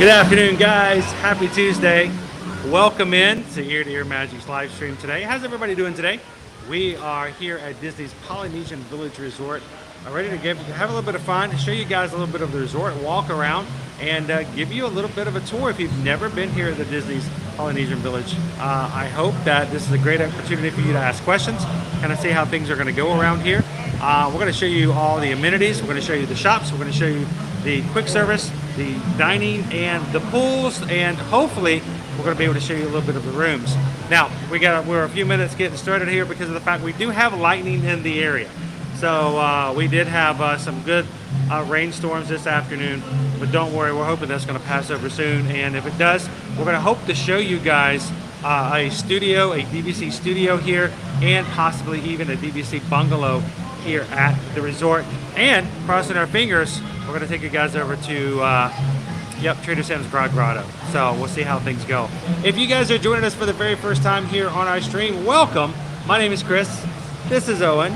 Good afternoon, guys. Happy Tuesday. Welcome in to Ear to Ear Magic's live stream today. How's everybody doing today? We are here at Disney's Polynesian Village Resort, ready to have a little bit of fun, show you guys a little bit of the resort, walk around, and give you a little bit of a tour if you've never been here at the Disney's Polynesian Village. I hope that this is a great opportunity for you to ask questions, kind of see how things are going to go around here. We're going to show you all the amenities. We're going to show you the shops. We're going to show you the quick service, the dining, and the pools, and hopefully we're going to be able to show you a little bit of the rooms. Now we're a few minutes getting started here because of the fact we do have lightning in the area. So we did have some good rainstorms this afternoon, but don't worry, we're hoping that's going to pass over soon. And if it does, we're going to hope to show you guys a studio, a DVC studio here, and possibly even a DVC bungalow here at the resort. And crossing our fingers, we're going to take you guys over to Trader Sam's Grotto. So we'll see how things go. If you guys are joining us for the very first time here on our stream, welcome. My name is Chris. This is Owen.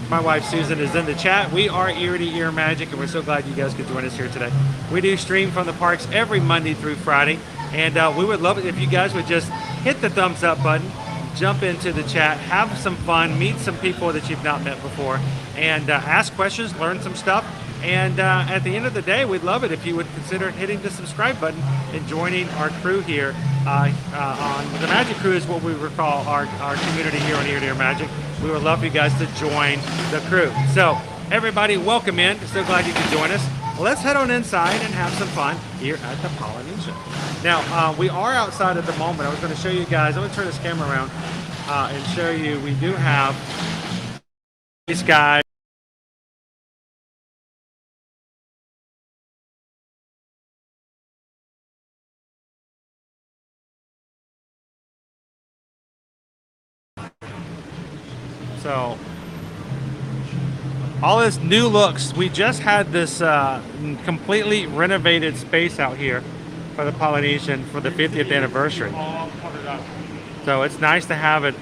My wife Susan is in the chat. We are Ear to Ear Magic, and we're so glad you guys could join us here today. We do stream from the parks every Monday through Friday, and we would love it if you guys would just hit the thumbs up button, jump into the chat, have some fun, meet some people that you've not met before, and ask questions, learn some stuff. And at the end of the day, we'd love it if you would consider hitting the subscribe button and joining our crew here on the Magic Crew is what we recall our community here on Ear to Ear Magic. We would love for you guys to join the crew. So everybody, welcome in. So glad you could join us. Let's head on inside and have some fun here at the Polynesian. Now, we are outside at the moment. I was going to show you guys. I'm going to turn this camera around and show you. We do have these guys. So all this new looks. We just had this completely renovated space out here for the Polynesian for the 50th anniversary. So it's nice to have it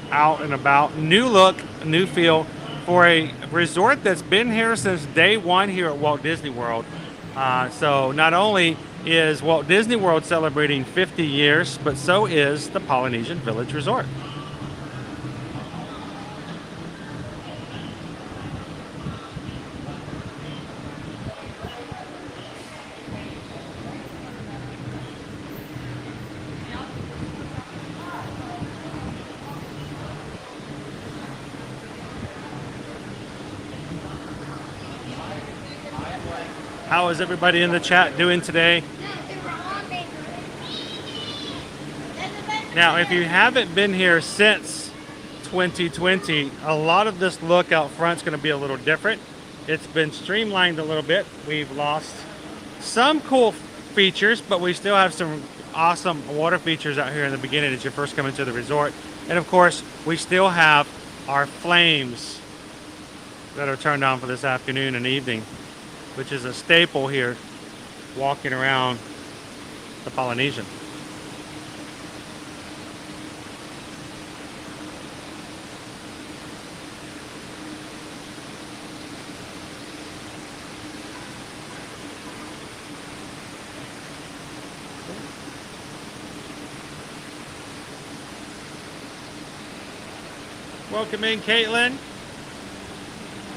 out and about. New look, new feel for a resort that's been here since day one here at Walt Disney World. So not only is Walt Disney World celebrating 50 years, but so is the Polynesian Village Resort. How is everybody in the chat doing today? Now, if you haven't been here since 2020, a lot of this look out front is going to be a little different. It's been streamlined a little bit. We've lost some cool features, but we still have some awesome water features out here in the beginning as you first come into the resort. And of course, we still have our flames that are turned on for this afternoon and evening, which is a staple here walking around the Polynesian. Welcome in, Caitlin.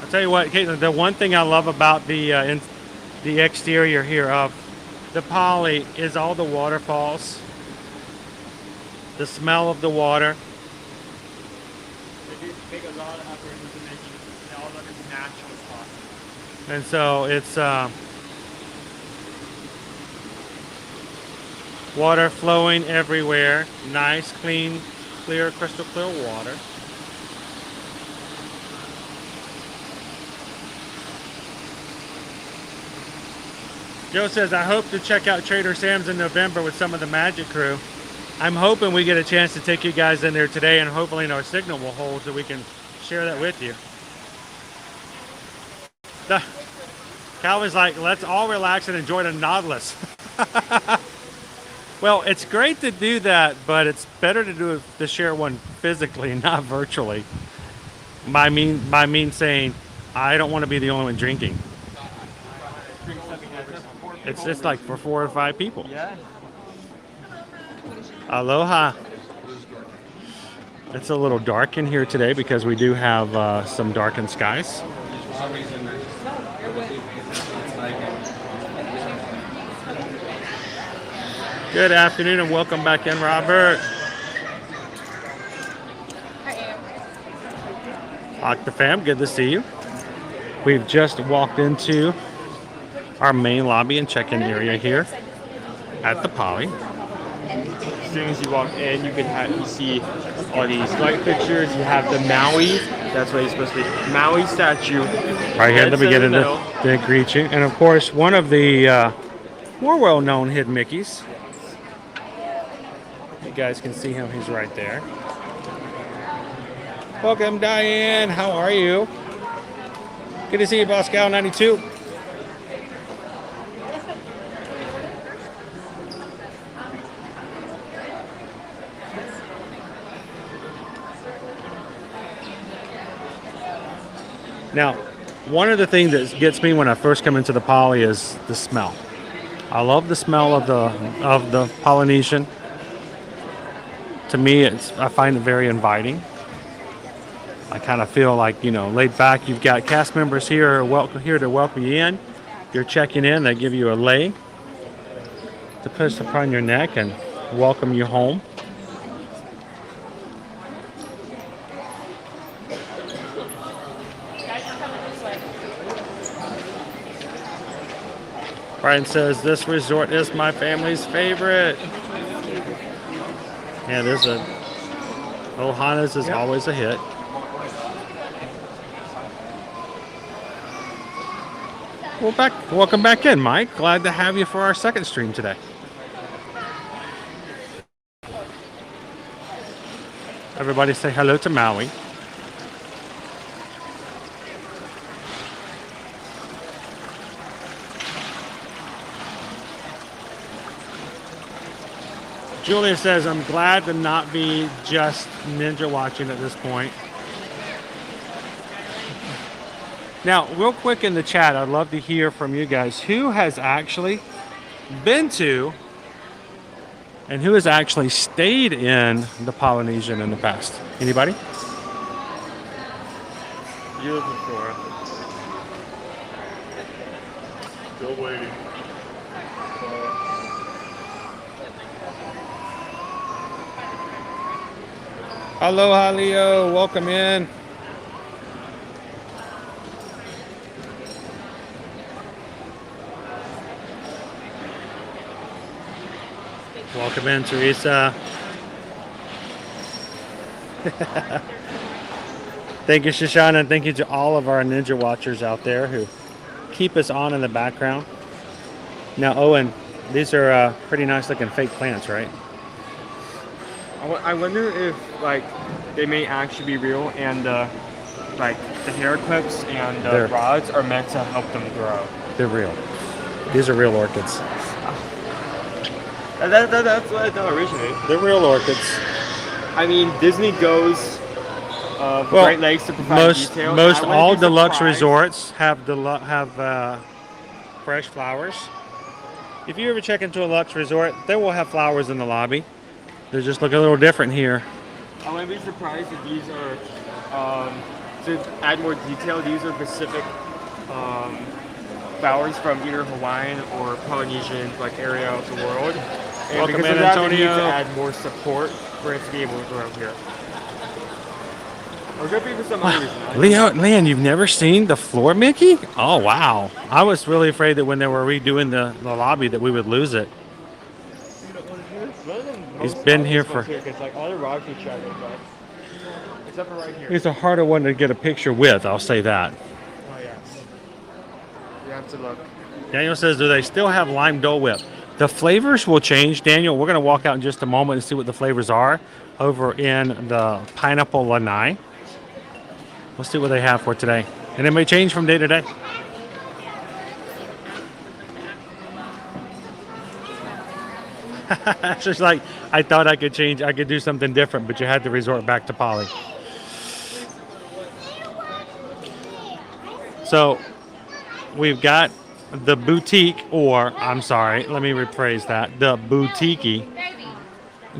I'll tell you what, Caitlin, the one thing I love about the exterior here of the Poly is all the waterfalls, the smell of the water. They do take a lot of effort into making it all look as natural as possible. And so it's water flowing everywhere, nice, clean, clear, crystal clear water. Joe says, I hope to check out Trader Sam's in November with some of the Magic crew. I'm hoping we get a chance to take you guys in there today, and hopefully our signal will hold so we can share that with you. Calvin's like, let's all relax and enjoy the Nautilus. Well, it's great to do that, but it's better to share one physically, not virtually. By mean saying, I don't want to be the only one drinking. It's like for 4 or 5 people. Yeah. Aloha. It's a little dark in here today because we do have some darkened skies. Good afternoon and welcome back in, Robert. Octafam, good to see you. We've just walked into our main lobby and check-in area here at the Poly. As soon as you walk in, you see all these light fixtures. You have the Maui. That's what it's supposed to be. Maui statue. Right here at the beginning to greet you. And of course, one of the more well-known hidden Mickeys. You guys can see him. He's right there. Welcome, Diane. How are you? Good to see you, Boscal 92. Now, one of the things that gets me when I first come into the Poly is the smell. I love the smell of the Polynesian. To me, I find it very inviting. I kind of feel like, you know, laid back. You've got cast members here to welcome you in. You're checking in. They give you a lei to put upon your neck and welcome you home. Brian says, this resort is my family's favorite. Yeah, there's a Ohana's is always a hit. Welcome back in, Mike. Glad to have you for our second stream today. Everybody say hello to Maui. Julia says, I'm glad to not be just ninja watching at this point. Now, real quick in the chat, I'd love to hear from you guys. Who has actually been to and who has actually stayed in the Polynesian in the past? Anybody? You're looking for. Still waiting. Aloha, Leo. Welcome in. Welcome in, Teresa. Thank you, Shoshana, and thank you to all of our ninja watchers out there who keep us on in the background. Now, Owen, these are pretty nice looking fake plants, right? I wonder if like they may actually be real, and like the hair clips and the rods are meant to help them grow. They're real. These are real orchids. That's what I thought originally. They're real orchids. I mean, Disney goes great lengths to provide details. Most all deluxe resorts have fresh flowers. If you ever check into a luxe resort, they will have flowers in the lobby. They just look a little different here. I wouldn't be surprised if these are, to add more detail, these are Pacific flowers from either Hawaiian or Polynesian area of the world. And welcome because in, of that, Antonio. They need to add more support for it to be able to grow here. Or could be for some other reason. Leon, you've never seen the floor Mickey? Oh, wow. I was really afraid that when they were redoing the lobby that we would lose it. He's been here for... Like all the rocks are shattered, but except for right here. He's a harder one to get a picture with, I'll say that. Oh, yeah. You have to look. Daniel says, do they still have lime Dole Whip? The flavors will change, Daniel. We're going to walk out in just a moment and see what the flavors are over in the pineapple Lanai. We'll see what they have for today. And it may change from day to day. It's just like, I thought I could change, I could do something different, but you had to resort back to Poly. So we've got the boutique, or I'm sorry, let me rephrase that, the Boutiki.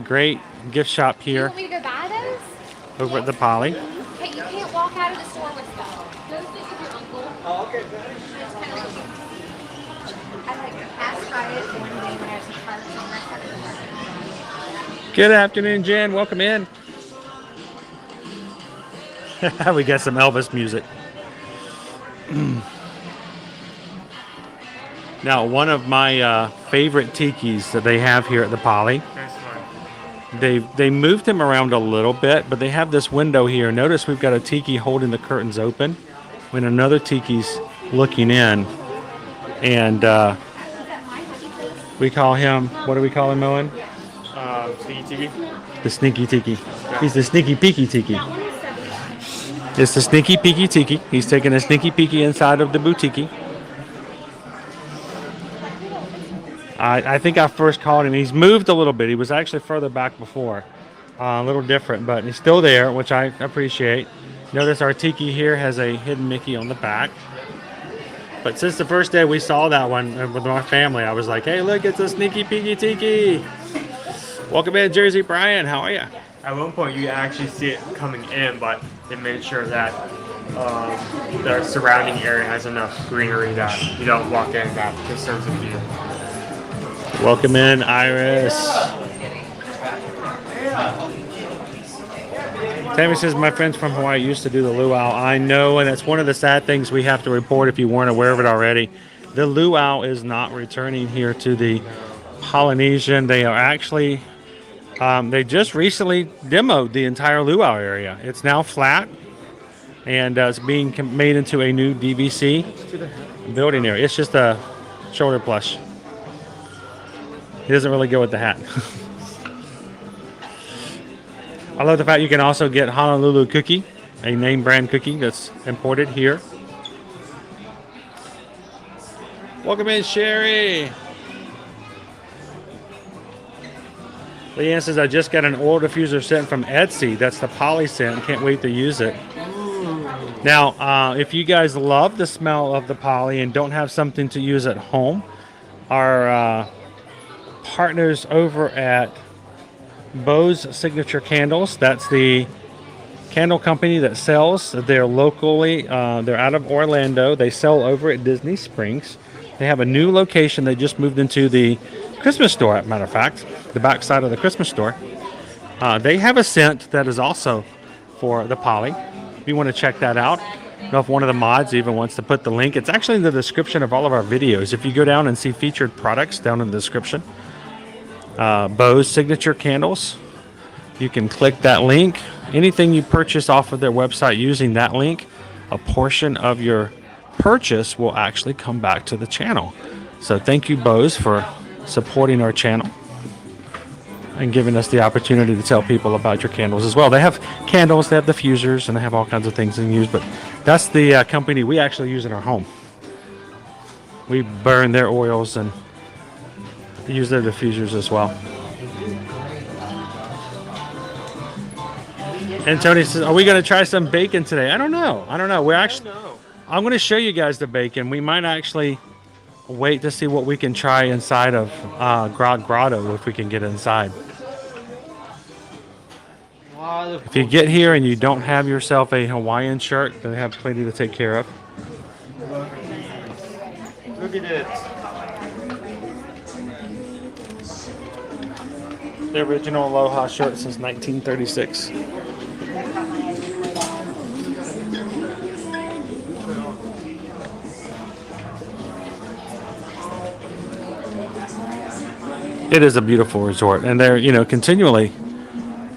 Great gift shop You here want me to go buy those? over at the Poly. Hey, you can't walk out of the store with stuff. Go sit with your uncle. Oh, okay. I like passed by it one day when I was in park and I started. Good afternoon, Jen. Welcome in. We got some Elvis music. Now, one of my favorite tikis that they have here at the Poly. They moved him around a little bit, but they have this window here. Notice we've got a tiki holding the curtains open when another tiki's looking in. And we call him, what do we call him, Owen? Sneaky tiki. The sneaky tiki. He's the sneaky peeky tiki. It's the sneaky peeky tiki. He's taking a sneaky peeky inside of the Boutiki. I think I first called him. He's moved a little bit. He was actually further back before. A little different, but he's still there, which I appreciate. Notice our tiki here has a hidden Mickey on the back. But since the first day we saw that one with my family, I was like, hey, look, it's a sneaky peeky tiki. Welcome in, Jersey Brian. How are you? At one point, you actually see it coming in, but they made sure that the surrounding area has enough greenery that you don't walk in that disturbs the view. Welcome in, Iris. Tammy says, my friends from Hawaii used to do the luau. I know, and it's one of the sad things we have to report if you weren't aware of it already. The luau is not returning here to the Polynesian. They are actually, they just recently demoed the entire luau area. It's now flat, and it's being made into a new DVC building area. It's just a shoulder plush. He doesn't really go with the hat. I love the fact you can also get Honolulu cookie, a name brand cookie that's imported here. Welcome in, Sherry. Leanne says, I just got an oil diffuser sent from Etsy. That's the Poly scent. Can't wait to use it. Now, if you guys love the smell of the Poly and don't have something to use at home, our partners over at Bo's Signature Candles, that's the candle company that sells. They're locally, they're out of Orlando. They sell over at Disney Springs. They have a new location. They just moved into the Christmas store, as a matter of fact, the back side of the Christmas store. They have a scent that is also for the Poly. If you want to check that out, I don't know if one of the mods even wants to put the link. It's actually in the description of all of our videos. If you go down and see featured products down in the description, Bo's Signature Candles, you can click that link. Anything you purchase off of their website using that link, a portion of your purchase will actually come back to the channel. So thank you, Bo's, for supporting our channel and giving us the opportunity to tell people about your candles as well. They have candles, they have diffusers, and they have all kinds of things in use, but that's the company we actually use in our home. We burn their oils and use their diffusers as well. And Tony says, are we going to try some bacon today? I don't know. We're actually, I'm going to show you guys the bacon. We might actually wait to see what we can try inside of Grotto, if we can get inside. If you get here and you don't have yourself a Hawaiian shirt, they have plenty to take care of. Look at it. The original Aloha shirt since 1936. It is a beautiful resort, and they're, continually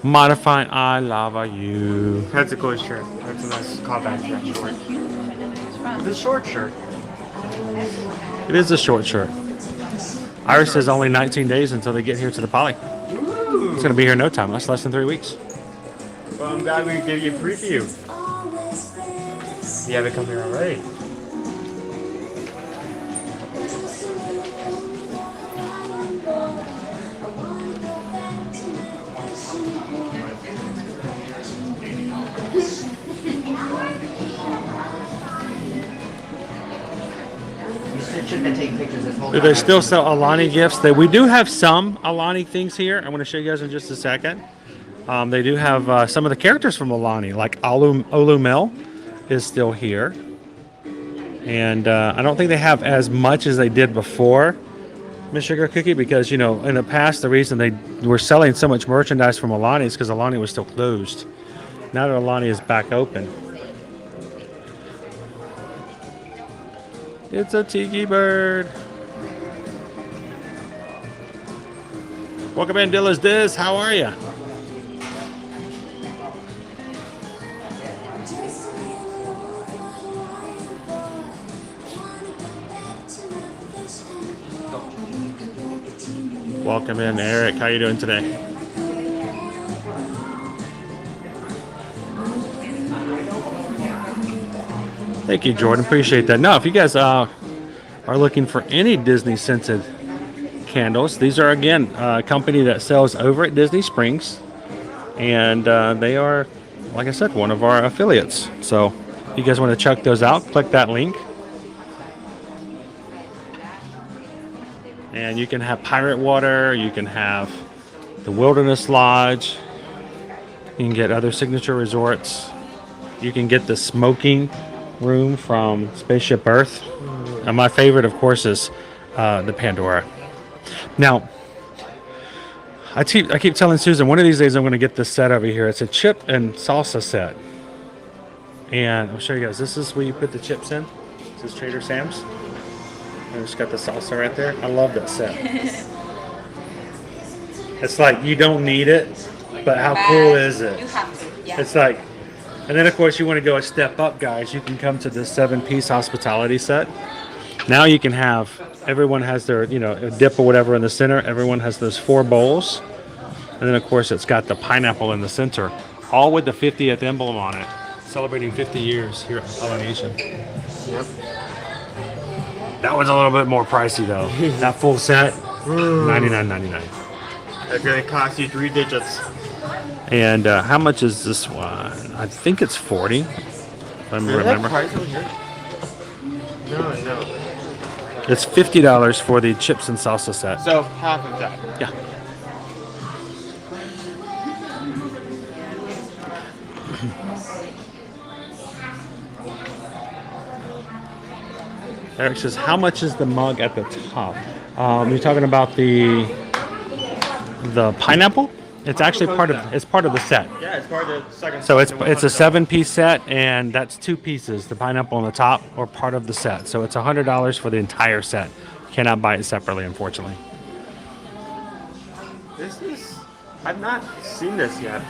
modifying. I love you. That's a cool shirt. That's a nice callback to that short. The short shirt. It is a short shirt. Iris says only 19 days until they get here to the Poly. It's going to be here in no time. That's less than 3 weeks. Well, I'm glad we gave you a preview. You haven't come here already. Do they still sell Alani gifts? We do have some Alani things here. I'm going to show you guys in just a second. They do have some of the characters from Alani, like Olumel is still here. And I don't think they have as much as they did before, Miss Sugar Cookie, because, you know, in the past, the reason they were selling so much merchandise from Alani is because Alani was still closed. Now that Alani is back open. It's a tiki bird. Welcome in, Dilla's Diz. How are you? Welcome in, Eric. How you doing today? Thank you, Jordan. Appreciate that. Now, if you guys are looking for any Disney scented candles, these are, again, a company that sells over at Disney Springs. And they are, like I said, one of our affiliates. So if you guys want to check those out, click that link. And you can have Pirate Water. You can have the Wilderness Lodge. You can get other signature resorts. You can get the smoking room from Spaceship Earth. And my favorite, of course, is the Pandora. Now, I keep telling Susan, one of these days I'm going to get this set over here. It's a chip and salsa set. And I'll show you guys. This is where you put the chips in. This is Trader Sam's. And it's got the salsa right there. I love that set. It's like you don't need it, but how cool is it? You have to. Yeah. It's like, and then of course you want to go a step up, guys. You can come to the 7-piece hospitality set. Now you can have, everyone has their, you know, a dip or whatever in the center. Everyone has those 4 bowls. And then of course it's got the pineapple in the center, all with the 50th emblem on it. Celebrating 50 years here at Polynesian. Yep. That one's a little bit more pricey though. That full set, $99.99. It's gonna cost you 3 digits. And how much is this one? I think it's 40. If I remember. Price over here? No. It's $50 for the chips and salsa set. So half of that. Yeah. Eric says, how much is the mug at the top? You're talking about the pineapple? It's actually part of the set. Yeah, it's part of the second. So it's a 7-piece set, and that's 2 pieces. The pineapple on the top or part of the set. So it's $100 for the entire set. You cannot buy it separately, unfortunately. This is. I've not seen this yet.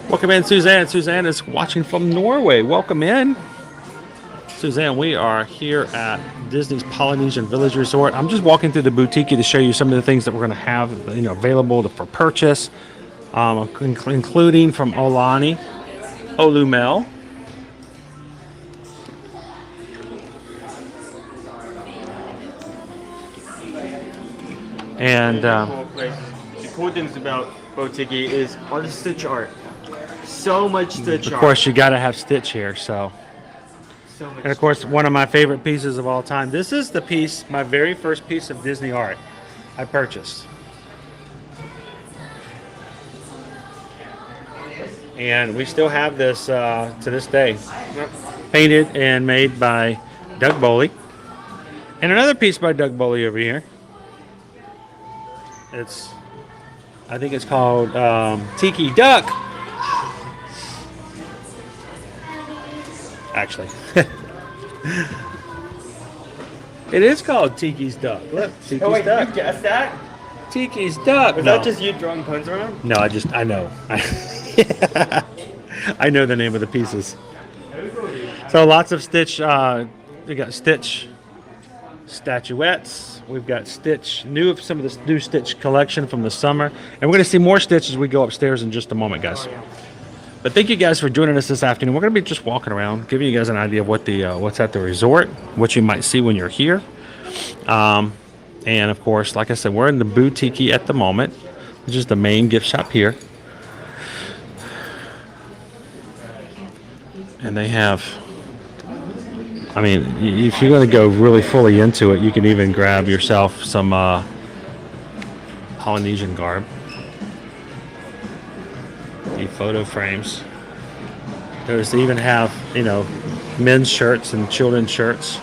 Welcome in, Suzanne. Suzanne is watching from Norway. Welcome in. Suzanne, we are here at Disney's Polynesian Village Resort. I'm just walking through the Boutiki to show you some of the things that we're going to have, you know, available for purchase, including from Olani, Olumel. And The cool things about Boutiki is all the stitch art. So much stitch art. of course, you got to have Stitch here, so. So much. And of course, one of my favorite pieces of all time. This is the piece, my very first piece of Disney art I purchased. And we still have this to this day. Yep. Painted and made by Doug Boley. And another piece by Doug Boley over here. I think it's called Tiki Duck. Actually. It is called Tiki's Duck. Look, Tiki's Oh wait, Duck. you guessed that? Tiki's Duck. Was No. that just you throwing puns around? No, I know. I know the name of the pieces. So lots of Stitch. We got Stitch statuettes. We've got Stitch, some of the new Stitch collection from the summer. And we're going to see more Stitch as we go upstairs in just a moment, guys. But thank you guys for joining us this afternoon. We're going to be just walking around, giving you guys an idea of what what's at the resort, what you might see when you're here. And of course, like I said, we're in the Boutiki at the moment, which is the main gift shop here. And they have I mean, if you're going to go really fully into it, you can even grab yourself some Polynesian garb. The photo frames. Notice they even have, you know, men's shirts and children's shirts.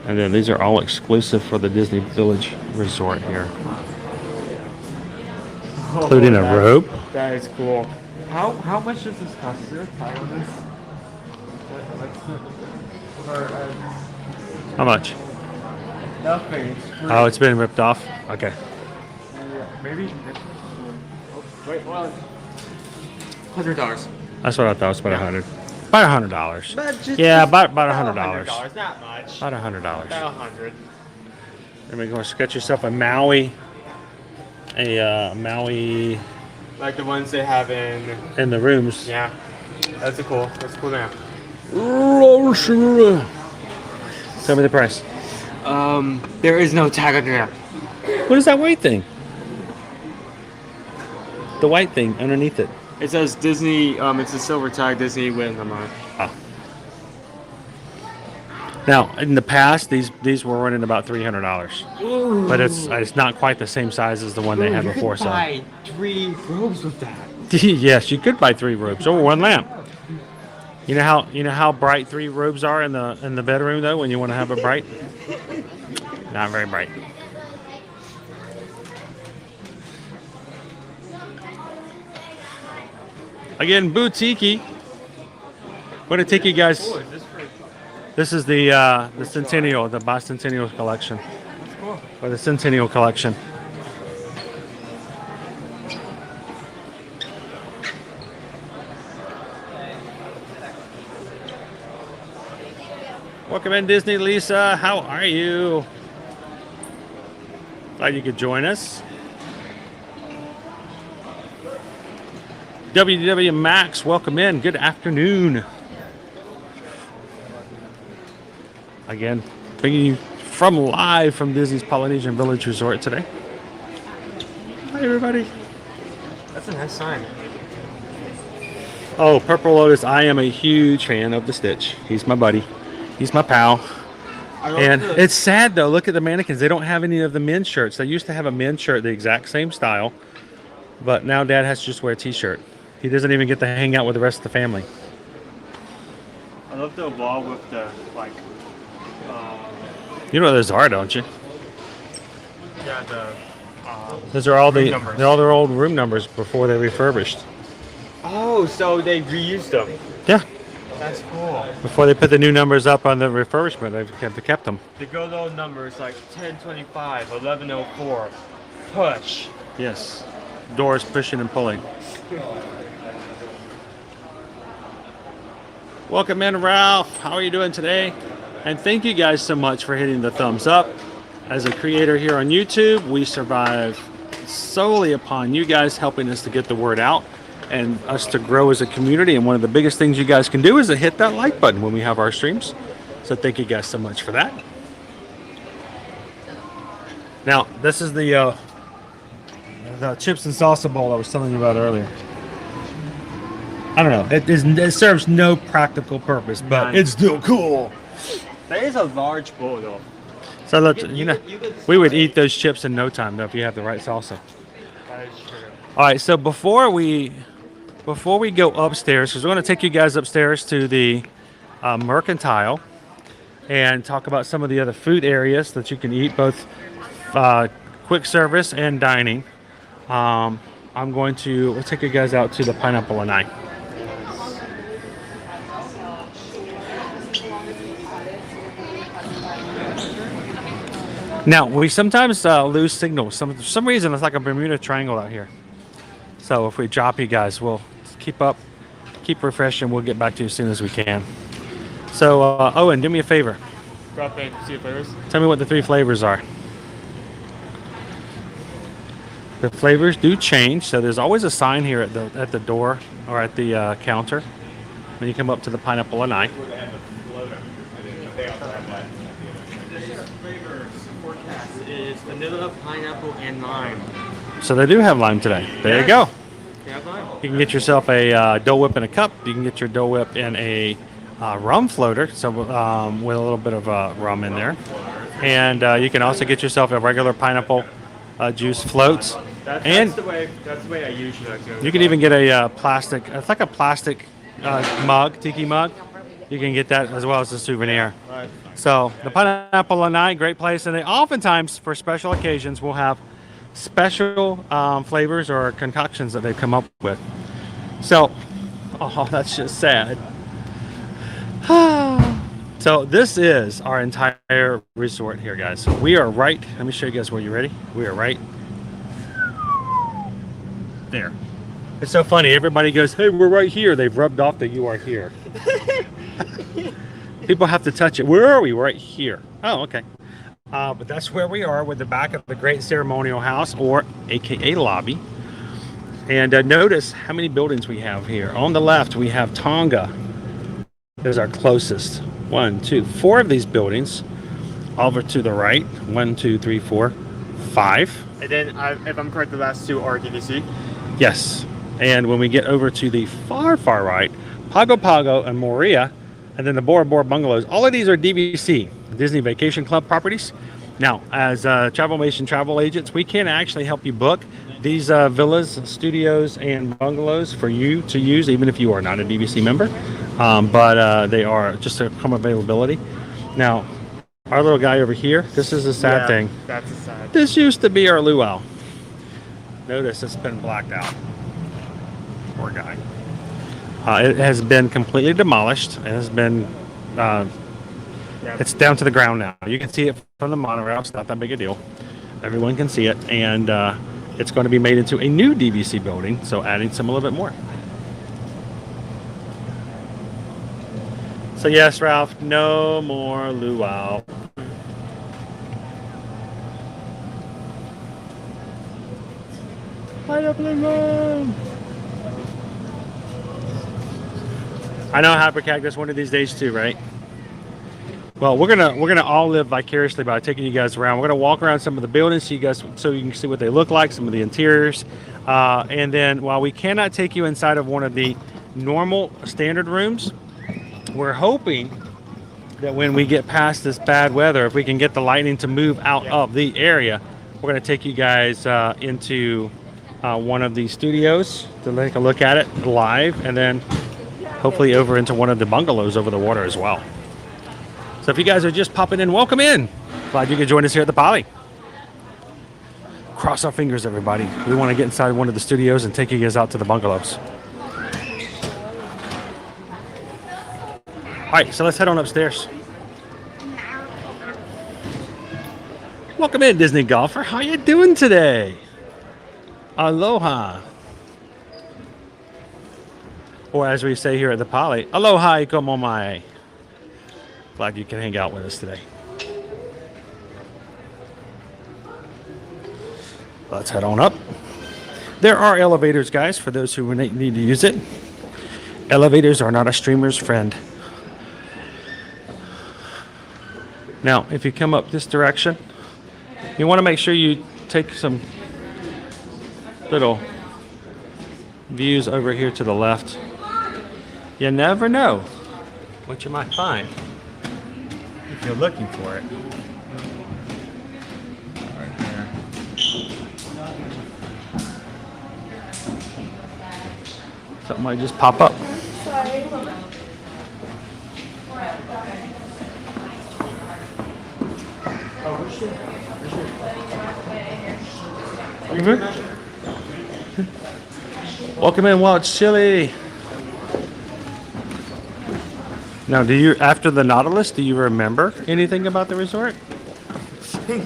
And then these are all exclusive for the Disney Village Resort here. Including a rope. That is cool. How much does this cost? Is there a tag on this? How much? Nothing. It's free. Oh, it's been ripped off? Okay. Yeah, maybe. Oh, wait, hold on. $100. That's what I thought. It was about $100. About $100. But just- Yeah, about $100. $100, not much. About $100. About 100. And we're going to get yourself a Maui. Maui Like the ones they have in in the rooms. yeah. That's cool name. Tell me the price. There is no tag on there. What is that white thing? The white thing underneath it. It says Disney, it's a silver tag, Disney with them on it. Oh. Now, in the past, these were running about $300, but it's not quite the same size as the one they had before. You could buy 3 robes with that. So, yes, you could buy 3 robes or 1 lamp. You know how bright 3 robes are in the bedroom though when you want to have it bright. Not very bright. Again, Boutiki. I'm going to take you guys. This is the Centennial, the Bicentennial collection. Or the Centennial collection. Welcome in, Disney Lisa. How are you? Glad you could join us. WDW Max, welcome in. Good afternoon. Again, bringing you live from Disney's Polynesian Village Resort today. Hi, everybody. That's a nice sign. Oh, Purple Lotus. I am a huge fan of the Stitch. He's my buddy. He's my pal. And it's sad, though. Look at the mannequins. They don't have any of the men's shirts. They used to have a men's shirt the exact same style. But now Dad has to just wear a t-shirt. He doesn't even get to hang out with the rest of the family. I love the wall with the, like... You know what those are, don't you? yeah, the... Those are all room numbers. they're all their old room numbers before they refurbished. Oh, so they reused them. Yeah. That's cool. Before they put the new numbers up on the refurbishment, they've kept them. The good old numbers like 1025, 1104, push. Yes. Doors pushing and pulling. Welcome in, Ralph. How are you doing today? And thank you guys so much for hitting the thumbs up. As a creator here on YouTube, we survive solely upon you guys helping us to get the word out and us to grow as a community. And one of the biggest things you guys can do is to hit that like button when we have our streams. So thank you guys so much for that. Now, this is the chips and salsa bowl I was telling you about earlier. I don't know. It serves no practical purpose, but it's still cool. That is a large bowl though. So let's, we would eat those chips in no time though if you have the right salsa. That is true. All right, so before we go upstairs, because we're going to take you guys upstairs to the Mercantile and talk about some of the other food areas that you can eat, both quick service and dining. We'll take you guys out to the Pineapple Lanai. Now, we sometimes lose signal. For some reason, it's like a Bermuda Triangle out here. So if we drop you guys, we'll keep refreshing. We'll get back to you as soon as we can. So, Owen, do me a favor. Drop in, see the flavors. Tell me what the 3 flavors are. The flavors do change, so there's always a sign here at the door or at the counter when you come up to the Pineapple Lanai. Is vanilla, pineapple, and lime. So they do have lime today. There you go. You can get yourself a Dole Whip in a cup. You can get your Dole Whip in a rum floater, so with a little bit of rum in there. And you can also get yourself a regular pineapple juice floats. That's the way I usually like to. You can even get a plastic. It's like a plastic mug, tiki mug. You can get that as well as a souvenir. Right. So the Pineapple Lanai, great place, and they oftentimes for special occasions will have special flavors or concoctions that they've come up with. So, oh, that's just sad. So this is our entire resort here, guys. So we are right. Let me show you guys where you're ready. We are right there. It's so funny. Everybody goes, "Hey, we're right here." They've rubbed off that you are here. People have to touch it. Where are we? Right here. Oh, okay. But that's where we are with the back of the Great Ceremonial House, or AKA lobby. And notice how many buildings we have here. On the left, we have Tonga. There's our closest. 1, 2, 4 of these buildings. Over to the right. 1, 2, 3, 4, 5. And then, if I'm correct, the last 2 are DVC. Yes. And when we get over to the far right, Pago Pago and Moria, and then the Bora Bora bungalows, all of these are DVC, Disney Vacation Club properties. Now, as Travelmation travel agents, we can actually help you book these villas, studios, and bungalows for you to use, even if you are not a DVC member. But they are just a come availability. Now, our little guy over here, this is a sad thing. That's a sad. This used to be our luau. Notice it's been blacked out. Poor guy. It has been completely demolished. It has been, it's down to the ground now. You can see it from the monorail. It's not that big a deal. Everyone can see it. And it's going to be made into a new DVC building, so adding some a little bit more. So yes, Ralph, no more luau. I know Hypercactus one of these days too, right? Well, we're gonna all live vicariously by taking you guys around. We're gonna walk around some of the buildings so you can see what they look like, some of the interiors, and then while we cannot take you inside of one of the normal standard rooms, we're hoping that when we get past this bad weather, if we can get the lightning to move out of the area, we're gonna take you guys into one of the studios to take a look at it live, and then hopefully over into one of the bungalows over the water as well. So if you guys are just popping in, welcome in. Glad you could join us here at the Poly. Cross our fingers, everybody. We want to get inside one of the studios and take you guys out to the bungalows. All right, so let's head on upstairs. Welcome in, Disney golfer. How you doing today? Aloha. Or as we say here at the Poly, aloha iko momae. Glad you can hang out with us today. Let's head on up. There are elevators, guys, for those who need to use it. Elevators are not a streamer's friend. Now, if you come up this direction, you want to make sure you take some little views over here to the left. You never know what you might find if you're looking for it. Right there. Something might just pop up. Welcome in, Walt Chili. Now, do you, after the Nautilus, do you remember anything about the resort? I think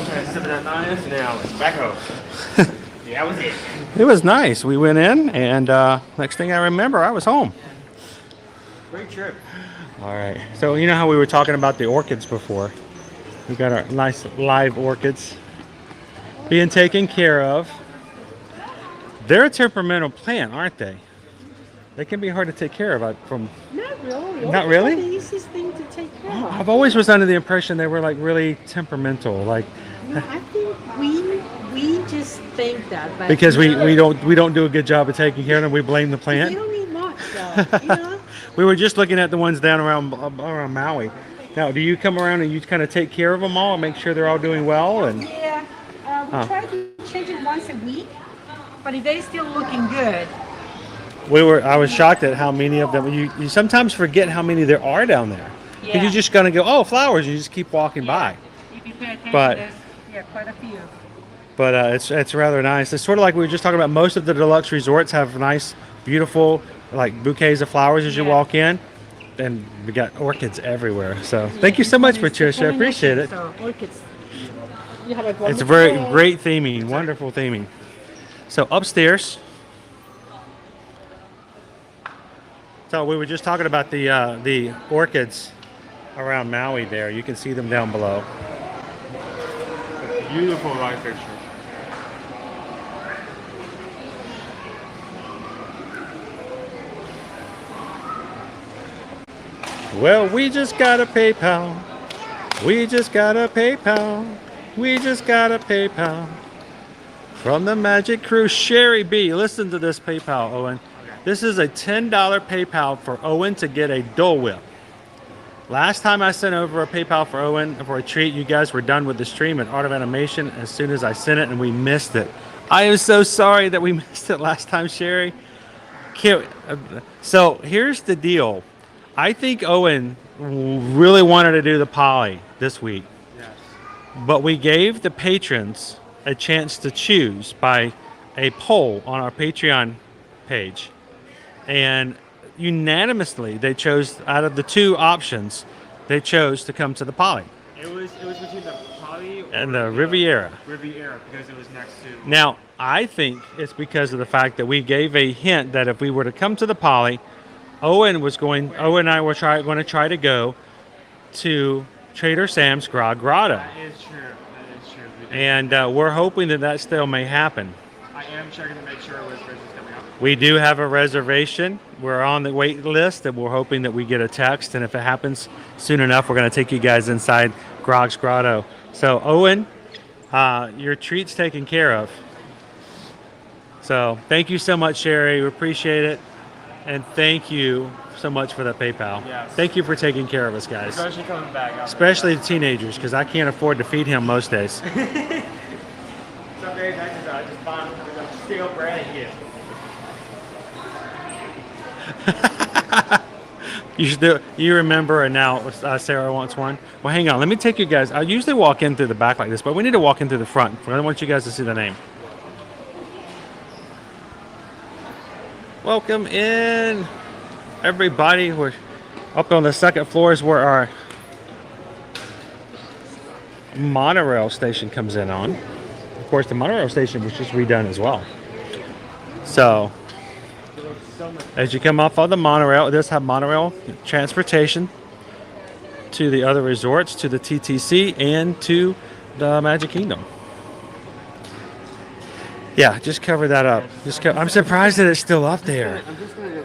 I sipped that knife now. It's back home. Yeah, that was it. It was nice. We went in, and next thing I remember, I was home. Great trip. All right. So you know how we were talking about the orchids before? We got our nice live orchids being taken care of. They're a temperamental plant, aren't they? They can be hard to take care of. Not really. Not really? The easiest thing to take care of. I've always was under the impression they were like really temperamental. Like, No, I think we We just think that, but Because we don't do a good job of taking care of them. We blame the They plant. don't need much, though. You know. We were just looking at the ones down around Maui. Now, do you come around and you kind of take care of them all and make sure they're all doing well? And Yeah, we try to change it once a week, but if they're still looking good, I was shocked at how many of them. You sometimes forget how many there are down there. 'Cause Yeah. you're just gonna go, oh, flowers. You just keep walking by. if you pay attention, But- there's quite a few. But it's rather nice. It's sort of like we were just talking about. Most of the deluxe resorts have nice, beautiful, like bouquets of flowers as you Yeah. walk in, and we got orchids everywhere. So thank you so much, Patricia. I appreciate it. So orchids. You have a It's wonderful very day. great theming, wonderful theming. So upstairs. So we were just talking about the orchids around Maui. There, you can see them down below. Beautiful light fixture. Well, we just got a PayPal. We just got a PayPal. We just got a PayPal. From the Magic Cruise, Sherry B. Listen to this PayPal, Owen. This is a $10 PayPal for Owen to get a Dole Whip. Last time I sent over a PayPal for Owen for a treat, you guys were done with the stream at Art of Animation as soon as I sent it, and we missed it. I am so sorry that we missed it last time, Sherry. So here's the deal. I think Owen really wanted to do the poly this week. Yes. But we gave the patrons a chance to choose by a poll on our Patreon page. And unanimously, they chose, out of the two options, they chose to come to the poly It was between the Poly and the Riviera. Riviera because it was next to. Now, I think it's because of the fact that we gave a hint that if we were to come to the poly, Owen and I were going to try to go to Trader Sam's Grog Grotto. That is true. That is true. And we're hoping that still may happen. I am checking to make sure reservations coming up. We do have a reservation. We're on the wait list, and we're hoping that we get a text. And if it happens soon enough, we're going to take you guys inside Grog's Grotto. So, Owen, your treat's taken care of. So, thank you so much, Sherry. We appreciate it. And thank you so much for that PayPal. Yes. Thank you for taking care of us, guys. Especially coming back. Especially the teenagers, because I can't afford to feed him most days. Some days I just buy them stale bread and get. You remember, and now Sarah wants one. Well, hang on. Let me take you guys. I usually walk in through the back like this, but we need to walk in through the front. I want you guys to see the name. Welcome in, everybody. We're up on the second floor is where our monorail station comes in on. Of course, the monorail station was just redone as well. So, as you come off of the monorail, it does have monorail transportation to the other resorts, to the TTC, and to the Magic Kingdom. Yeah, just cover that up. I'm surprised that it's still up there. I'm just gonna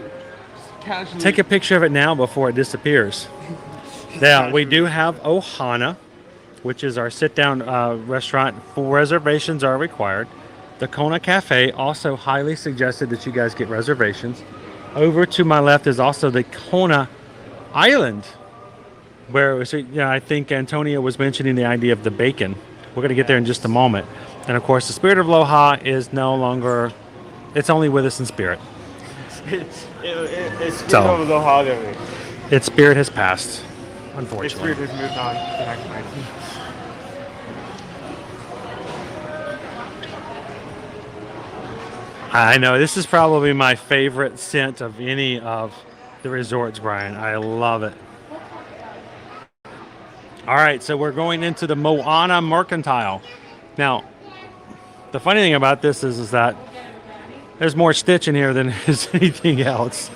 casually Take a picture of it now before it disappears. Now, we do have Ohana, which is our sit-down restaurant. Full reservations are required. The Kona Cafe, also highly suggested that you guys get reservations. Over to my left is also the Kona Island, where it was, I think Antonia was mentioning the idea of the bacon. We're going to get there in just a moment. And of course, the Spirit of Aloha is no longer, it's only with us in spirit. it's So- still over the holiday. Its spirit has passed, Its unfortunately. spirit has moved on to the next night. I know, this is probably my favorite scent of any of the resorts, Brian. I love it. All right, so we're going into the Moana Mercantile. Now, the funny thing about this is that there's more Stitch in here than is anything else.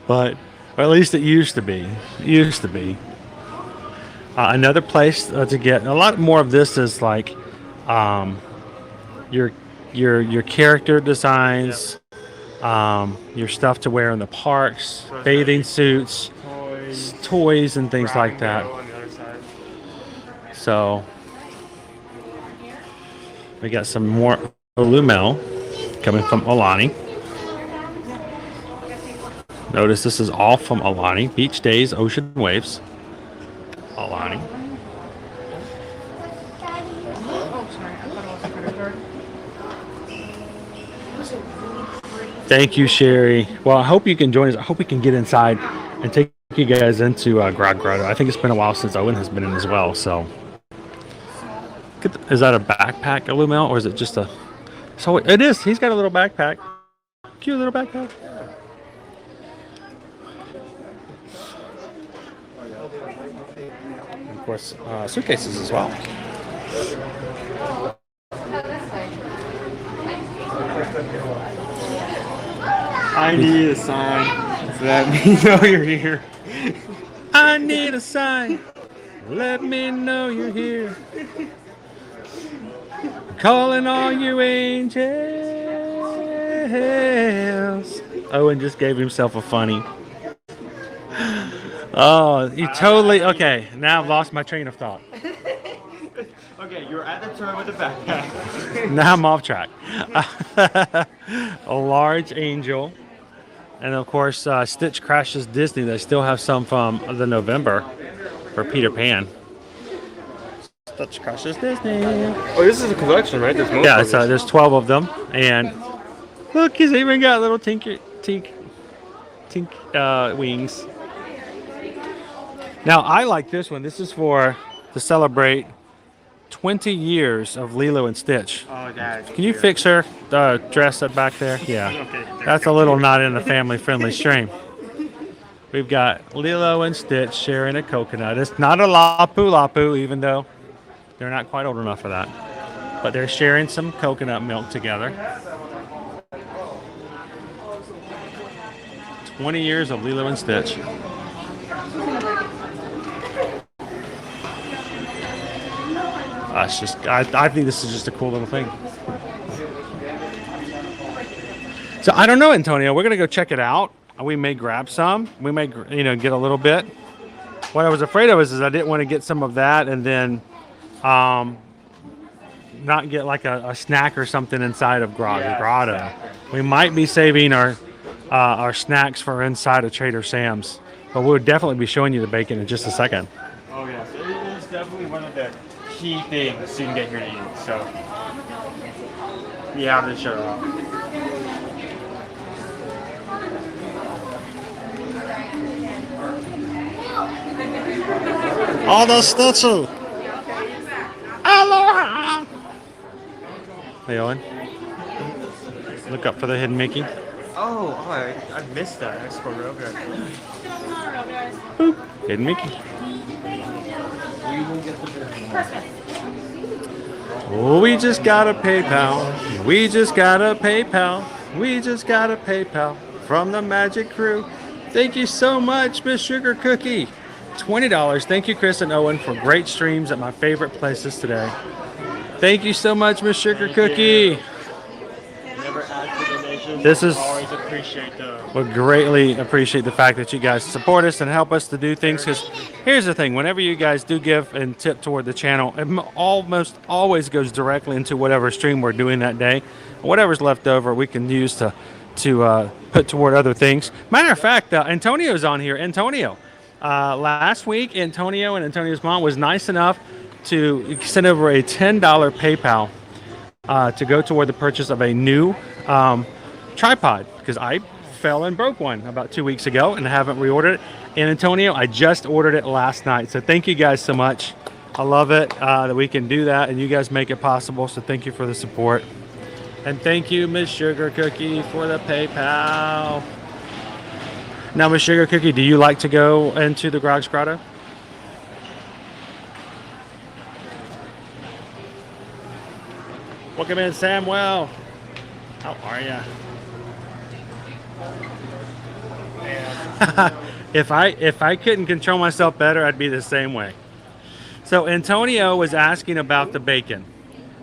But, or at least it used to be. It used to be. Another place to get, a lot more of this is like your character designs, your stuff to wear in the parks, bathing suits, toys and things like that. On the other side. So, We got some more Olumel coming from Aulani. Notice this is all from Aulani. Beach days, ocean waves. Aulani. Thank you, Sherry. Well, I hope you can join us. I hope we can get inside and take you guys into Grog Grotto. I think it's been a while since Owen has been in as well. So, is that a backpack, Illumel, or is it just a? So it is. He's got a little backpack. Cute little backpack. And of course, suitcases as well. I need a sign so let me know you're here. I need a sign. Let me know you're here. Calling all you angels. Owen just gave himself a funny. Oh, you totally. Okay, now I've lost my train of thought. Okay, you're at the turn with the backpack. Now I'm off track. A large angel. And of course, Stitch Crashes Disney. They still have some from the November for Peter Pan. Stitch Crashes Disney. Oh, this is a collection, right? There's Yeah, so there's 12 of them. And look, he's even got little tink wings. Now, I like this one. This is to celebrate 20 years of Lilo and Stitch. Oh, Dad. Can you fix her dress up back there? Yeah. Okay. That's a little not in a family-friendly stream. We've got Lilo and Stitch sharing a coconut. It's not a lapu, even though they're not quite old enough for that. But they're sharing some coconut milk together. 20 years of Lilo and Stitch. I think this is just a cool little thing. So I don't know, Antonio. We're gonna go check it out. We may grab some. We may, get a little bit. What I was afraid of is I didn't want to get some of that and then, not get like a snack or something inside of Grotto. We might be saving our snacks for inside of Trader Sam's, but we'll definitely be showing you the bacon in just a second. Oh yes, it is definitely one of the key things so you can get here to eat. So you have to show it off. All the Stitchy. Aloha. Hey, Owen. Look up for the hidden Mickey. Oh, I missed that. I scrolled over. Boop. Hidden Mickey. Oh, we just got a PayPal. We just got a PayPal. We just got a PayPal from the Magic Crew. Thank you so much, Miss Sugar Cookie. $20. Thank you, Chris and Owen, for great streams at my favorite places today. Thank you so much, Miss Sugar Cookie. Never ask for donations. This is. Always appreciate them. We greatly appreciate the fact that you guys support us and help us to do things. Because here's the thing: whenever you guys do give and tip toward the channel, it almost always goes directly into whatever stream we're doing that day. Whatever's left over, we can use to put toward other things. Matter of fact, Antonio's on here. Antonio. Last week, Antonio and Antonio's mom was nice enough to send over a $10 PayPal to go toward the purchase of a new tripod, because I fell and broke one about 2 weeks ago and haven't reordered it. And Antonio, I just ordered it last night. So thank you guys so much. I love it that we can do that and you guys make it possible. So thank you for the support. And thank you, Miss Sugar Cookie, for the PayPal. Now, Miss Sugar Cookie, do you like to go into the Grog's Grotto? Welcome in, Samuel. How are ya? If I couldn't control myself better, I'd be the same way. So Antonio was asking about the bacon.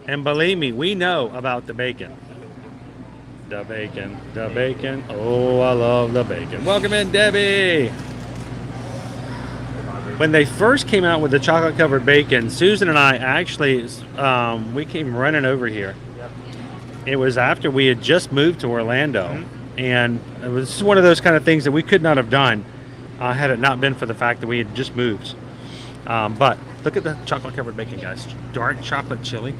And believe me, we know about the bacon. The bacon, the bacon. Oh, I love the bacon. Welcome in, Debbie. when they first came out with the chocolate covered bacon, Susan and I actually, we came running over here. Yep. It was after we had just moved to Orlando. Mm-hmm. And it was one of those kind of things that we could not have done had it not been for the fact that we had just moved. But look at the chocolate covered bacon, guys. Dark chocolate chili.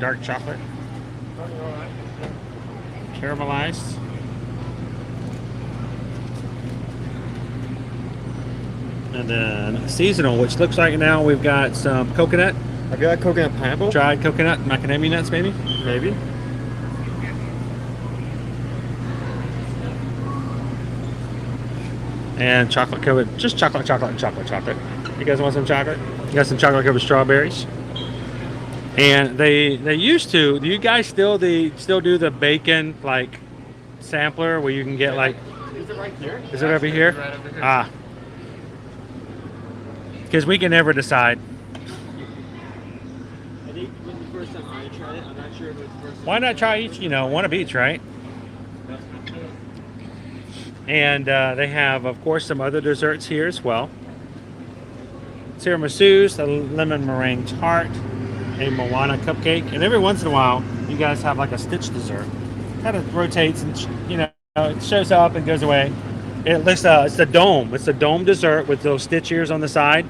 Dark chocolate. Caramelized. And then seasonal, which looks like now we've got some coconut. Have you got coconut pineapple? Dried coconut, macadamia nuts, maybe? Maybe. And chocolate covered, just chocolate. You guys want some chocolate? You got some chocolate covered strawberries. And they used to. Do you guys still do the bacon like sampler where you can get like? Is it right here? Is it over here? Right over here. Ah. Because we can never decide. I think when the first time I tried it, I'm not sure if it was the first time. Why not try each? You know, one of each, right? And they have, of course, some other desserts here as well. Tiramisus, a lemon meringue tart, a Moana cupcake, and every once in a while, you guys have like a Stitch dessert. Kind of rotates and it shows up and goes away. It's the dome. It's the dome dessert with those Stitch ears on the side.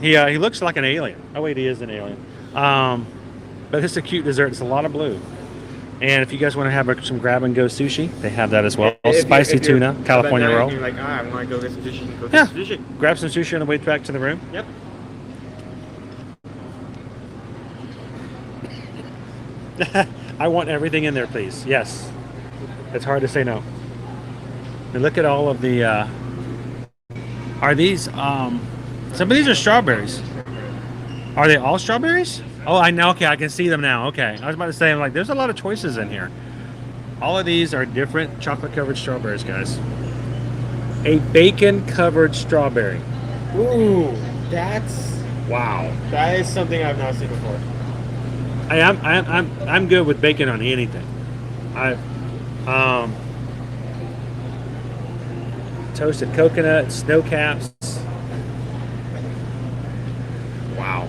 He looks like an alien. Oh wait, he is an alien. But it's a cute dessert. It's a lot of blue. And if you guys want to have some grab and go sushi, they have that as well. Spicy tuna, California roll. You're like, I want to go get some sushi. Go Yeah. get some sushi. Grab some sushi on the way back to the room. Yep. I want everything in there, please. Yes. It's hard to say no. And look at all of the. Are these? Some of these are strawberries. Are they all strawberries? Oh, I know. Okay, I can see them now. Okay, I was about to say, I'm like, there's a lot of choices in here. All of these are different chocolate-covered strawberries, guys. A bacon-covered strawberry. Ooh, that's Wow. that is something I've not seen before. I'm good with bacon on anything. Toasted coconut, snow caps. Wow.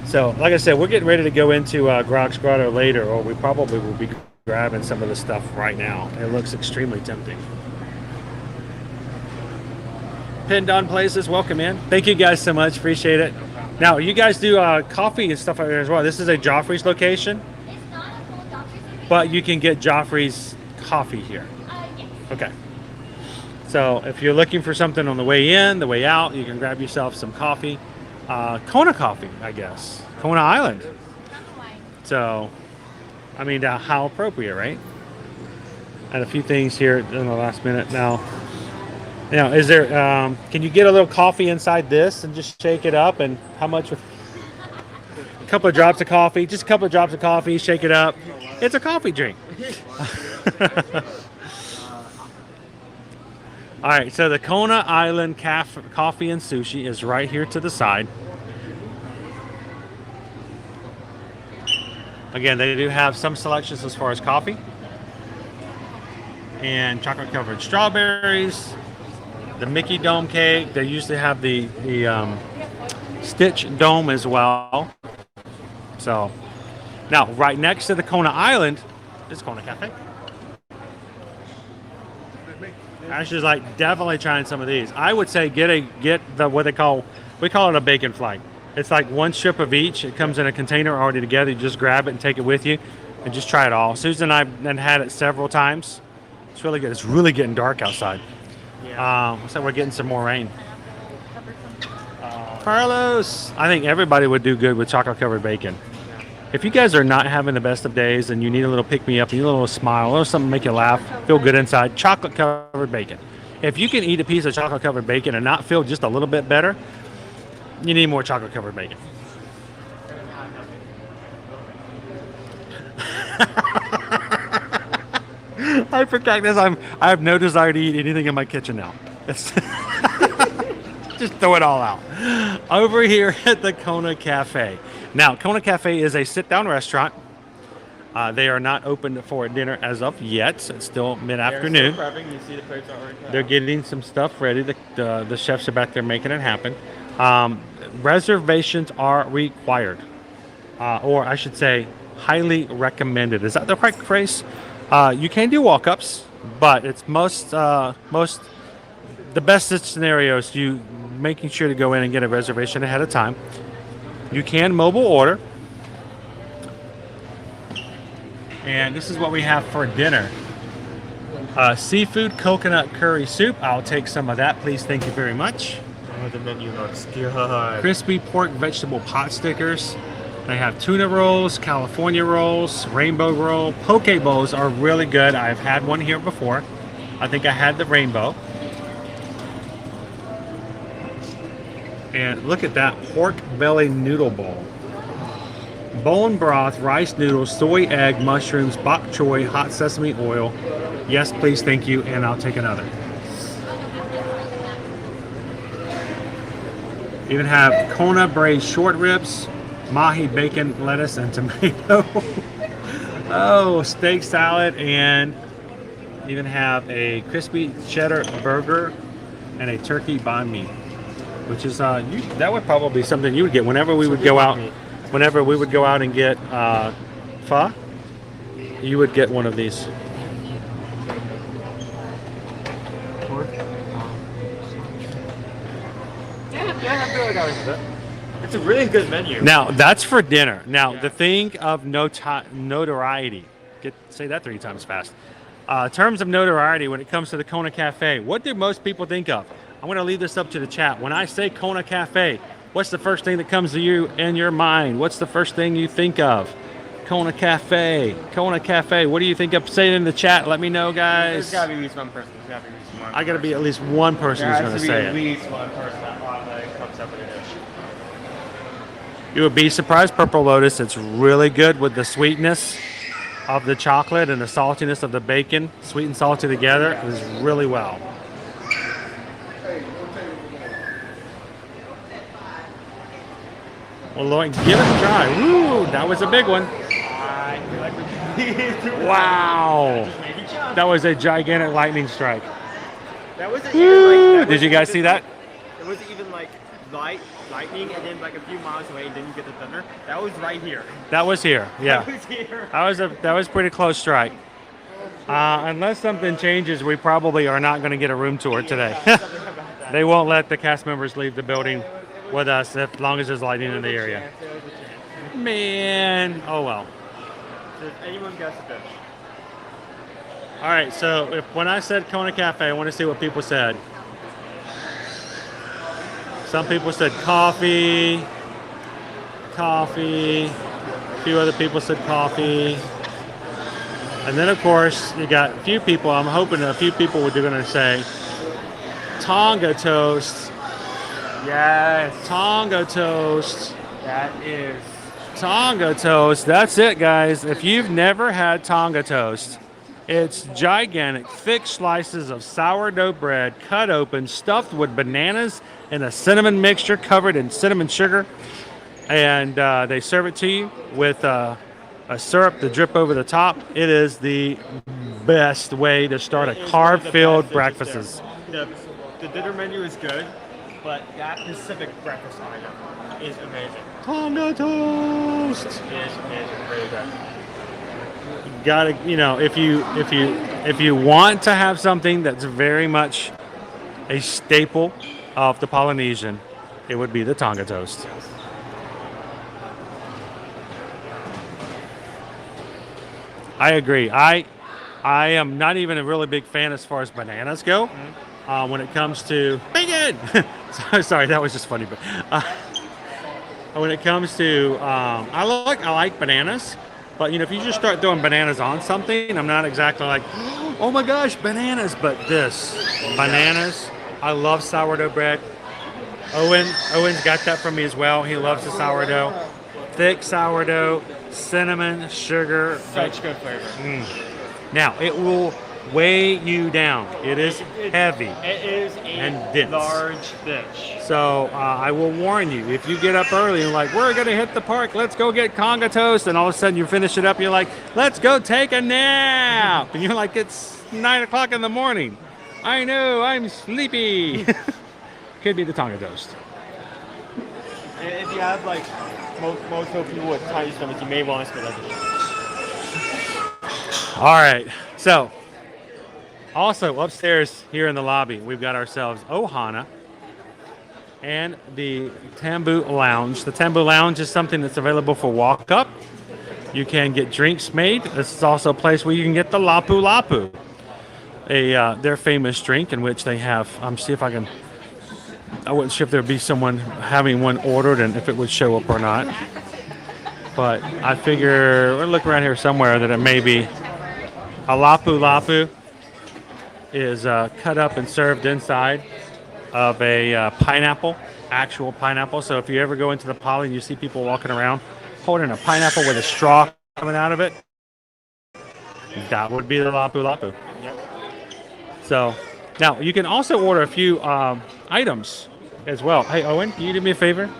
So, like I said, we're getting ready to go into Grog's Grotto later, or we probably will be grabbing some of the stuff right now. It looks extremely tempting. Pinned on places, welcome in. Thank you guys so much, appreciate it. Now, you guys do coffee and stuff like that as well. This is a Joffrey's location, It's not a full Joffrey's. but you can get Joffrey's coffee here. Yes. Okay. So if you're looking for something on the way in, the way out, you can grab yourself some coffee. Kona coffee, I guess. Kona Island. Not Hawaii. So, I mean, how appropriate, right? And a few things here in the last minute. Now, is there? Can you get a little coffee inside this and just shake it up? And how much? A couple of drops of coffee. Just a couple of drops of coffee. Shake it up. It's a coffee drink. All right. So the Kona Island Coffee and Sushi is right here to the side. Again, they do have some selections as far as coffee and chocolate-covered strawberries. The Mickey Dome cake. They usually have the Stitch Dome as well. So now, right next to the Kona Island is Kona Cafe. Ashley's like definitely trying some of these. I would say get the what we call it a bacon flight. It's like one strip of each. It comes in a container already together. You just grab it and take it with you, and just try it all. Susan and I've had it several times. It's really good. It's really getting dark outside. Yeah. So we're getting some more rain. Carlos, I think everybody would do good with chocolate covered bacon. If you guys are not having the best of days and you need a little pick me up, you need a little smile, a little something to make you laugh, feel good inside, chocolate covered bacon. If you can eat a piece of chocolate covered bacon and not feel just a little bit better, you need more chocolate covered bacon. I forgot this. I have no desire to eat anything in my kitchen now. Just throw it all out. Over here at the Kona Cafe. Now, Kona Cafe is a sit-down restaurant. They are not open for dinner as of yet. So it's still They're mid-afternoon. still prepping. You see the plates already. They're getting some stuff ready. The chefs are back there making it happen. Reservations are required, or I should say, highly recommended. Is that the right phrase? You can do walk-ups, but it's the best scenarios. You making sure to go in and get a reservation ahead of time. You can mobile order, and this is what we have for dinner. Seafood coconut curry soup. I'll take some of that, please. Thank you very much. Oh, the menu looks good. Crispy pork vegetable pot stickers. They have tuna rolls, California rolls, rainbow roll. Poke bowls are really good. I've had one here before. I think I had the rainbow. And look at that pork belly noodle bowl. Bone broth, rice noodles, soy egg, mushrooms, bok choy, hot sesame oil. Yes, please, thank you, and I'll take another. Even have Kona braised short ribs, mahi bacon, lettuce, and tomato. Oh, steak salad, and even have a crispy cheddar burger and a turkey banh mi, which is that would probably be something you would get whenever we would go out. Whenever we would go out and get pho, you would get one of these. Yeah, I feel like I was good. It's a really good menu. Now, that's for dinner. Now, the thing of notoriety, say that 3 times fast. Terms of notoriety when it comes to the Kona Cafe, what do most people think of? I'm going to leave this up to the chat. When I say Kona Cafe, what's the first thing that comes to you in your mind? What's the first thing you think of? Kona Cafe. Kona Cafe. What do you think of? Say it in the chat. Let me know, guys. There's got to be at least one person. There's got to be at least one. I got to be at least one person who's going to say at it. least one person that comes up with a dish. You would be surprised. Purple Lotus. It's really good with the sweetness of the chocolate and the saltiness of the bacon. Sweet and salty together. It is really well. Well, Lloyd, give it a try. Woo, that was a big one. Wow. That was a gigantic lightning strike. That wasn't even like. Did you guys see that? It wasn't even like lightning, and then like a few miles away, and then you get the thunder. That was right here. That was here. Yeah. That was here. That was pretty close strike. Unless something changes, we probably are not going to get a room tour today. They won't let the cast members leave the building with us as long as there's lighting in the area. Man, oh well. Does anyone guess a dish? All right, so when I said Kona Cafe, I want to see what people said. Some people said coffee. A few other people said coffee. And then, of course, you got a few people. I'm hoping a few people were going to say Tonga toast. Yes. Tonga toast. That is. Tonga toast. That's it, guys. If you've never had Tonga toast, it's gigantic, thick slices of sourdough bread cut open, stuffed with bananas and a cinnamon mixture covered in cinnamon sugar. And they serve it to you with a syrup to drip over the top. It is the best way to start a carb-filled breakfast. The dinner menu is good, but that specific breakfast item is amazing. Tonga toast. It is amazing, really good. Gotta, if you want to have something that's very much a staple of the Polynesian, it would be the Tonga toast. I agree. I am not even a really big fan as far as bananas go. When it comes to bacon. Sorry, that was just funny. But when it comes to, I like bananas. But if you just start throwing bananas on something, I'm not exactly like, oh my gosh, bananas. But bananas. I love sourdough bread. Owen's got that from me as well. He loves the sourdough. Thick sourdough, cinnamon, sugar. Such good flavor. Now, it will weigh you down. It is heavy. It is a and dense. large fish. So I will warn you, if you get up early and like, we're going to hit the park, let's go get conga toast, and all of a sudden you finish it up, you're like, let's go take a nap. And you're like, it's 9 o'clock in the morning. I know, I'm sleepy. Could be the Tonga toast. And if you have like most people with tiny stomachs, you may want to split everything. All right, so also upstairs here in the lobby, we've got ourselves Ohana and the Tamboo Lounge. The Tamboo Lounge is something that's available for walk-up. You can get drinks made. This is also a place where you can get the Lapu Lapu, their famous drink in which they have, see if I can, I wasn't sure if there'd be someone having one ordered and if it would show up or not. But I figure, we'll look around here somewhere that it may be. A Lapu Lapu is cut up and served inside of a pineapple, actual pineapple. So if you ever go into the Poly and you see people walking around holding a pineapple with a straw coming out of it, that would be the Lapu Lapu. Yep. So now you can also order a few items as well. Hey Owen, can you do me a favor?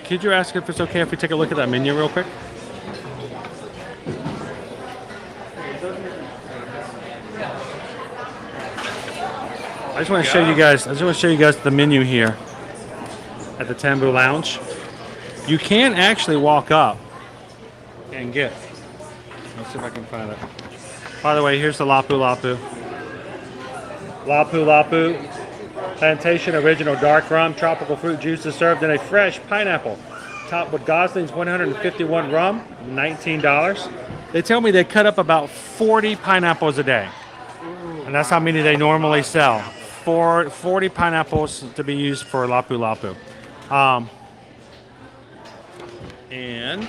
Could you ask if it's okay if we take a look at that menu real quick? I just want to show you guys. The menu here at the Tamboo Lounge. You can actually walk up and get. Let's see if I can find it. By the way, here's the Lapu Lapu. Lapu Lapu. Plantation original dark rum, tropical fruit juices served in a fresh pineapple, topped with Gosling's 151 rum, $19. They tell me they cut up about 40 pineapples a day, and that's how many they normally sell. 40 pineapples to be used for Lapu Lapu. And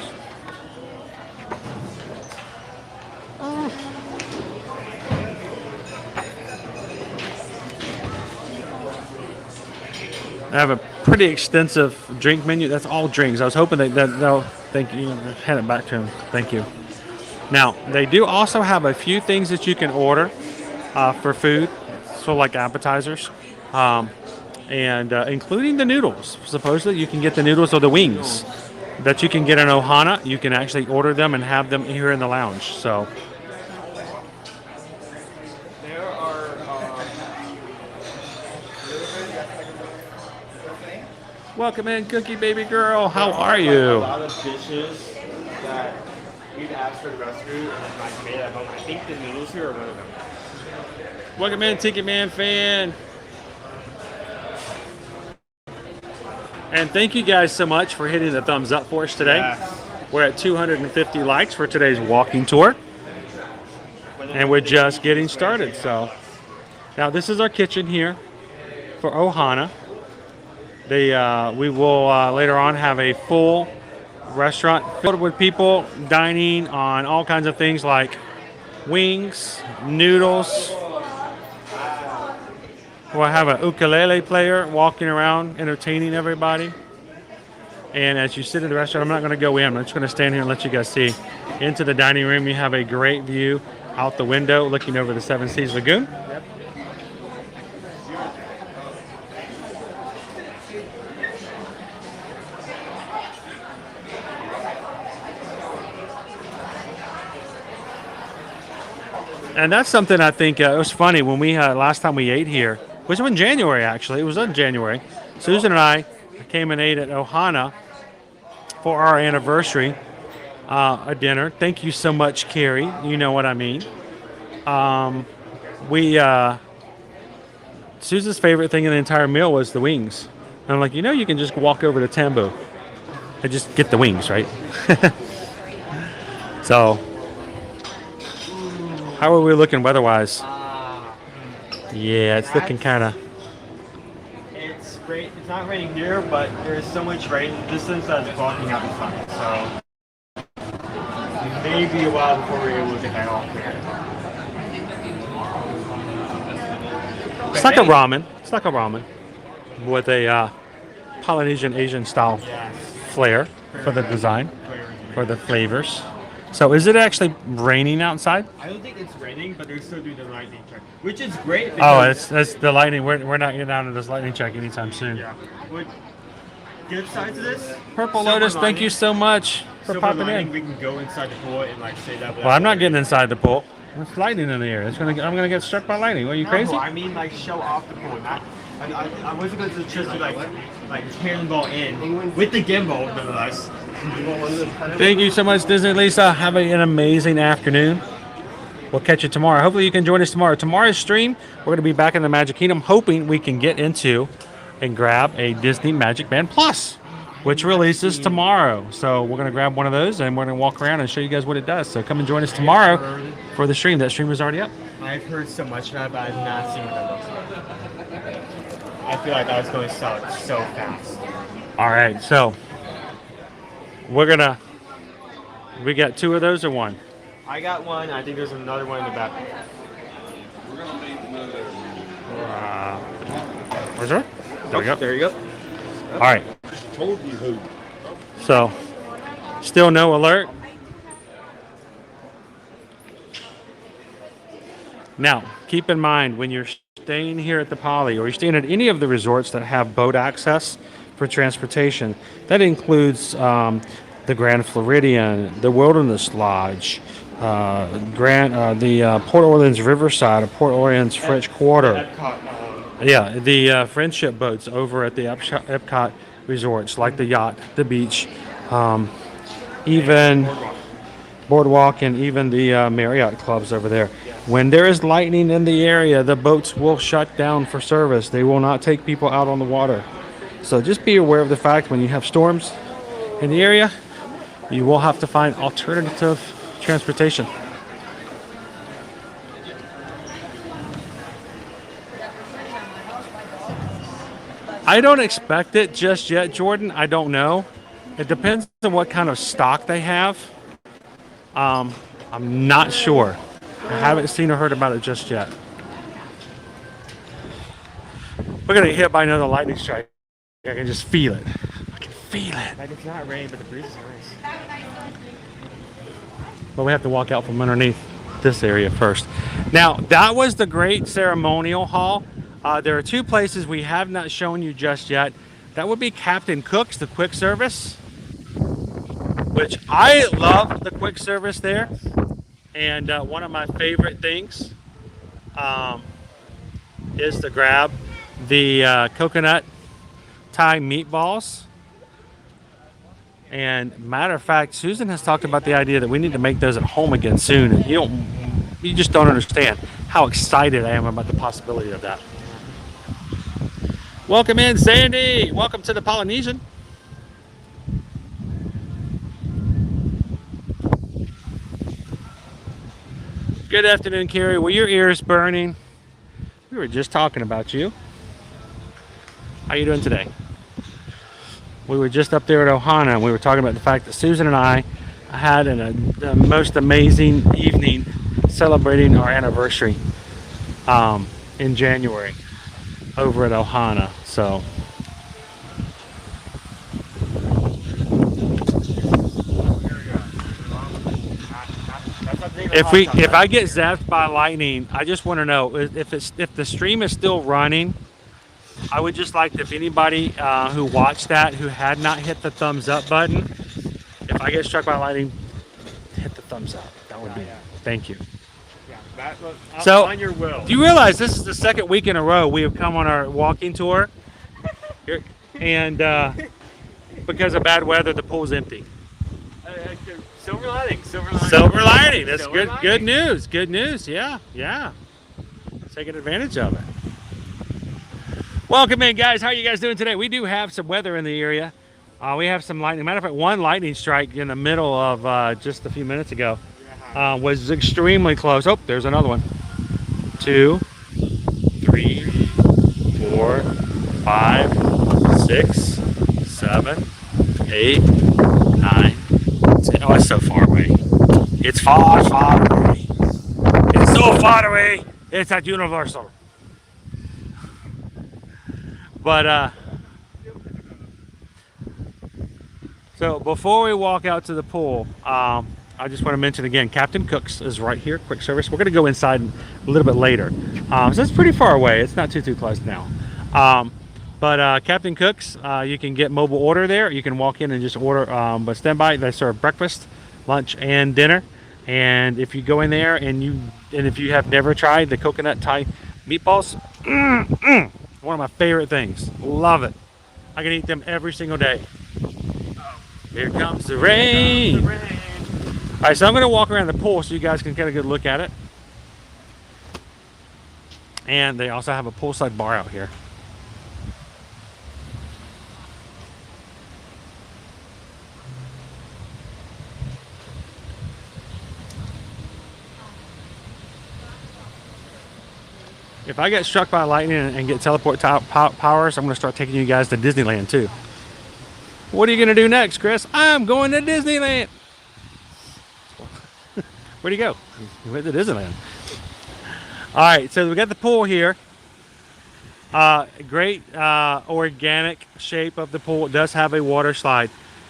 I have a pretty extensive drink menu. That's all drinks. I was hoping that they'll thank you. Hand it back to him. Thank you. Now they do also have a few things that you can order for food, so like appetizers, and including the noodles. Supposedly you can get the noodles or the wings that you can get in Ohana. You can actually order them and have them here in the lounge. So. Welcome in, Cookie Baby Girl. How are you? A lot of dishes that we've asked for the recipe and then like made at home. I think the noodles here are one of them. Welcome in, Tiki Man fan. And thank you guys so much for hitting the thumbs up for us today. Yes. We're at 250 likes for today's walking tour. And we're just getting started. So now this is our kitchen here for Ohana. We will later on have a full restaurant filled with people dining on all kinds of things like wings, noodles. We'll have an ukulele player walking around entertaining everybody. And as you sit in the restaurant, I'm not going to go in. I'm just going to stand here and let you guys see. Into the dining room, you have a great view out the window looking over the Seven Seas Lagoon. Yep. And that's something I think it was funny when we last time we ate here, which was in January actually. It was in January. Susan and I came and ate at Ohana for our anniversary a dinner. Thank you so much, Carrie. You know what I mean. Susan's favorite thing in the entire meal was the wings. And I'm like, you can just walk over to Tamboo and just get the wings, right? So. How are we looking weather-wise? Yeah, it's looking kind of. It's great. It's not raining here, but there's so much rain. The distance that it's blocking out the sun. So it may be a while before we're able to head off here. It's like a ramen. It's like a ramen with a Polynesian Asian style flair for the design, for the flavors. So is it actually raining outside? I don't think it's raining, but they're still doing the lightning check, which is great. Oh, it's the lightning. We're not getting out of this lightning check anytime soon. Yeah. Good side to this. Purple Lotus, thank you so much for popping in. We can go inside the pool and like say that. Well, I'm not getting inside the pool. There's lightning in the air. I'm gonna get struck by lightning. Are you crazy? No, I mean like show off the pool. Not. I wasn't going to just like cannonball in with the gimbal, nonetheless. Thank you so much, Disney Lisa. Have an amazing afternoon. We'll catch you tomorrow. Hopefully you can join us tomorrow. Tomorrow's stream, we're going to be back in the Magic Kingdom, hoping we can get into and grab a Disney Magic Band Plus, which releases tomorrow. So we're going to grab one of those and we're going to walk around and show you guys what it does. So come and join us tomorrow for the stream. That stream is already up. I've heard so much about it, but I've not seen what that looks like. I feel like that was going to sell so fast. All right, so we got two of those or one? I got one. I think there's another one in the back. Where's there? There we go. There you go. All right. So, still no alert. Now, keep in mind when you're staying here at the Poly or you're staying at any of the resorts that have boat access for transportation, that includes the Grand Floridian, the Wilderness Lodge, the Port Orleans Riverside, or Port Orleans French Quarter. Yeah, the friendship boats over at the Epcot resorts, like the yacht, the beach, even Boardwalk, and even the Marriott clubs over there. When there is lightning in the area, the boats will shut down for service. They will not take people out on the water. So just be aware of the fact when you have storms in the area, you will have to find alternative transportation. I don't expect it just yet, Jordan. I don't know. It depends on what kind of stock they have. I'm not sure. I haven't seen or heard about it just yet. We're going to get hit by another lightning strike. I can just feel it. I can feel it. Like it's not raining, but the breeze is nice. But we have to walk out from underneath this area first. Now, that was the great ceremonial hall. There are two places we have not shown you just yet. That would be Captain Cook's, the quick service, which I love the quick service there. And one of my favorite things is to grab the coconut Thai meatballs. And matter of fact, Susan has talked about the idea that we need to make those at home again soon. And you just don't understand how excited I am about the possibility of that. Welcome in, Sandy. Welcome to the Polynesian. Good afternoon, Carrie. Were your ears burning? We were just talking about you. How you doing today? We were just up there at Ohana and we were talking about the fact that Susan and I had the most amazing evening celebrating our anniversary in January over at Ohana. So if I get zapped by lightning, I just want to know if the stream is still running. I would just like if anybody who watched that who had not hit the thumbs up button, if I get struck by lightning, hit the thumbs up. That would be thank you. Yeah, so on your will. Do you realize this is the second week in a row we have come on our walking tour, and because of bad weather, the pool's empty. Silver lining. Silver lining. Silver lining. That's Silver good. lining. Good news. Good news. Yeah. Taking advantage of it. Welcome in, guys. How are you guys doing today? We do have some weather in the area. We have some lightning. Matter of fact, one lightning strike in the middle of just a few minutes ago was extremely close. Oh, there's another one. 2, 3, 4, 5, 6, 7, 8, 9, 10. Oh, it's so far away. It's far, far away. It's so far away. It's at Universal. But so before we walk out to the pool, I just want to mention again, Captain Cook's is right here, quick service. We're going to go inside a little bit later. So it's pretty far away. It's not too close now. But Captain Cook's, you can get mobile order there. You can walk in and just order, but stand by. They serve breakfast, lunch, and dinner. And if you go in there and if you have never tried the coconut Thai meatballs, one of my favorite things. Love it. I can eat them every single day. Here comes the rain. All right, so I'm going to walk around the pool so you guys can get a good look at it. And they also have a poolside bar out here. If I get struck by lightning and get teleport powers, I'm going to start taking you guys to Disneyland too. What are you going to do next, Chris? I'm going to Disneyland. Where'd he go? He went to Disneyland. All right, so we got the pool here. Great organic shape of the pool. It does have a water slide.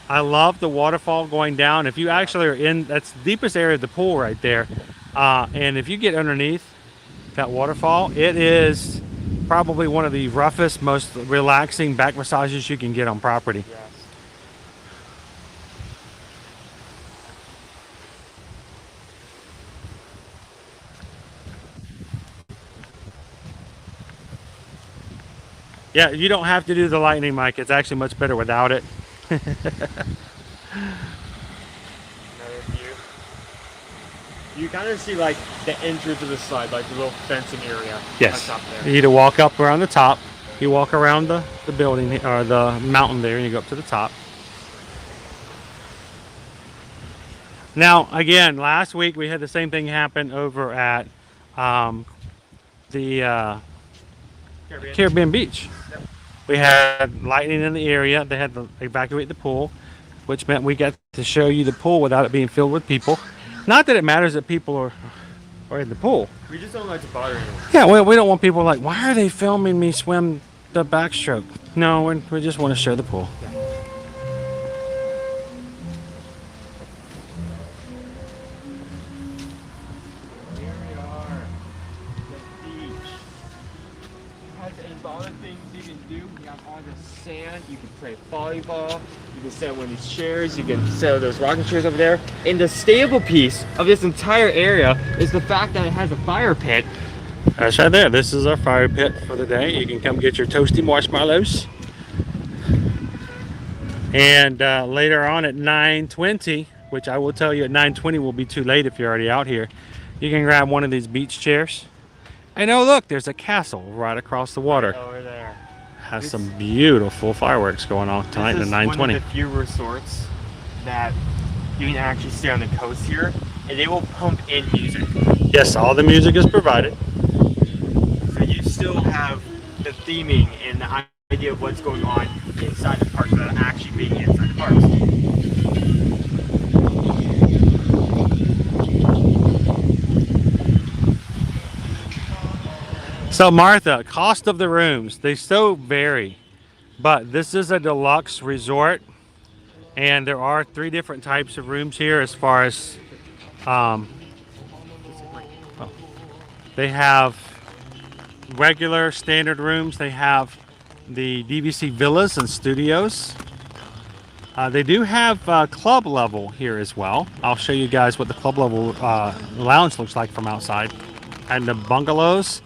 I love the waterfall going down. If you actually are in, that's the deepest area of the pool right there. And if you get underneath that waterfall, it is probably one of the roughest, most relaxing back massages you can get on property. Yes. Yeah, you don't have to do the lightning, Mike. It's actually much better without it. Another view. You kind of see like the entrance of the slide, like the little fencing area. Yes. That's up there. You either walk up around the top, you walk around the building or the mountain there, and you go up to the top. Now, again, last week we had the same thing happen over at the Caribbean Beach. Yep. We had lightning in the area. They had to evacuate the pool, which meant we got to show you the pool without it being filled with people. Not that it matters that people are in the pool. We just don't like to bother anyone. Yeah, well, we don't want people like, why are they filming me swim the backstroke? No, we just want to show the pool. Here we are. The beach. It has all the things you can do. You have all the sand. You can play volleyball. You can sit on one of these chairs. You can sit on those rocking chairs over there. And the stable piece of this entire area is the fact that it has a fire pit. That's right there. This is our fire pit for the day. You can come get your toasty marshmallows. And later on at 9:20, which I will tell you at 9:20 will be too late if you're already out here, you can grab one of these beach chairs. And oh look, there's a castle right across the water. Over there. Has some beautiful fireworks going on tonight at 9:20. This is one of the few resorts that you can actually stay on the coast here, and they will pump in music. Yes, all the music is provided. So you still have the theming and the idea of what's going on inside the park without actually being inside the parks. So Martha, cost of the rooms, they so vary, but this is a deluxe resort and there are 3 different types of rooms here as far as they have regular standard rooms, they have the DVC villas and studios. They do have club level here as well. I'll show you guys what the club level lounge looks like from outside. And the bungalows,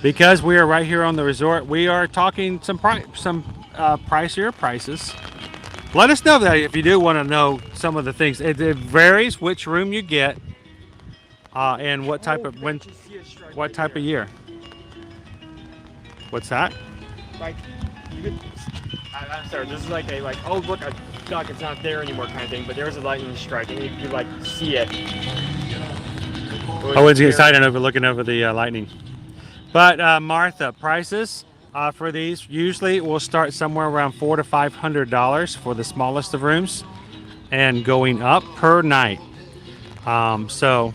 because we are right here on the resort, we are talking some pricier prices. Let us know that if you do want to know some of the things. It varies which room you get and what type of what type of year. What's that? Like, you could, I'm sorry, this is like a oh look, a duck, it's not there anymore kind of thing. But there's a lightning strike, and you could like see it. I was excited over looking over the lightning. But Martha, prices for these usually will start somewhere around $400 to $500 for the smallest of rooms, and going up per night. So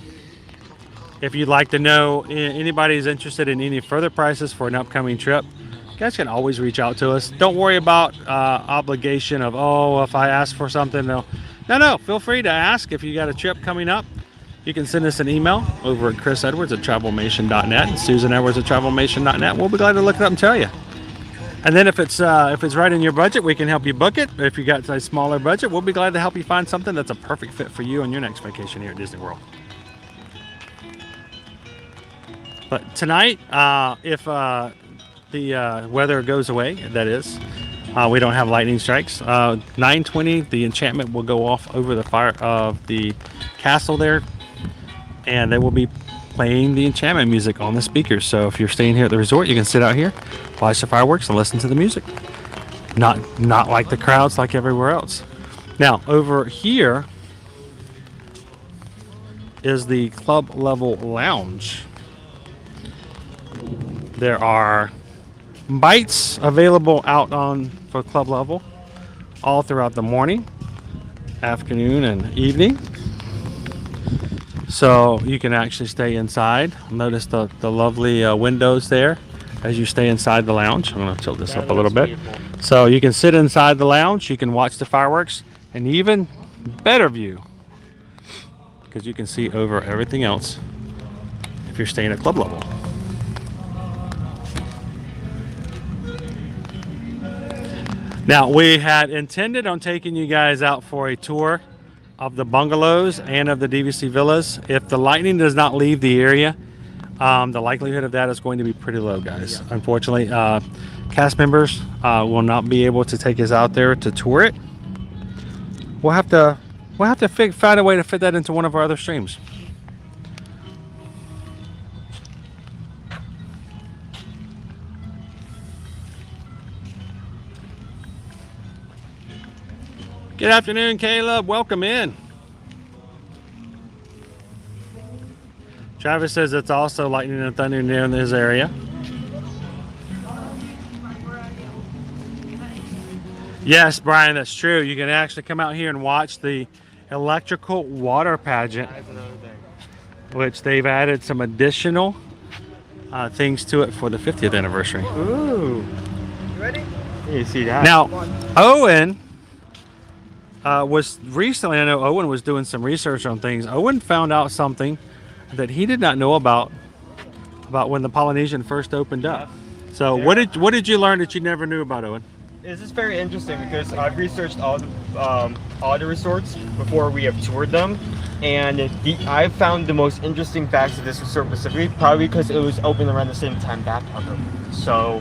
if you'd like to know, anybody's interested in any further prices for an upcoming trip, guys can always reach out to us. Don't worry about obligation of, oh, if I ask for something, no, feel free to ask. If you got a trip coming up, you can send us an email over at chrisedwards@travelmation.net and susanedwards@travelmation.net. We'll be glad to look it up and tell you. And then if it's right in your budget, we can help you book it. If you got a smaller budget, we'll be glad to help you find something that's a perfect fit for you on your next vacation here at Disney World. But tonight, if the weather goes away, that is, we don't have lightning strikes. 9:20, the enchantment will go off over the fire of the castle there, and they will be playing the enchantment music on the speakers. So if you're staying here at the resort, you can sit out here, watch the fireworks, and listen to the music. Not like the crowds like everywhere else. Now over here is the club level lounge. There are bites available out on for club level all throughout the morning, afternoon, and evening. So you can actually stay inside. Notice the lovely windows there as you stay inside the lounge. I'm going to tilt this up a little bit. Beautiful. So you can sit inside the lounge, you can watch the fireworks, and even better view because you can see over everything else if you're staying at club level. Now, we had intended on taking you guys out for a tour of the bungalows and of the DVC villas. If the lightning does not leave the area, the likelihood of that is going to be pretty low, guys. Yeah. Unfortunately, cast members will not be able to take us out there to tour it. We'll have to find a way to fit that into one of our other streams. Good afternoon, Caleb. Welcome in. Travis says it's also lightning and thunder near in this area. Yes, Brian, that's true. You can actually come out here and watch the electrical water pageant, which they've added some additional things to it for the 50th anniversary. Ooh. You ready? You see that? Now, Owen was recently, I know Owen was doing some research on things. Owen found out something that he did not know about when the Polynesian first opened up. So yeah. What did you learn that you never knew about, Owen? This is very interesting because I've researched all the resorts before we have toured them, and I found the most interesting facts of this resort specifically, probably because it was open around the same time that other. So,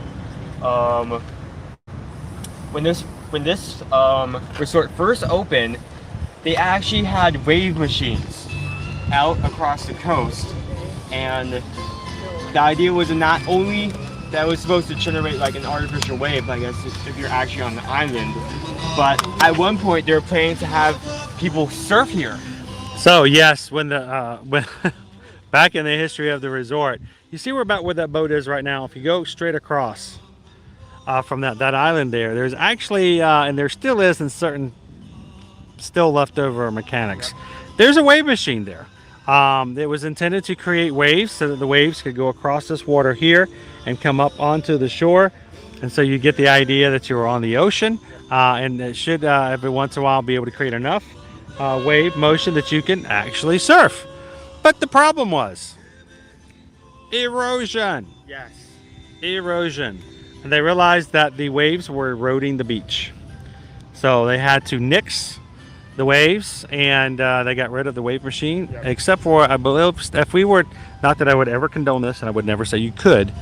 when this resort first opened, they actually had wave machines out across the coast, and the idea was not only that it was supposed to generate like an artificial wave, I guess, if you're actually on the island, but at one point they were planning to have people surf here. So yes, when back in the history of the resort, you see where that boat is right now. If you go straight across from that island there's actually and there still is in certain still leftover mechanics, there's a wave machine there. It was intended to create waves so that the waves could go across this water here and come up onto the shore, and so you get the idea that you were on the ocean, and it should every once in a while be able to create enough wave motion that you can actually surf. But the problem was erosion. Yes. Erosion. And they realized that the waves were eroding the beach, so they had to nix the waves, and they got rid of the wave machine. Yep. Except for, I believe, if we were, not that I would ever condone this, and I would never say you could,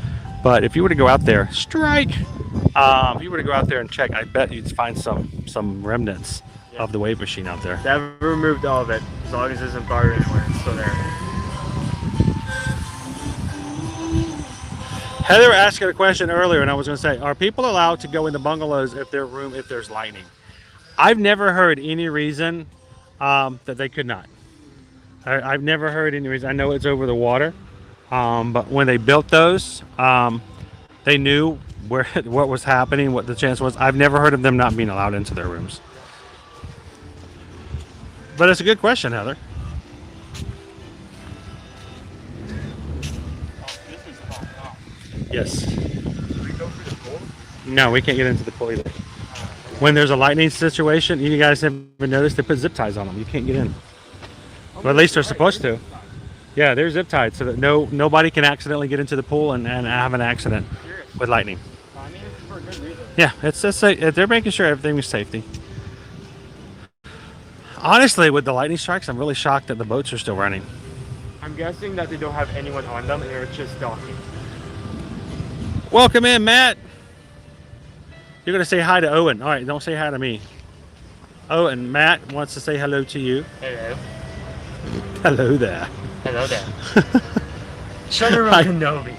but if you were to go out there, if you were to go out there and check, I bet you'd find some remnants of the wave machine out there. They haven't removed all of it, as long as it isn't buried anywhere, it's still there. Heather asked a question earlier, and I was going to say, are people allowed to go in the bungalows if there's lightning? I've never heard any reason that they could not. I've never heard any reason. I know it's over the water, but when they built those, they knew what was happening, what the chance was. I've never heard of them not being allowed into their rooms. But it's a good question, Heather. Oh, this is hot. Yes. Can we go through the pool? No, we can't get into the pool either. When there's a lightning situation, you guys haven't noticed they put zip ties on them. You can't get in. Well, at least they're supposed to. Yeah, they're zip tied so that nobody can accidentally get into the pool and have an accident with lightning. I mean, it's for a good reason. Yeah, it's just they're making sure everything is safety. Honestly, with the lightning strikes, I'm really shocked that the boats are still running. I'm guessing that they don't have anyone on them and they're just docking. Welcome in, Matt. You're gonna say hi to Owen. All right, don't say hi to me. Owen, Matt wants to say hello to you. Hello. Hello there. Hello there. Sugar Kenobi.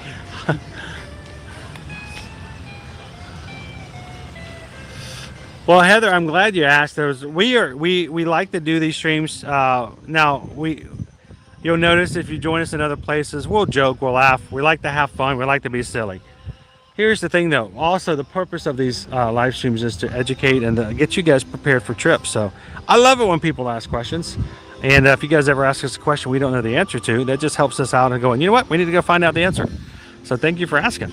Well, Heather, I'm glad you asked. We like to do these streams. Now you'll notice if you join us in other places, we'll joke, we'll laugh. We like to have fun. We like to be silly. Here's the thing, though. Also, the purpose of these live streams is to educate and to get you guys prepared for trips. So I love it when people ask questions. And if you guys ever ask us a question we don't know the answer to, that just helps us out and going, you know what? We need to go find out the answer. So thank you for asking.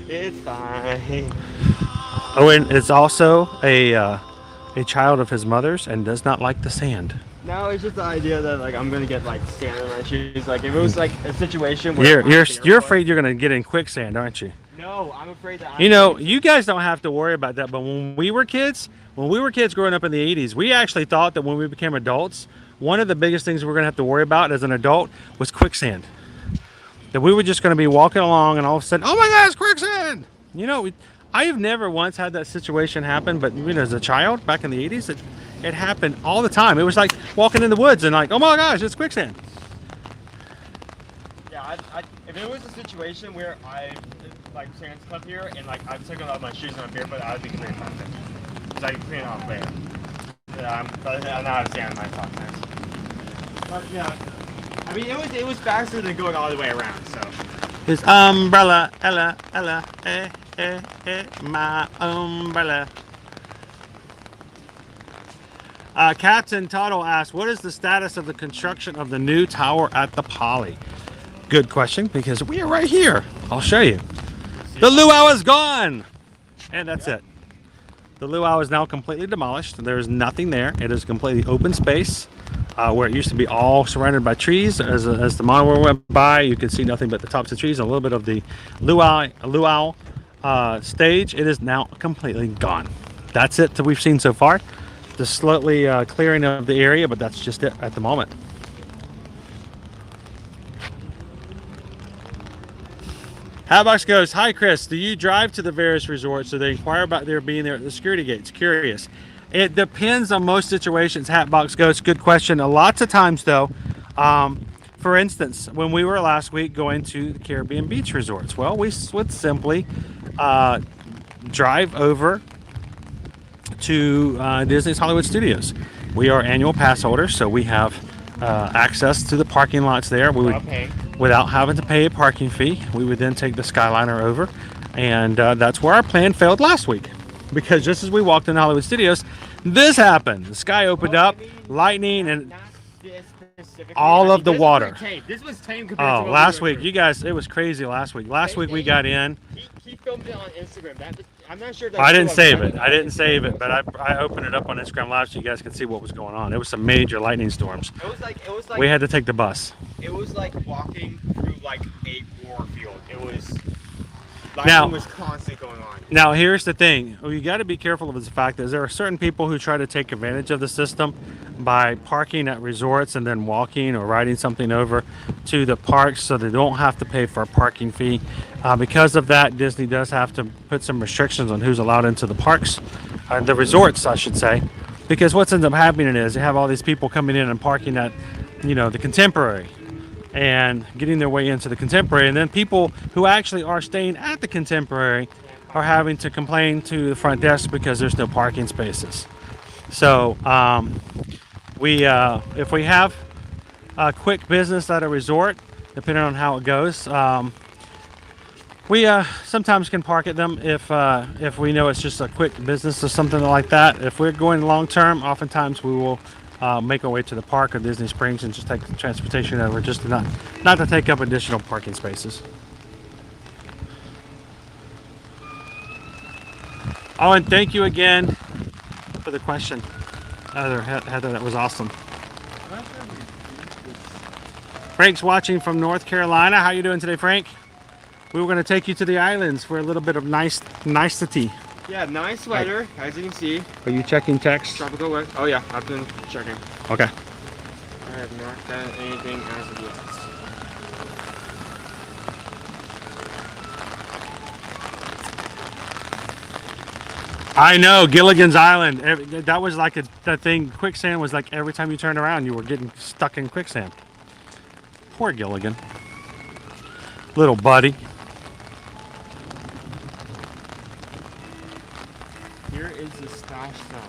It's fine. Owen is also a child of his mother's and does not like the sand. No, it's just the idea that like I'm gonna get like sand in my shoes. Like if it was like a situation where You're afraid you're gonna get in quicksand, aren't you? No, I'm afraid that. You know, you guys don't have to worry about that. But when we were kids growing up in the 80s, we actually thought that when we became adults, one of the biggest things we were gonna have to worry about as an adult was quicksand. That we were just gonna be walking along and all of a sudden, oh my gosh, quicksand! You know, I have never once had that situation happen, but you know, as a child back in the 80s, it happened all the time. It was like walking in the woods and like, oh my gosh, it's quicksand. Yeah, if it was a situation where like sand's up here and like I've taken off my shoes and I'm barefoot, I would be pretty confident. It's like clean off there. Yeah, I'm not a sand in my socks. But yeah, I mean it was faster than going all the way around. So. His umbrella, Ella, my umbrella. Captain Tuttle asked, what is the status of the construction of the new tower at the Poly? Good question, because we are right here. I'll show you. The luau is gone. And that's it. The luau is now completely demolished. There's nothing there. It is completely open space where it used to be all surrounded by trees. As the monorail went by, you could see nothing but the tops of trees and a little bit of the luau stage. It is now completely gone. That's it that we've seen so far. The slightly clearing of the area, but that's just it at the moment. Hatbox goes, hi Chris, do you drive to the various resorts? So they inquire about their being there at the security gates. Curious. It depends on most situations. Hatbox goes, good question. Lots of times though, for instance, when we were last week going to the Caribbean beach resorts, well, we would simply drive over to Disney's Hollywood Studios. We are annual pass holders, so we have access to the parking lots there. We would, without having to pay a parking fee, we would then take the Skyliner over, and that's where our plan failed last week, because just as we walked into Hollywood Studios, this happened. The sky opened up, lightning, and all of the water. This was tame compared to Oh, last week, you guys, it was crazy last week. Last week we got in. He filmed it on Instagram. I'm not sure. I didn't save it. I didn't save it, but I opened it up on Instagram Live so you guys could see what was going on. It was some major lightning storms. It was like we had to take the bus. It was like walking through like a war field. It was. Now, was constantly going on. Now, here's the thing. What you got to be careful of is the fact that there are certain people who try to take advantage of the system by parking at resorts and then walking or riding something over to the parks so they don't have to pay for a parking fee. Because of that, Disney does have to put some restrictions on who's allowed into the parks, the resorts, I should say. Because what ends up happening is you have all these people coming in and parking at, you know, the Contemporary, and getting their way into the Contemporary, and then people who actually are staying at the Contemporary are having to complain to the front desk because there's no parking spaces. So if we have a quick business at a resort, depending on how it goes, we sometimes can park at them if we know it's just a quick business or something like that. If we're going long term, oftentimes we will make our way to the park or Disney Springs and just take the transportation over, just to not to take up additional parking spaces. Oh, and thank you again for the question, Heather. That was awesome. Frank's watching from North Carolina. How you doing today, Frank? We were going to take you to the islands for a little bit of nicety. Yeah, nice weather, as you can see. Are you checking text? Tropical weather. Oh yeah, I've been checking. Okay. I have not done anything as of yet. I know, Gilligan's Island. That was like that thing. Quicksand was like every time you turned around, you were getting stuck in quicksand. Poor Gilligan. Little buddy. Here is the splash zone.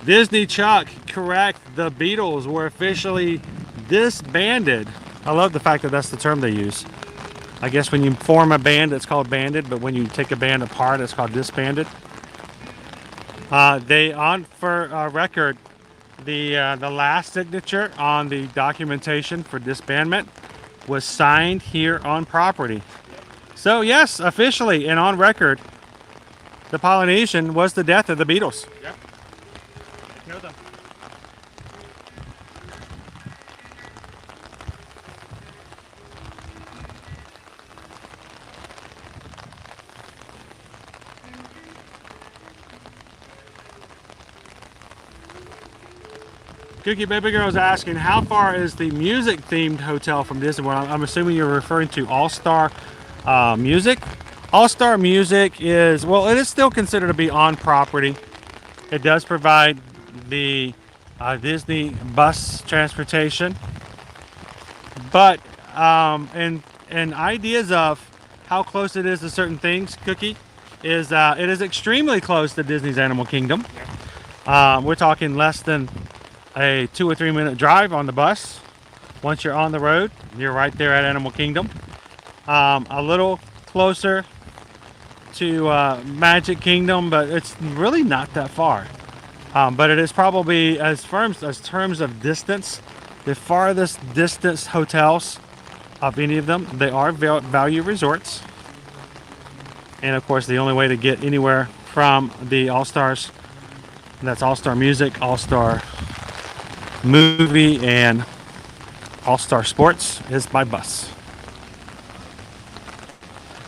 Disney Chuck, correct. The Beatles were officially disbanded. I love the fact that that's the term they use. I guess when you form a band, it's called banded, but when you take a band apart, it's called disbanded. They on for record, the last signature on the documentation for disbandment was signed here on property. So yes, officially and on record, the Polynesian was the death of the Beatles. Yep. Killed them. Cookie Baby Girl is asking, how far is the music-themed hotel from Disney World? I'm assuming you're referring to All-Star Music. All-Star Music is, well, it is still considered to be on property. It does provide the Disney bus transportation. But and ideas of how close it is to certain things, Cookie, is it is extremely close to Disney's Animal Kingdom. We're talking less than a 2 or 3 minute drive on the bus. Once you're on the road, you're right there at Animal Kingdom. A little closer to Magic Kingdom, but it's really not that far. But it is probably, as terms of distance, the farthest distance hotels of any of them. They are value resorts, and of course the only way to get anywhere from the All-Stars, that's All-Star Music, All-Star Movie, and All-Star Sports, is by bus.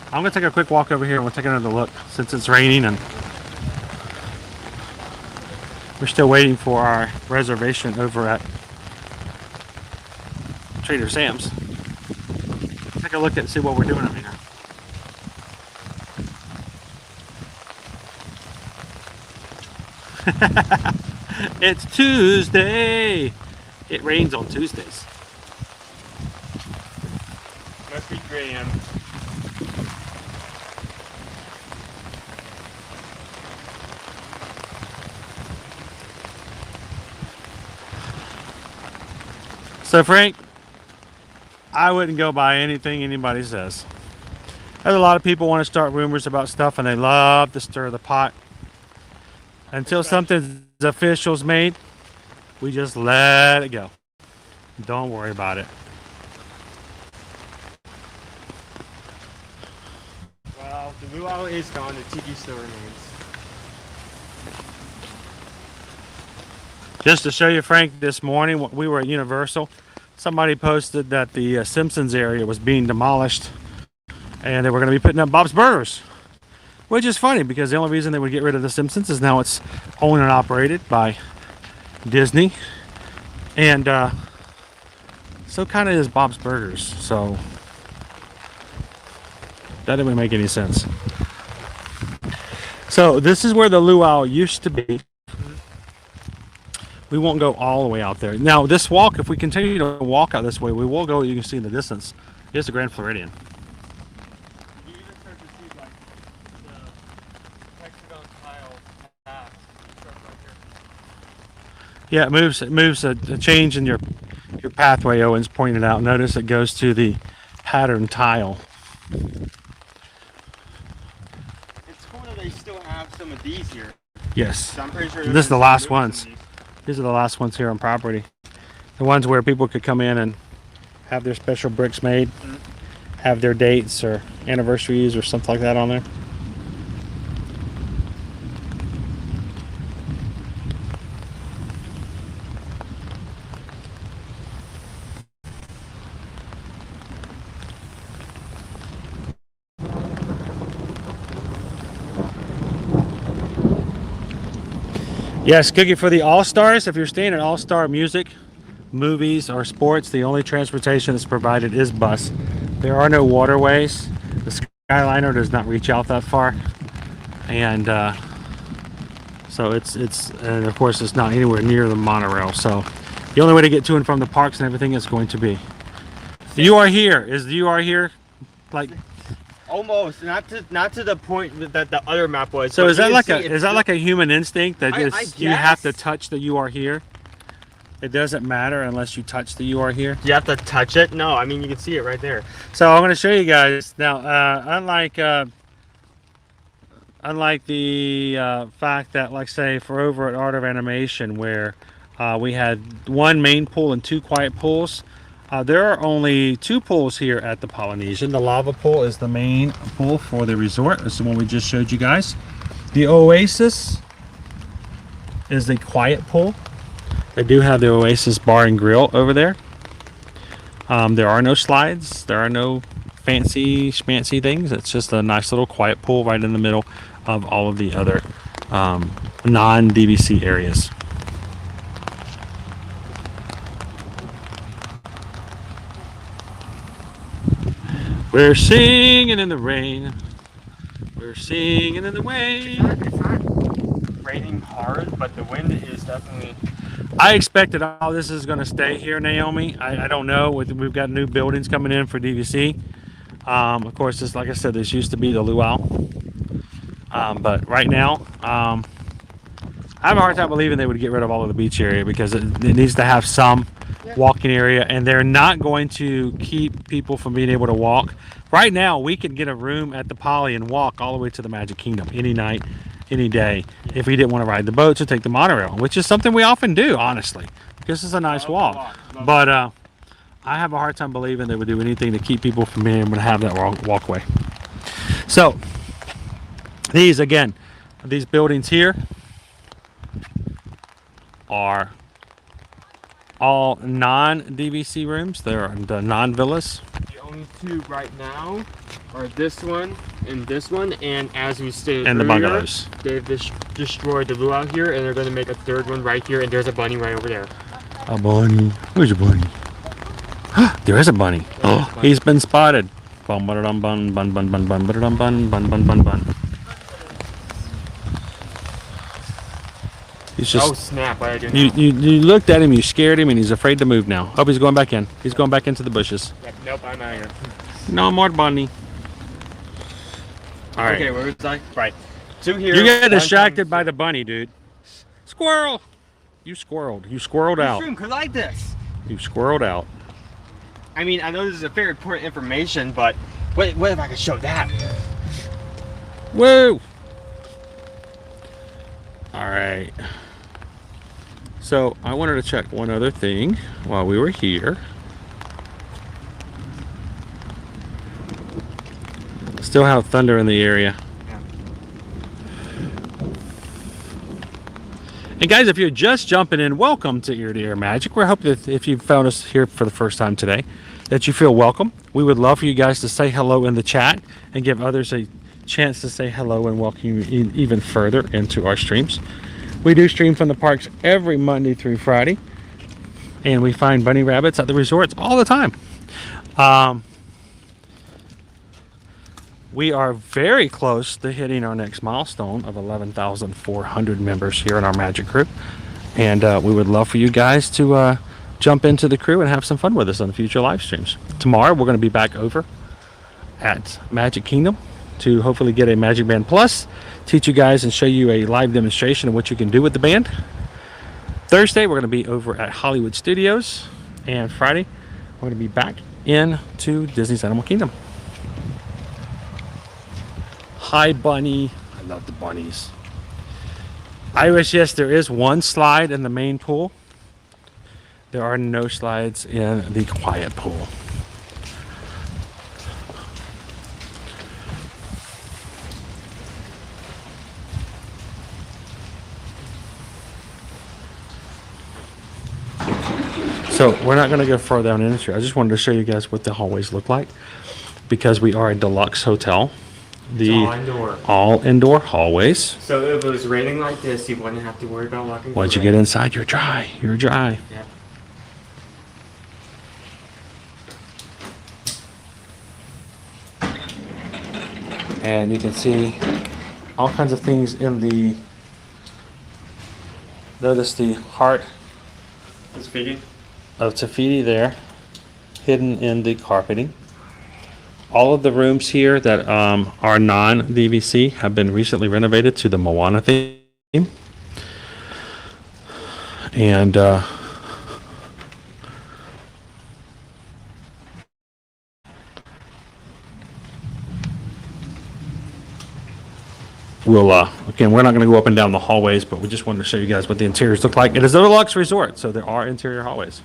I'm gonna take a quick walk over here and we'll take another look since it's raining and we're still waiting for our reservation over at Trader Sam's. Take a look and see what we're doing over here. It's Tuesday. It rains on Tuesdays. Must be grand. So Frank, I wouldn't go by anything anybody says. There's a lot of people want to start rumors about stuff and they love to stir the pot. Until something's official's made, we just let it go. Don't worry about it. Well, the luau is gone, the tiki still remains. Just to show you, Frank, this morning when we were at Universal, somebody posted that the Simpsons area was being demolished and they were going to be putting up Bob's Burgers. Which is funny because the only reason they would get rid of the Simpsons is now it's owned and operated by Disney. And so kind of is Bob's Burgers. So that didn't make any sense. So this is where the luau used to be. We won't go all the way out there. Now this walk, if we continue to walk out this way, we will go, you can see in the distance, here's the Grand Floridian. You even start to see like the hexagon tile path right here. Yeah, it moves a change in your pathway. Owen's pointed out. Notice it goes to the pattern tile. It's cool that they still have some of these here. Yes. So I'm pretty sure This is the last ones. These are the last ones here on property. The ones where people could come in and have their special bricks made, have their dates or anniversaries or something like that on there. Yes, Cookie, for the All-Stars, if you're staying at All-Star Music, movies, or sports, the only transportation that's provided is bus. There are no waterways. The Skyliner does not reach out that far. And so and of course it's not anywhere near the monorail. So the only way to get to and from the parks and everything is going to be. You are here. Is you are here like Almost, not to the point that the other map was. so? But Is that you like can see is that like a human instinct that I you have to guess. touch the you are here? It doesn't matter unless you touch the you are here. You have to touch it? No, I mean you can see it right there. So I'm going to show you guys now. Unlike the fact that, like, say, for over at Art of Animation, where we had one main pool and two quiet pools, there are only two pools here at the Polynesian. The lava pool is the main pool for the resort. This is the one we just showed you guys. The Oasis is the quiet pool. They do have the Oasis Bar and Grill over there. There are no slides. There are no fancy schmancy things. It's just a nice little quiet pool right in the middle of all of the other non-DVC areas. We're singing in the rain. We're singing in the rain. It's not raining hard, but the wind is definitely. I expected all this is going to stay here, Naomi. I don't know. We've got new buildings coming in for DVC. Of course, this, like I said, this used to be the luau. But right now, I have a hard time believing they would get rid of all of the beach area because it needs to have some walking area, and they're not going to keep people from being able to walk. Right now, we could get a room at the Poly and walk all the way to the Magic Kingdom any night, any day, if we didn't want to ride the boats or take the monorail, which is something we often do, honestly, because it's a nice walk. But I have a hard time believing they would do anything to keep people from being able to have that walkway. So these buildings here are all non-DVC rooms. They're the non-villas. The only two right now are this one, and as we stated And the earlier, bungalows. they've destroyed the luau here, and they're going to make a third one right here, and there's a bunny right over there. A bunny. Where's your bunny? There is a bunny. Oh, he's been spotted. Bun bun bun bun bun bun bun bun bun bun bun bun bun. He's Oh just. snap! What did I do now? You looked at him. You scared him, and he's afraid to move now. Oh, he's going back in. He's going back into the bushes. Yep, nope, I'm out of here. No more bunny. All right. Okay, where was I? Right. Two here. You get one distracted comes- by the bunny, dude. Squirrel. You squirreled. You squirreled out. Mushroom, 'cause I like this. You squirreled out. I mean, I know this is a very important information, but what if I could show that? Woo! All right. So I wanted to check one other thing while we were here. Still have thunder in the area. And guys, if you're just jumping in, welcome to Ear to Ear Magic. We're hoping that if you found us here for the first time today, that you feel welcome. We would love for you guys to say hello in the chat and give others a chance to say hello and welcome you even further into our streams. We do stream from the parks every Monday through Friday, and we find bunny rabbits at the resorts all the time. We are very close to hitting our next milestone of 11,400 members here in our Magic Group, and we would love for you guys to jump into the crew and have some fun with us on future live streams. Tomorrow we're going to be back over at Magic Kingdom to hopefully get a Magic Band Plus, teach you guys and show you a live demonstration of what you can do with the band. Thursday we're going to be over at Hollywood Studios, and Friday we're going to be back into Disney's Animal Kingdom. Hi, bunny. I love the bunnies. Iris, yes, there is one slide in the main pool. There are no slides in the quiet pool. So we're not going to go further down into it. I just wanted to show you guys what the hallways look like, because we are a deluxe hotel. the all indoor. all indoor hallways. So if it was raining like this, you wouldn't have to worry about walking. Once you get inside, you're dry. You're dry. Yeah. And you can see all kinds of things in the. Notice the heart It's feeding. of Tafiti there, hidden in the carpeting. All of the rooms here that are non-DVC have been recently renovated to the Moana theme. And we'll, again, we're not going to go up and down the hallways, but we just wanted to show you guys what the interiors look like. It is a deluxe resort, so there are interior hallways.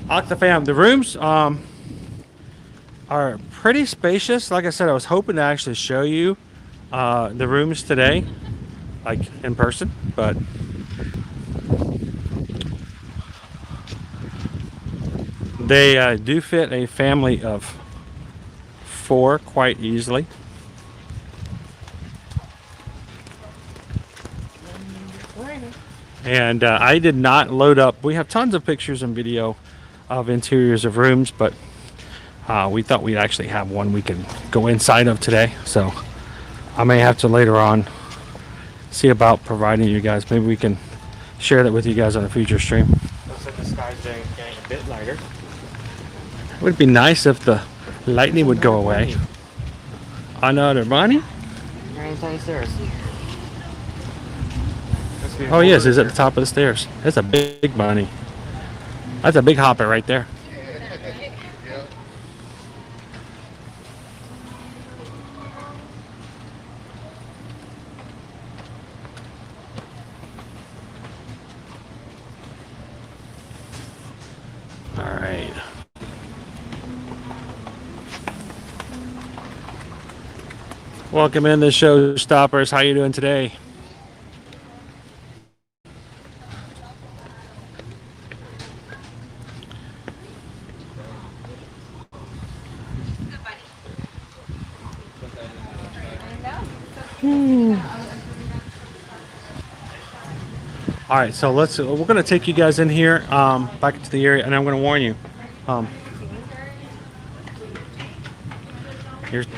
Octafam, the rooms are pretty spacious. Like I said, I was hoping to actually show you the rooms today, like in person, but they do fit a family of 4 quite easily. And I did not load up. We have tons of pictures and video of interiors of rooms, but we thought we'd actually have one we could go inside of today. So I may have to later on see about providing you guys. Maybe we can share that with you guys on a future stream. Looks like the sky's getting a bit lighter. It would be nice if the lightning would go away. Another bunny? Right inside the stairs. Oh yes, he's at the top of the stairs. That's a big bunny. That's a big hopper right there. All right. Welcome in the Showstoppers. How you doing today? All right, so we're going to take you guys in here back into the area, and I'm going to warn you.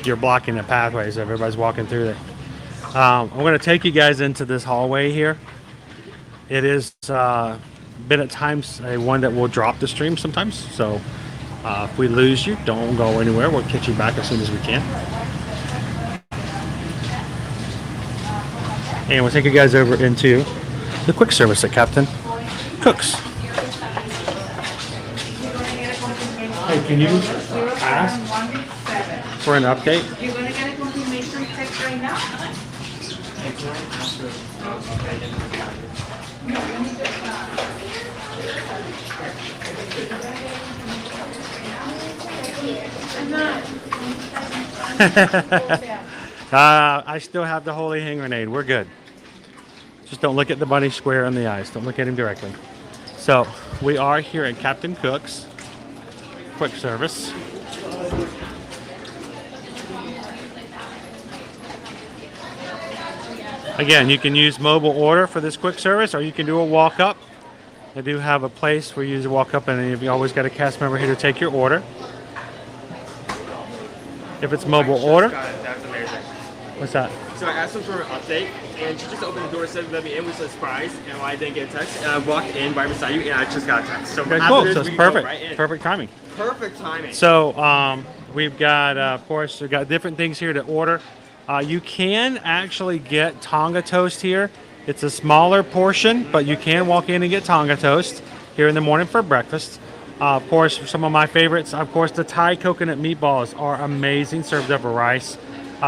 You're blocking the pathways. Everybody's walking through there. I'm going to take you guys into this hallway here. It is been at times one that will drop the stream sometimes. So if we lose you, don't go anywhere. We'll catch you back as soon as we can. And we'll take you guys over into the quick service at Captain Cook's. Hey, can you ask for an update? You're gonna get a confirmation text right now? I still have the holy hand grenade. We're good. Just don't look at the bunny square in the eyes. Don't look at him directly. So we are here at Captain Cook's quick service. Again, you can use mobile order for this quick service, or you can do a walk up. I do have a place where you walk up, and you always got a cast member here to take your order. If it's mobile order, That's amazing. what's that? So I asked her for an update, and she just opened the door, said let me in, was a surprise, and I didn't get a text. And I walked in right beside you, and I just got a text. So Okay, after cool. this, So we it's can go perfect. right in. Perfect timing. Perfect timing. So we've got, of course, we've got different things here to order. You can actually get Tonga toast here. It's a smaller portion, but you can walk in and get Tonga toast here in the morning for breakfast. Of course, some of my favorites, of course, the Thai coconut meatballs are amazing, served over rice.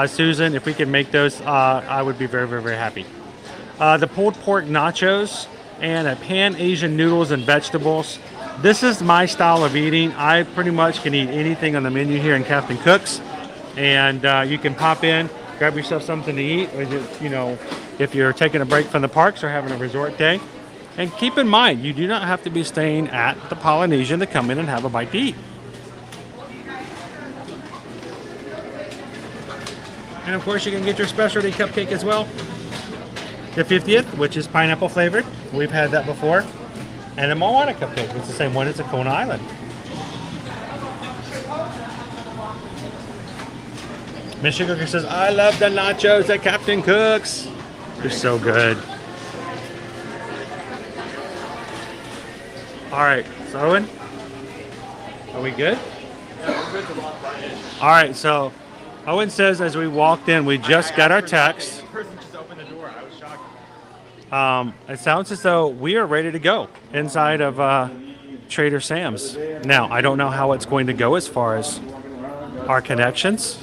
Susan, if we could make those, I would be very, very, very happy. The pulled pork nachos and a pan-Asian noodles and vegetables. This is my style of eating. I pretty much can eat anything on the menu here in Captain Cook's. And you can pop in, grab yourself something to eat, or just, you know, if you're taking a break from the parks or having a resort day, And keep in mind, you do not have to be staying at the Polynesian to come in and have a bite to eat. And of course, you can get your specialty cupcake as well. The 50th, which is pineapple flavored. We've had that before. And a Moana cupcake. It's the same one as a Kona Island. Miss Sugar says, I love the nachos that Captain cooks. They're so good. All right, so Owen, are we good? All right, so Owen says as we walked in, we just got our text. The person just opened the door. I was shocked. It sounds as though we are ready to go inside of Trader Sam's. Now, I don't know how it's going to go as far as our connections,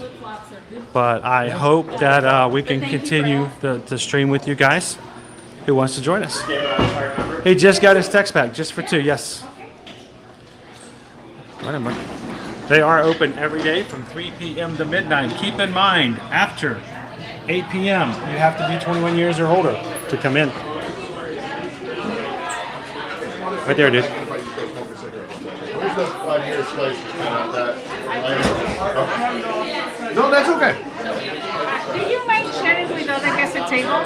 but I hope that we can continue the stream with you guys. Who wants to join us? He just got his text back, just for 2, yes. Wait a minute. They are open every day from 3 p.m. to midnight. Keep in mind, after 8 p.m., you have to be 21 years or older to come in. Right there, dude. Where's the 5 years place? No, that's okay. Do you mind sharing with other guests at table?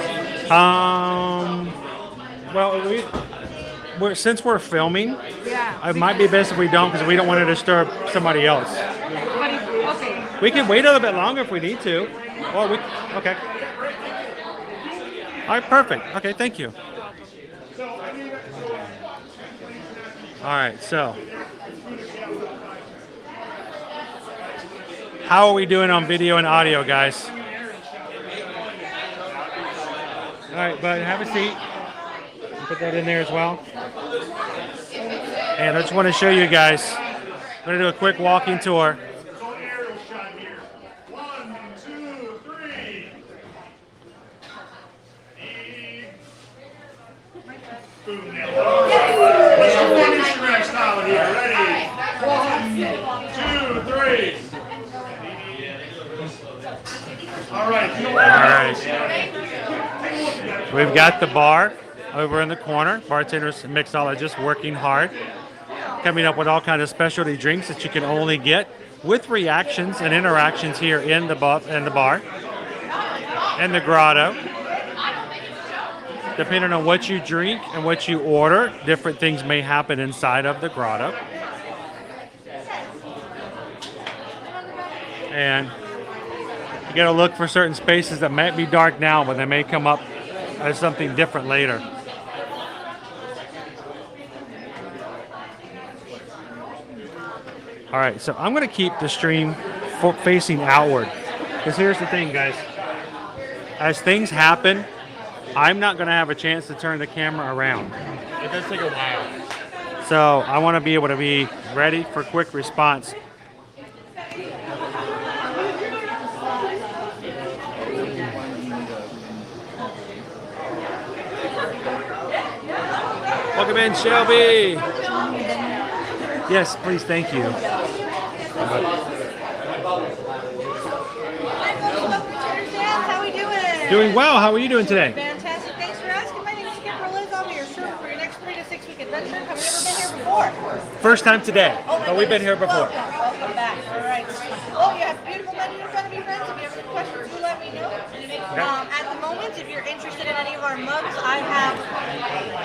Well, since we're filming, Yeah. it might be best if we don't, because we don't want to disturb somebody else. But okay. We can wait a little bit longer if we need to. Or we, okay. All right, perfect. Okay, thank you. All right, so how are we doing on video and audio, guys? All right, bud, have a seat. Put that in there as well. And I just want to show you guys. I'm going to do a quick walking tour. All right. All right. We've got the bar over in the corner. Bartenders, mixologists working hard, coming up with all kinds of specialty drinks that you can only get with reactions and interactions here in the bar and the grotto. Depending on what you drink and what you order, different things may happen inside of the grotto. And you got to look for certain spaces that might be dark now, but they may come up as something different later. All right, so I'm going to keep the stream facing outward, because here's the thing, guys. As things happen, I'm not going to have a chance to turn the camera around. It does take a while. So I want to be able to be ready for quick response. Welcome in, Shelby. Yes, please, thank you. How we doing? Doing well. How are you doing today? Fantastic. Thanks for asking. My name is Skipper Liz. I'll be your server for your next 3 to 6 week adventure. Have you ever been here before? First time today, but we've been here before. Welcome back. All right. Oh, you have a beautiful menu in front of you, friends. If you have any questions, do let me know. At the moment, if you're interested in any of our mugs, I have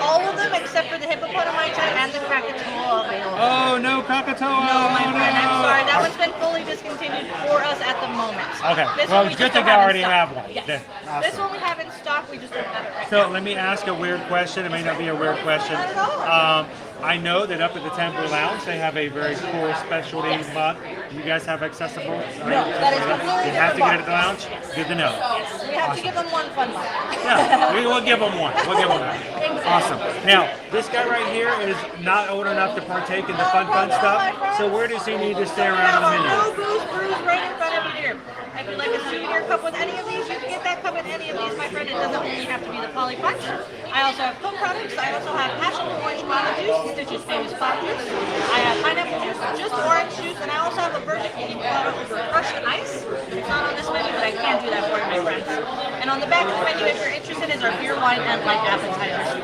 all of them except for the hippopotamite and the Krakatoa available. Oh, no Krakatoa. No, my friend. I'm sorry. That one's been fully discontinued for us at the moment. Okay. This Well, one we it's good just that don't you already in stock. have one. Yes. Yeah, awesome. This one we have in stock. We just don't have it right So now. let me ask a weird question. It may not be a weird question. Not at all. I know that up at the Tamboo Lounge they have a very cool specialty mug. You guys have accessible? No, that is completely You have to get it at different the lounge? Good to know. Yes, we have to give them one fun one. Yeah, we will give them one. We'll give them one. Awesome. Now, this guy right here is not old enough to partake in the fun stuff. So where does he need to stay around in the menu? Blue Booze Brews right in front of you here. If you'd like a souvenir cup with any of these, you can get that cup with any of these, my friend. It doesn't only have to be the Poly Punch. I also have co-products. I also have passion orange guava juice, Stitch's famous pop juice. I have pineapple juice, just orange juice, and I also have a version crushed ice. It's not on this menu, but I I can't do that for you, my friends. And on the back of the menu, if you're interested, is our beer, wine, and light appetizers.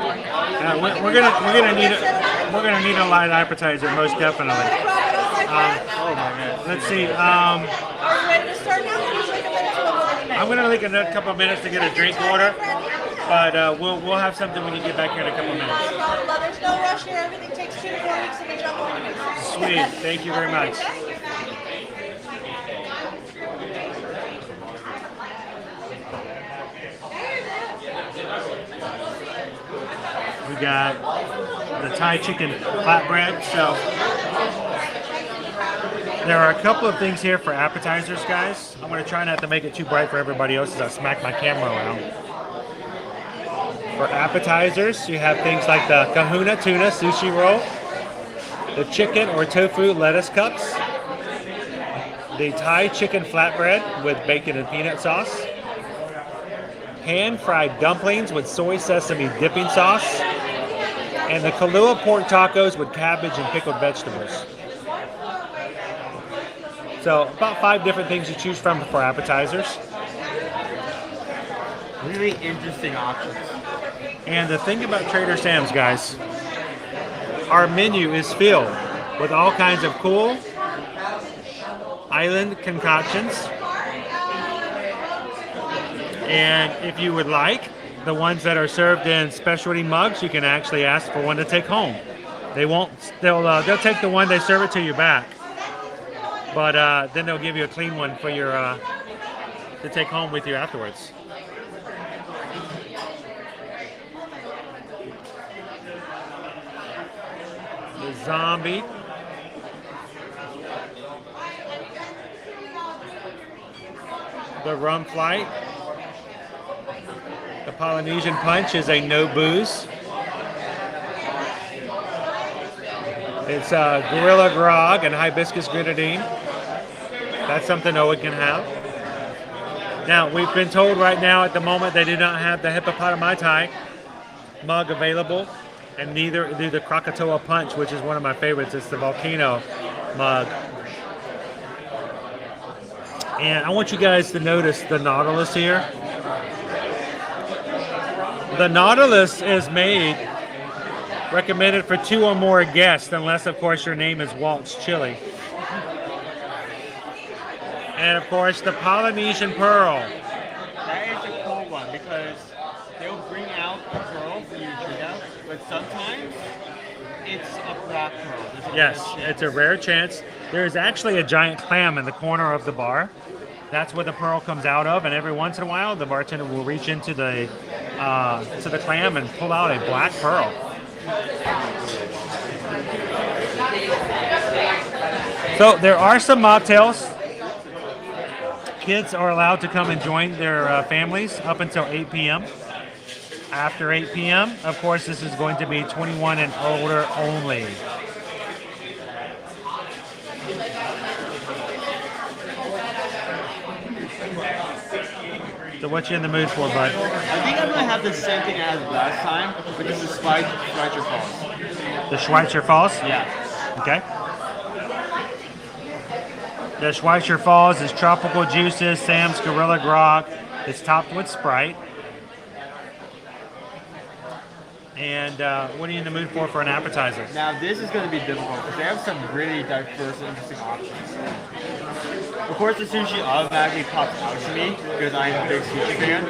We're gonna need a light appetizer, most definitely. Oh my god. Let's see. Are you ready to start now? Or would you like a minute to look? I'm gonna take a couple of minutes to get a drink order, but we'll have something when you get back here in a couple of minutes. Not a problem. Well, there's no rush here. Everything takes 2 to 4 weeks in the jungle. Sweet. Thank you very much. We got the Thai chicken flatbread. So there are a couple of things here for appetizers, guys. I'm going to try not to make it too bright for everybody else as I smack my camera around. For appetizers, you have things like the kahuna tuna sushi roll, the chicken or tofu lettuce cups, the Thai chicken flatbread with bacon and peanut sauce, pan-fried dumplings with soy sesame dipping sauce, and the Kahlua pork tacos with cabbage and pickled vegetables. So about 5 different things to choose from for appetizers. Really interesting options. And the thing about Trader Sam's, guys, our menu is filled with all kinds of cool island concoctions. And if you would like, the ones that are served in specialty mugs, you can actually ask for one to take home. They'll take the one, they serve it to you back. But then they'll give you a clean one for your to take home with you afterwards. The zombie. The rum flight. The Polynesian punch is a no booze. It's Gorilla Grog and Hibiscus Grenadine. That's something Owen can have. Now, we've been told right now at the moment they do not have the hippopotami Thai mug available, and neither do the Krakatoa Punch, which is one of my favorites. It's the volcano mug. And I want you guys to notice the Nautilus here. The Nautilus is recommended for 2 or more guests, unless, of course, your name is Walt's Chili. And, of course, the Polynesian Pearl. That is a cool one because they'll bring out a pearl for you to check out, but sometimes it's a black pearl. Yes, it's a rare chance. There's actually a giant clam in the corner of the bar. That's where the pearl comes out of, and every once in a while, the bartender will reach into the clam and pull out a black pearl. So there are some mocktails. Kids are allowed to come and join their families up until 8 p.m. After 8 p.m., of course, this is going to be 21 and older only. So what you in the mood for, bud? I think I'm going to have the same thing as last time, which is the Schweitzer Falls. The Schweitzer Falls? Yeah. Okay. The Schweitzer Falls is tropical juices, Sam's Gorilla Grog. It's topped with Sprite. And what are you in the mood for an appetizer? Now this is going to be difficult because they have some really diverse and interesting options. Of course, the sushi automatically pops out to me because I'm a big sushi fan.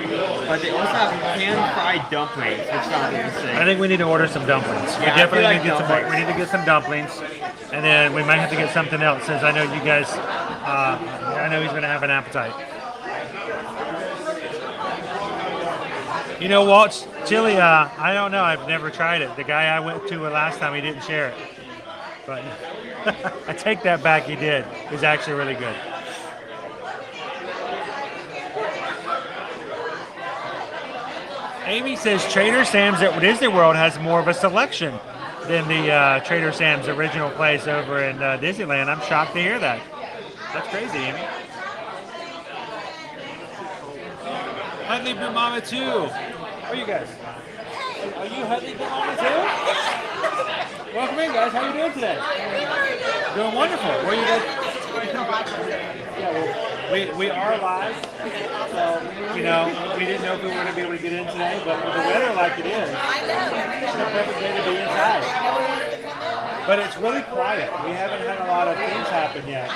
But they also have pan-fried dumplings, which sounds interesting. I think we need to order some dumplings. Yeah, we definitely I feel need, like we need to get some dumplings. And then we might have to get something else since I know you guys, I know he's going to have an appetite. You know, Walt's chili, I don't know. I've never tried it. The guy I went to last time, he didn't share it. But I take that back, he did. It was actually really good. Amy says Trader Sam's at Disney World has more of a selection than the Trader Sam's original place over in Disneyland. I'm shocked to hear that. That's crazy, Amy. Huntley Blue Mama too. How are you guys? Are you Huntley Blue Mama too? Welcome in, guys. How are you doing today? Doing wonderful. Where are you guys? Yeah, well, We are live, so we didn't know if we were going to be able to get in today, but with the weather like it is, it's the perfect day to be inside. But it's really quiet. We haven't had a lot of things happen yet.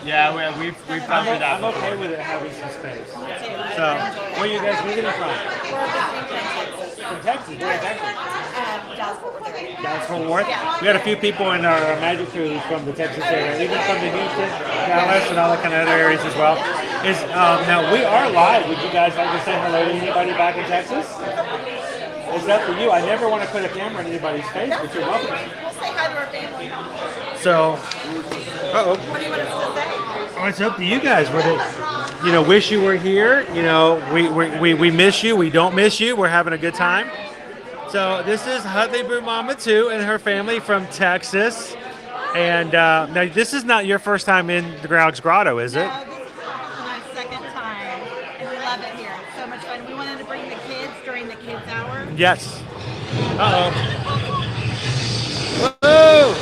Yeah, we've gone through that I'm before. okay with it having some space. So, where are you guys visiting from? From Texas. Where exactly? Dallas Fort Worth. We had a few people in our magic crew from the Texas area, even from the Houston, Dallas, and all that kind of other areas as well. Now we are live. Would you guys like to say hello to anybody back in Texas? It's up to you. I never want to put a camera in anybody's face, but you're welcome. We'll say hi to our family. So, What do you want us to say? oh, it's up to you guys. Wish you were here. We miss you. We don't miss you. We're having a good time. So this is Hutleyboo Mama 2 and her family from Texas. And now this is not your first time in the Grog's Grotto, is it? No, this is my second time, and we love it here. It's so much fun. We wanted to bring the kids during the kids' hour. Yes. Uh-oh. Whoa!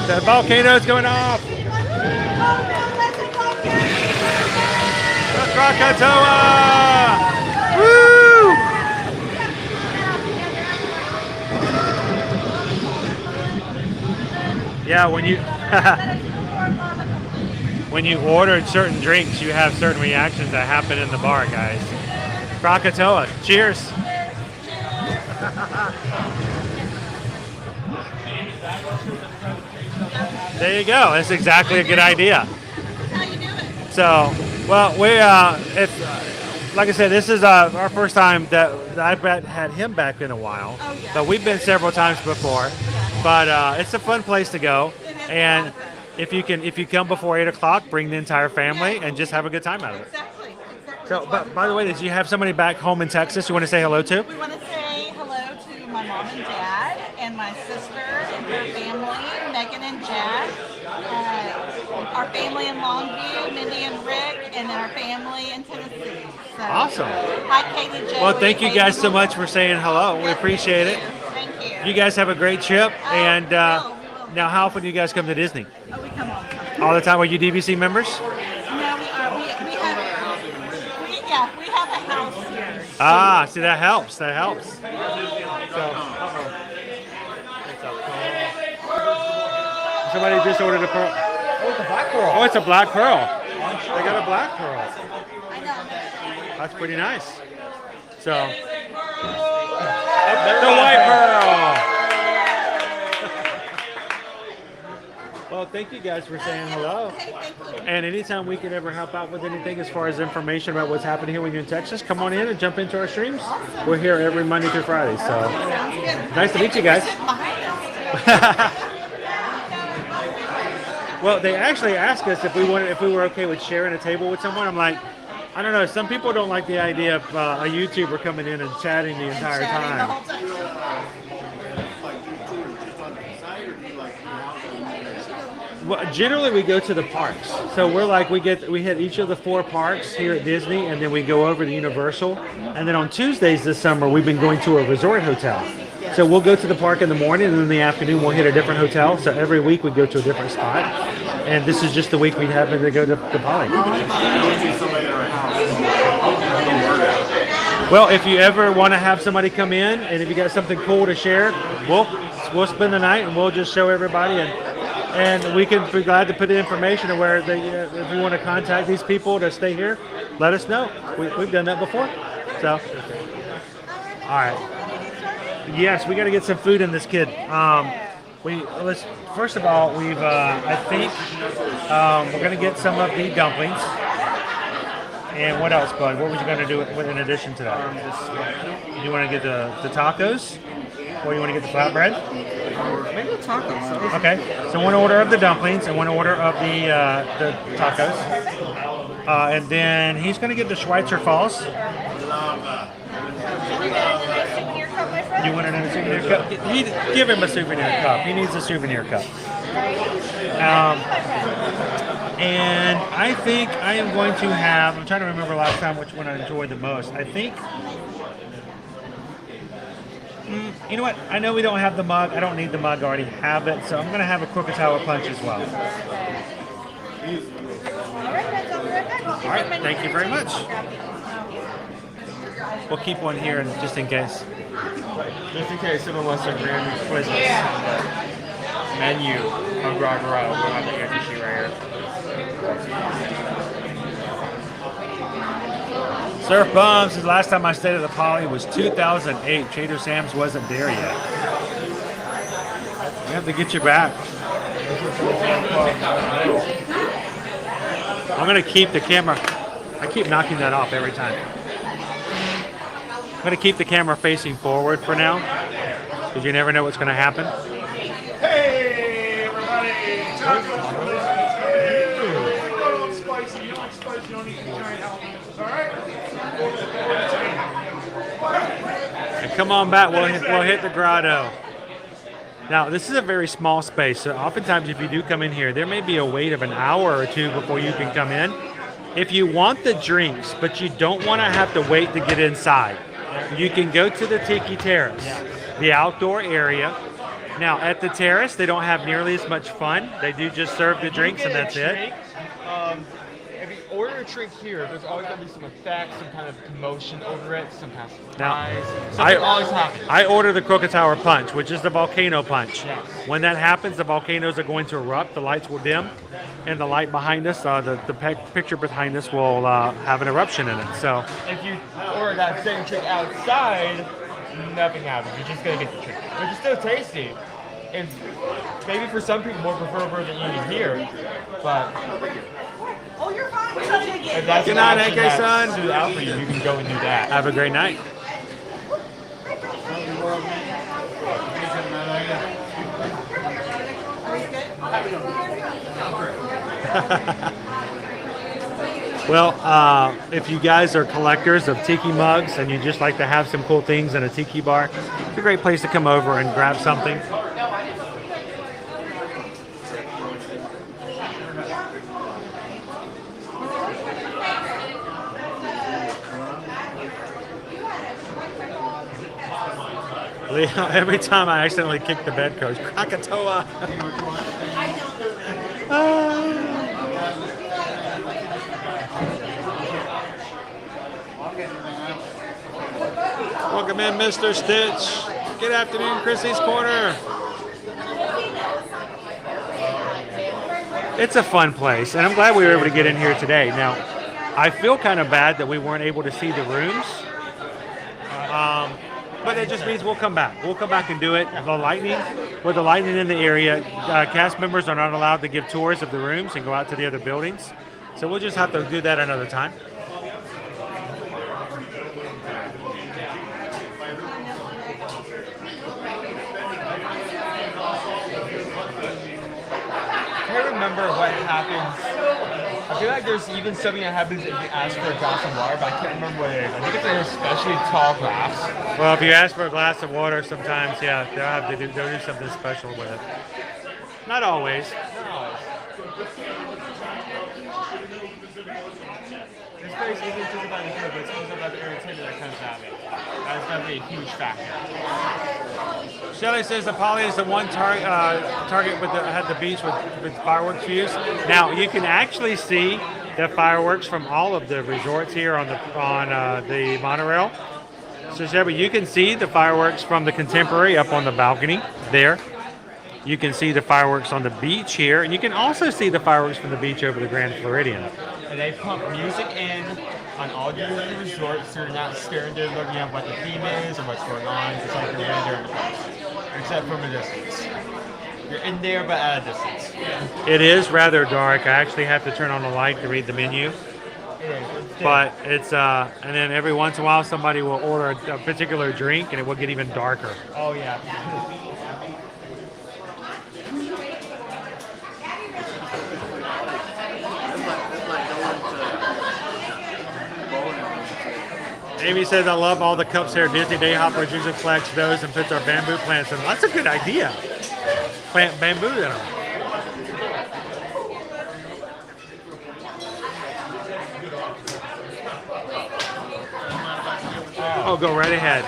The volcano's going off. Krakatoa! Woo! Yeah, when you ordered certain drinks, you have certain reactions that happen in the bar, guys. Krakatoa. Cheers. There you go. That's exactly a good idea. How you doing? So, well, like I said, this is our first time that I've had him back in a while. Oh, yeah. But we've been several times before. But it's a fun place to go, and if you come before 8 o'clock, bring the entire family and just have a good time out of it. Exactly. So, but by the way, did you have somebody back home in Texas you want to say hello to? We want to say hello to my mom and dad and my sister and her family, Megan and Jack, our family in Longview, Mindy and Rick, and then our family in Tennessee. So, Awesome. hi, Katie, Joe. Well, thank you guys so much for saying hello. We appreciate it. Thank you. You guys have a great trip, and we will. now how often do you guys come to Disney? Oh, we come all the time. All the time? Are you DVC members? No, we are. We have a house here. Ah, see, that helps. That helps. So, somebody just ordered a pearl. Oh, it's a black pearl. Oh, it's a black pearl. They got a black pearl. I know. That's pretty nice. So, the white pearl. Well, thank you guys for saying hello. Okay, thank you. And anytime we can ever help out with anything as far as information about what's happening here when you're in Texas, come on in and jump into our streams. We're here every Monday through Friday. So Sounds good. nice to meet you guys. Sit behind us. Well, they actually asked us if we were okay with sharing a table with someone. I'm like, I don't know. Some people don't like the idea of a YouTuber coming in and chatting the entire Chatting the time. whole time. Well, generally we go to the parks. So we hit each of the 4 parks here at Disney, and then we go over to Universal. And then on Tuesdays this summer, we've been going to a resort hotel. So we'll go to the park in the morning, and in the afternoon we'll hit a different hotel. So every week we go to a different spot. And this is just the week we happen to go to Poly. Well, if you ever want to have somebody come in, and if you got something cool to share, we'll spend the night and we'll just show everybody, and we can be glad to put the information where if you want to contact these people to stay here, let us know. We've done that before. So, all right. Yes, we got to get some food in this kid. First of all, I think we're gonna get some of the dumplings. And what else, bud? What was you gonna do in addition to that? You want to get the tacos, or you want to get the flatbread? Maybe the tacos. Okay. So one order of the dumplings and one order of the tacos. And then he's gonna get the Schweitzer Falls. You want another souvenir cup? Give him a souvenir cup. He needs a souvenir cup. And I think I am going to have, I'm trying to remember last time which one I enjoyed the most. I think You know what? I know we don't have the mug. I don't need the mug. I already have it. So I'm going to have a Krakatoa punch as well. All right, that's all right back. All right. Thank you very much. We'll keep one here just in case. Just in case someone wants to randomly quiz us on the menu on Bora Bora, we'll have the answer sheet right here. Surf Bums, the last time I stayed at the Poly was 2008. Trader Sam's wasn't there yet. We have to get you back. I'm going to keep the camera. I keep knocking that off every time. I'm going to keep the camera facing forward for now, because you never know what's going to happen. Hey, everybody! Spicy, you don't spicy, you don't need giant jalapenos, all right? And come on back, we'll hit the grotto. Now, this is a very small space, so oftentimes if you do come in here, there may be a wait of an hour or two before you can come in. If you want the drinks, but you don't want to have to wait to get inside, you can go to the Tiki Terrace, the outdoor area. Now, at the Terrace, they don't have nearly as much fun. They do just serve the drinks and that's it. If you order a drink here, there's always going to be some effects, some kind of commotion over it, some kind of surprise. Something always happens. I order the Krakatoa punch, which is the volcano punch. Yes. When that happens, the volcanoes are going to erupt, the lights will dim, and the light behind us, the picture behind us will have an eruption in it. So If you order that same drink outside, nothing happens. You're just going to get the drink. But it's still tasty. And maybe for some people more preferable than eating here, but Oh, you're fine. if that's Good an night, option AK that's son. suited out for you, you can go and do that. have a great night. Well, if you guys are collectors of tiki mugs and you just like to have some cool things in a tiki bar, it's a great place to come over and grab something. Leo, every time I accidentally kick the bedclothes, Krakatoa. Welcome in, Mr. Stitch. Good afternoon, Chrissy's Corner. It's a fun place, and I'm glad we were able to get in here today. Now, I feel kind of bad that we weren't able to see the rooms. But it just means we'll come back. We'll come back and do it. With the lightning in the area, cast members are not allowed to give tours of the rooms and go out to the other buildings. So we'll just have to do that another time. I can't remember what happens. I feel like there's even something that happens if you ask for a glass of water, but I can't remember what it is. I think it's an especially tall glass. Well, if you ask for a glass of water, sometimes, yeah, they'll do something special with it. Not always. This place isn't just about the food, but it's also about the entertainment that comes out of it. That's definitely a huge factor. Shelley says the Poly is the one target had the beach with fireworks views. Now you can actually see the fireworks from all of the resorts here on the monorail. So Shelby, you can see the fireworks from the Contemporary up on the balcony there. You can see the fireworks on the beach here, and you can also see the fireworks from the beach over the Grand Floridian. And they pump music in on all the resorts, so you're not staring there looking at what the theme is or what's going on. It's like you're really there in the place, except from a distance. You're in there, but at a distance. It is rather dark. I actually have to turn on the light to read the menu. But it's and then every once in a while somebody will order a particular drink and it will get even darker. Oh yeah. Amy says, I love all the cups here. Disney Day Hoppers usually collects those and puts our bamboo plants in them. That's a good idea. Plant bamboo in them. Oh, go right ahead.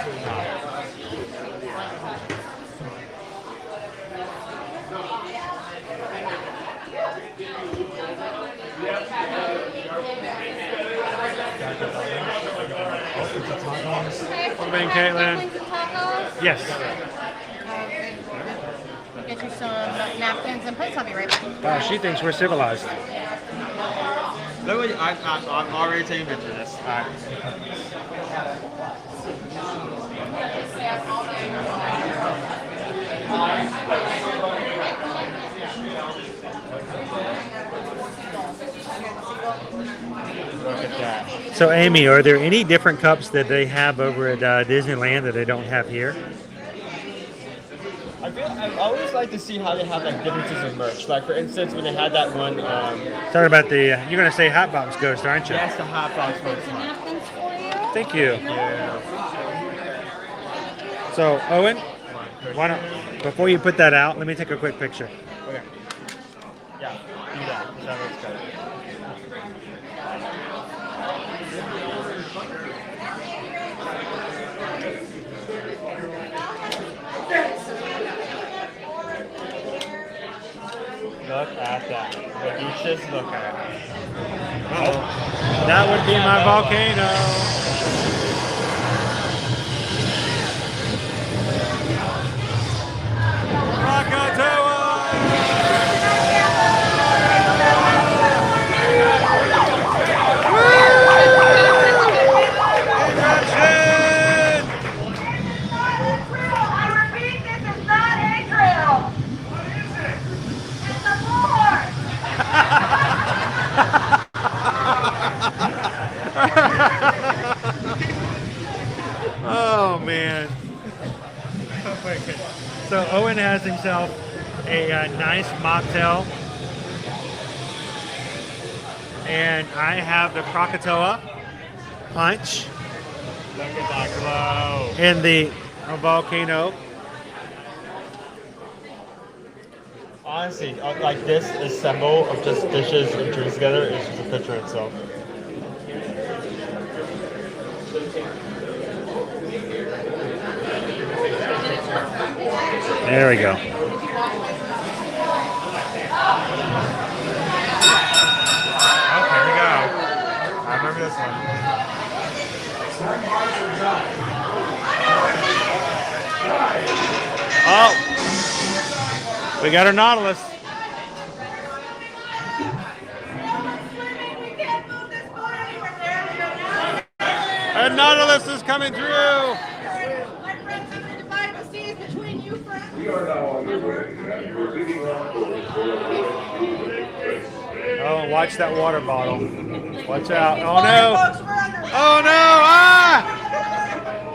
Welcome in, Caitlin. Dumplings and tacos. Yes. Get you some napkins and plates. I'll be right back. Wow, she thinks we're civilized. Literally, I'm already taking pictures of this. Look at that. So, Amy, are there any different cups that they have over at Disneyland that they don't have here? I always like to see how they have like differences in merch. Like for instance, when they had that one. Talking about the, you're going to say Hot Box Ghost, aren't you? Yes, the hot box folks. Napkins for you. Thank you. Yeah. So, Owen, why don't, before you put that out, let me take a quick picture. Okay. Yeah, do that. That looks good. Look at that. Would you just look at it? That would be my volcano. Oh man. So Owen has himself a nice mocktail, and I have the Krakatoa punch Look at that glow. and the volcano. Honestly, like this assemble of just dishes and drinks together is just a picture in itself. There we go. Okay, here we go. I remember this one. Oh, we got our Nautilus. Our Nautilus is coming through. Oh, watch that water bottle. Watch out. Oh no. Oh no. Ah!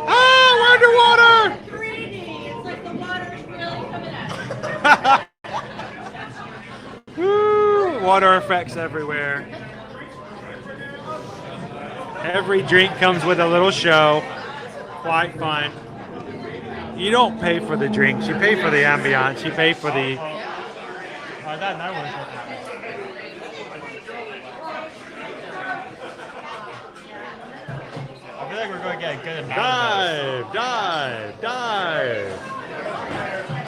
Ah, we're underwater. It's like the water's really coming out. Woo, water effects everywhere. Every drink comes with a little show. Quite fun. You don't pay for the drinks. You pay for the ambiance. You pay for the... That one's I feel like we're going to get a good amount Dive.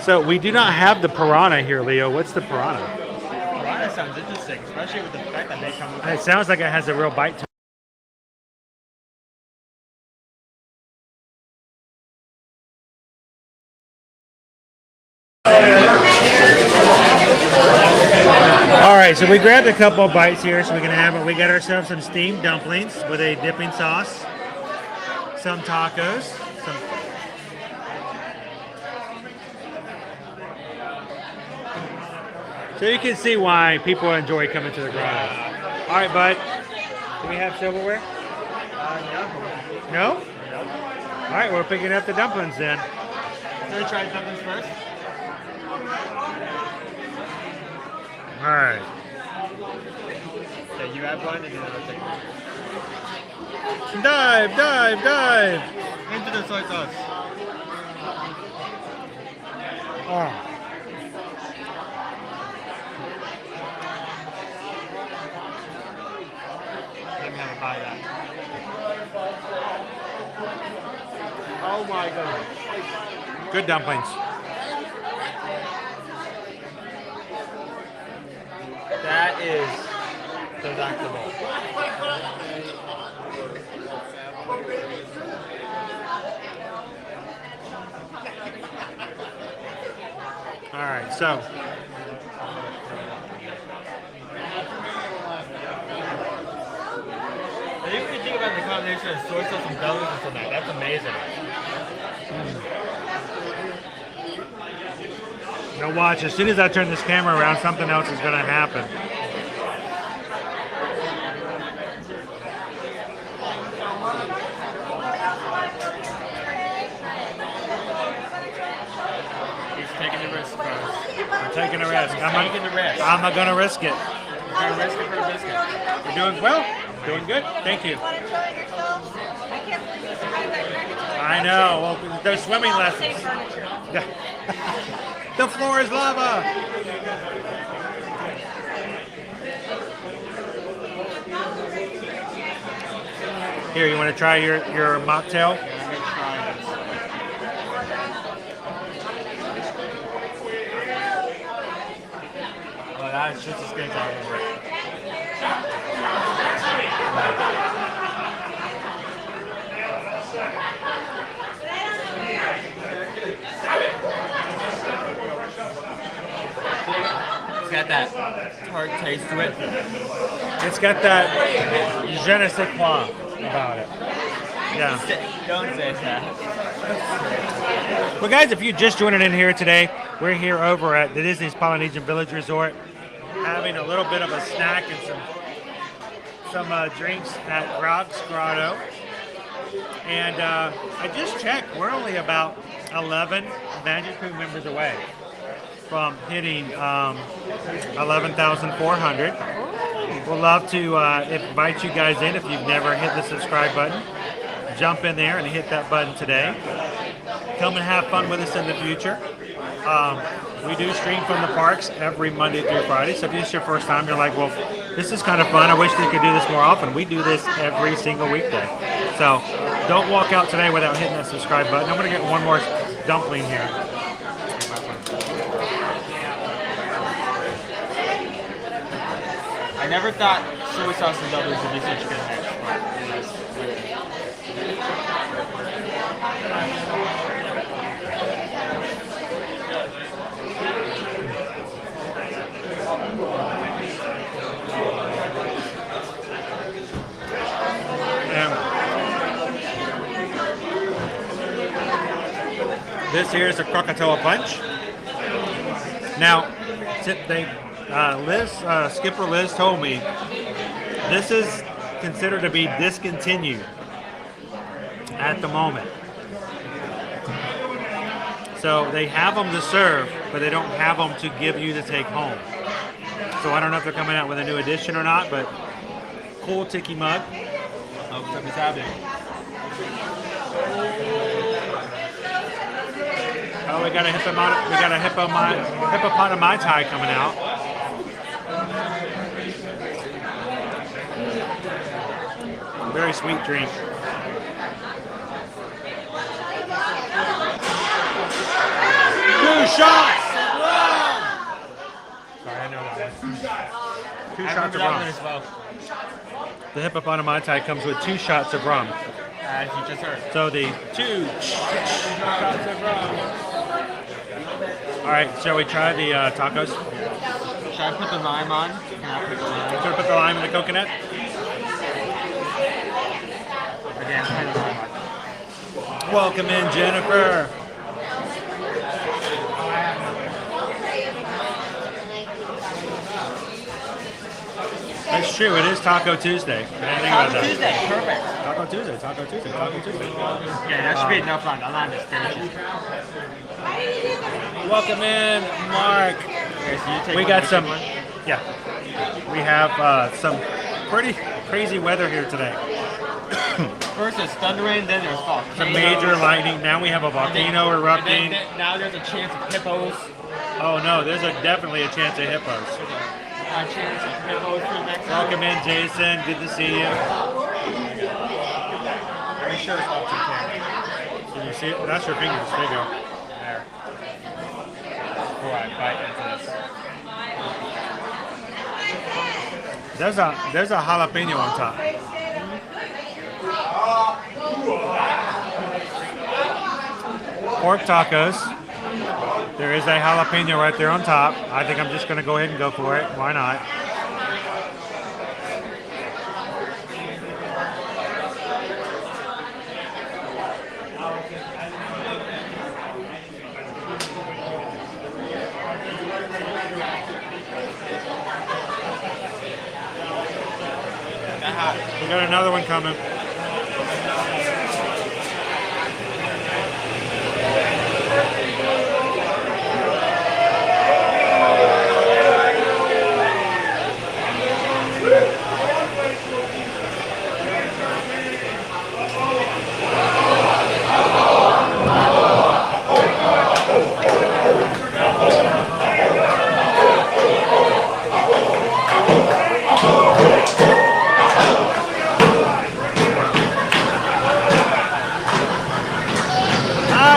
So we do not have the piranha here, Leo. What's the piranha? Piranha sounds interesting, especially with the fact that they come with It sounds like it has a real bite to it. All right, so we grabbed a couple of bites here, so we can have it. We got ourselves some steamed dumplings with a dipping sauce, some tacos, So you can see why people enjoy coming to the grotto. All right, bud. Do we have silverware? No? All right, we're picking up the dumplings then. Should I try dumplings first? All right. Okay, you have one and then I'll take one. Dive, dive, dive. Into the soy sauce. Oh. Let me have a bite of that. Oh my goodness. Good dumplings. That is delectable. All right, so And even if you think about the combination of soy sauce and belly sauce on that, that's amazing. now watch. As soon as I turn this camera around, something else is going to happen. He's taking the risk, guys. I'm taking a risk. Taking the risk. I'm going to risk it. You're gonna risk it for a biscuit. You're doing well. Doing good. Thank you. Want to enjoy yourselves? I can't believe you survived that crack until I know. Well, there's swimming lessons. furniture. The floor is lava. Here, you want to try your mocktail? I'm gonna try this. Oh, that's just as good as I remember. It's got that tart taste to it. It's got that je ne sais quoi about it. Yeah. Don't say that. Well, guys, if you're just joining in here today, we're here over at the Disney's Polynesian Village Resort, having a little bit of a snack and some drinks at Grog's Grotto. And I just checked, we're only about 11 Magic Crew members away from hitting 11,400. We'll love to invite you guys in if you've never hit the subscribe button. Jump in there and hit that button today. Come and have fun with us in the future. We do stream from the parks every Monday through Friday. So if this is your first time, you're like, well, this is kind of fun. I wish they could do this more often. We do this every single weekday. So don't walk out today without hitting that subscribe button. I'm going to get one more dumpling here. I never thought soy sauce and doubles would be such a good match. This here is a Krakatoa punch. Now, Skipper Liz told me this is considered to be discontinued at the moment. So they have them to serve, but they don't have them to give you to take home. So I don't know if they're coming out with a new edition or not, but cool tiki mug. Oh, something's happening. Oh, we got a hippopotami Mai Tai coming out. Very sweet drink. Two shots! Sorry, I know that one. Two shots of rum. As well. The hippopotami Mai Tai comes with 2 shots of rum. As you just heard. So the 2 shots of rum. All right, shall we try the tacos? Should I put the lime on? Can I put the lime? Should we put the lime in the coconut? Again, put the lime on. Welcome in, Jennifer. It's true, it is Taco Tuesday. Taco Tuesday, perfect. Taco Tuesday. Yeah, that should be enough on the line to finish it. Welcome in, Mark. Okay, so you take We one, got you some, take one. yeah. We have some pretty crazy weather here today. First it's thundering, then there's volcanoes. Some major lightning. Now we have a volcano erupting. Now there's a chance of hippos. Oh no, there's definitely a chance of hippos. A chance of hippos for the next one. Welcome in, Jason. Good to see you. Are you sure it's up to camera? Can you see it? That's your fingers. There you go. There. Before I bite into this. There's a jalapeno on top. Pork tacos. There is a jalapeno right there on top. I think I'm just going to go ahead and go for it. Why not? We got another one coming.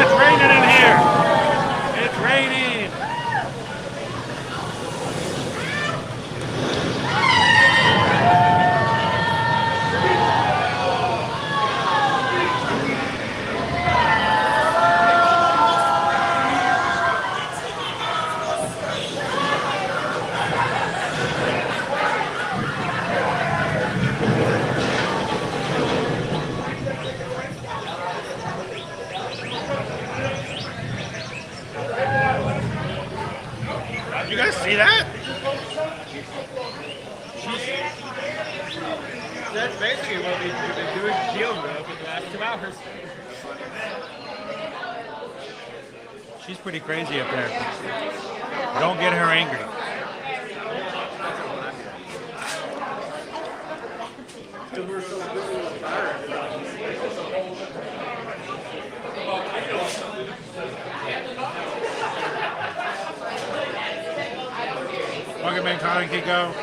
It's raining in here. It's raining. You guys see that? That's basically what we've been doing deal with for the last 2 hours. She's pretty crazy up there. Don't get her angry. Welcome in, Colin Kiko.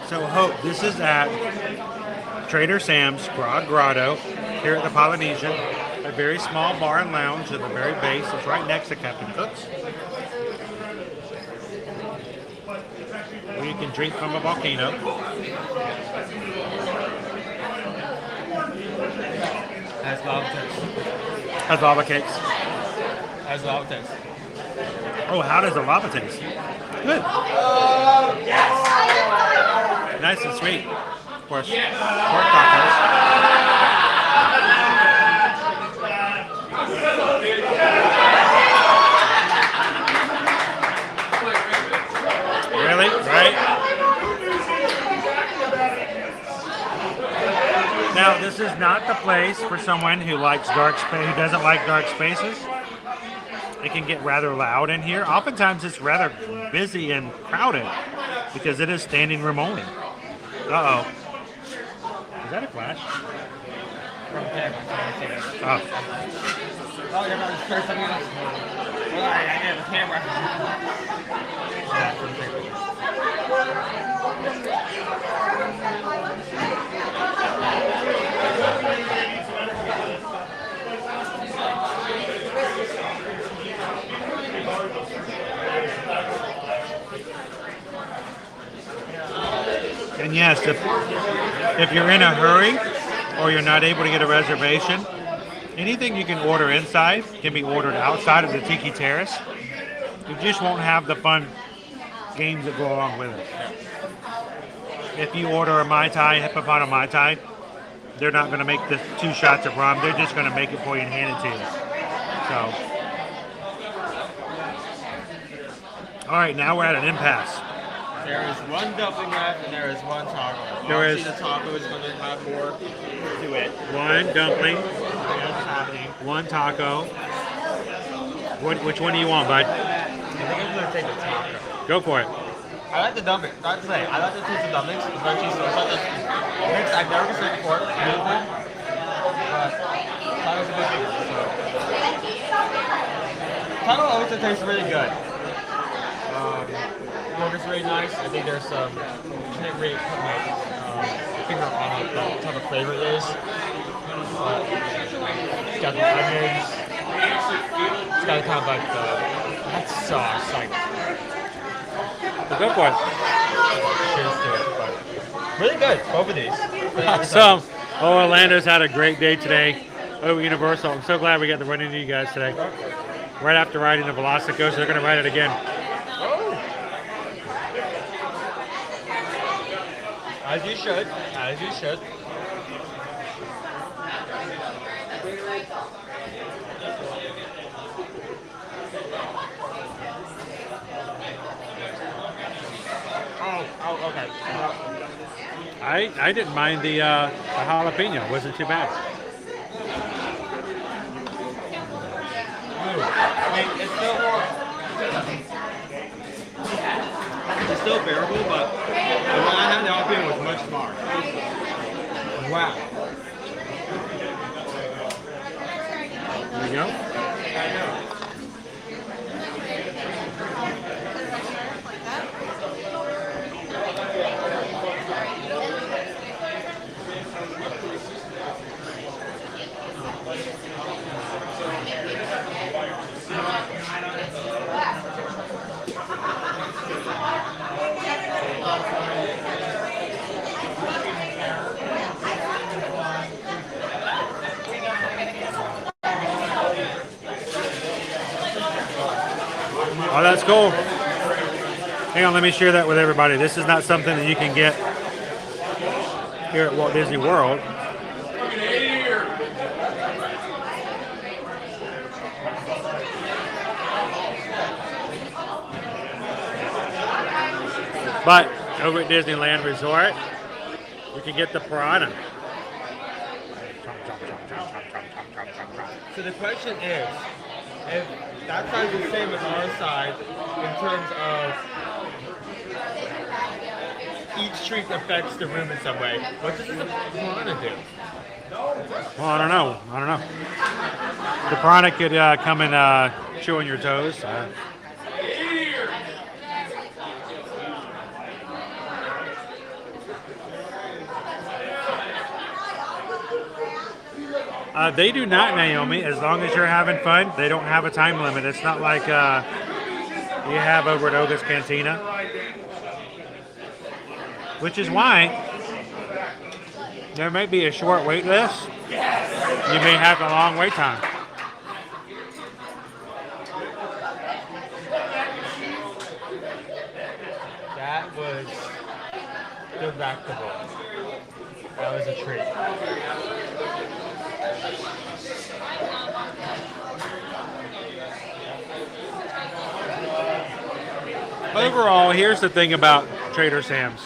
So, Hope, this is at Trader Sam's Grotto here at the Polynesian. A very small bar and lounge at the very base. It's right next to Captain Cook's, where you can drink from a volcano. Has lava cakes. Has lava cakes. Has lava cakes. Oh, how does the lava taste? Good. Nice and sweet. Of course, pork tacos. Really? Right? Now, this is not the place for someone who likes who doesn't like dark spaces. It can get rather loud in here. Oftentimes, it's rather busy and crowded because it is standing room only. Uh-oh. Is that a flash? From the camera. Oh. Oh, you're about to start something else. Well, I have a camera. And yes, if you're in a hurry or you're not able to get a reservation, anything you can order inside can be ordered outside of the Tiki Terrace. You just won't have the fun games that go along with it. If you order a Mai Tai, Hippopotame Mai Tai, they're not going to make the 2 shots of rum. They're just going to make it for you and hand it to you. So, all right, now we're at an impasse. There is one dumpling left and there is one taco. There is- Obviously, the taco is going to have more to it. One dumpling, That's happening. one taco. Which one do you want, bud? I think I'm going to take the taco. Go for it. I like the dumpling. Not to say, I like the taste of dumplings. It's very tasty. It's like the mix I've never considered before. Beautiful. But taco's a good thing. So. Taco always tastes really good. Burger's really nice. I think there's some. Can't really put my finger on what type of flavor it is. But it's got the onions. It's got kind of like that sauce, like. Go for it. cheers to it. But really good, both of these. So, Orlando's had a great day today over Universal. I'm so glad we got to run into you guys today. Right after riding the Velocicoaster, they're going to ride it again. As you should, as you should. Oh, okay. I didn't mind the jalapeno. It wasn't too bad. I mean, it's still bearable, but the one I had, the jalapeno was much smaller. Wow. There you go. Oh, that's cool. Hang on, let me share that with everybody. This is not something that you can get here at Walt Disney World. But over at Disneyland Resort, you can get the piranha. So the question is, if that side's the same as our side in terms of each treat affects the room in some way, what does the piranha do? Well, I don't know. The piranha could come and chew on your toes. They do not, Naomi. As long as you're having fun, they don't have a time limit. It's not like you have over at Oga's Cantina. Which is why there may be a short wait list. You may have a long wait time. That was delectable. That was a treat. Overall, here's the thing about Trader Sam's.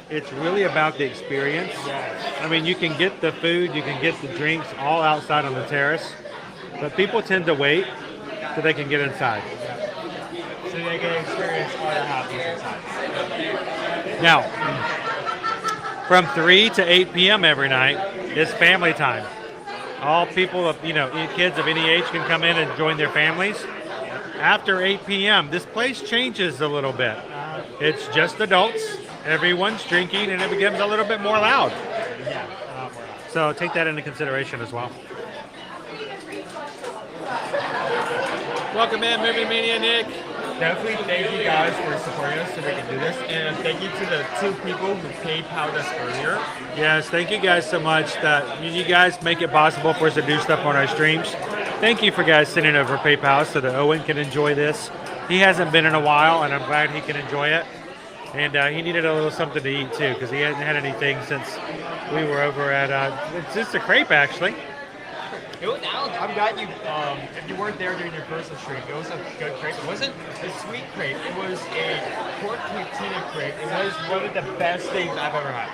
It's really about the experience. I mean, you can get the food, you can get the drinks all outside on the terrace, but people tend to wait so they can get inside. So they can experience all the happiness inside. Now, from 3 to 8 p.m. every night is family time. All people of, kids of any age can come in and join their families. After 8 p.m., this place changes a little bit. It's just adults. Everyone's drinking, and it becomes a little bit more loud. So take that into consideration as well. Welcome in, Movie Mania Nick. Definitely thank you guys for supporting us so we can do this. And thank you to the 2 people who PayPal'd us earlier. Yes, thank you guys so much. That you guys make it possible for us to do stuff on our streams. Thank you for guys sending over PayPal so that Owen can enjoy this. He hasn't been in a while, and I'm glad he can enjoy it. And he needed a little something to eat too, because he hadn't had anything since we were over at. It's just a crepe, actually. It was, I'm glad you, if you weren't there during your first stream, it was a good crepe. It wasn't a sweet crepe. It was a pork tortilla crepe. It was one of the best things I've ever had.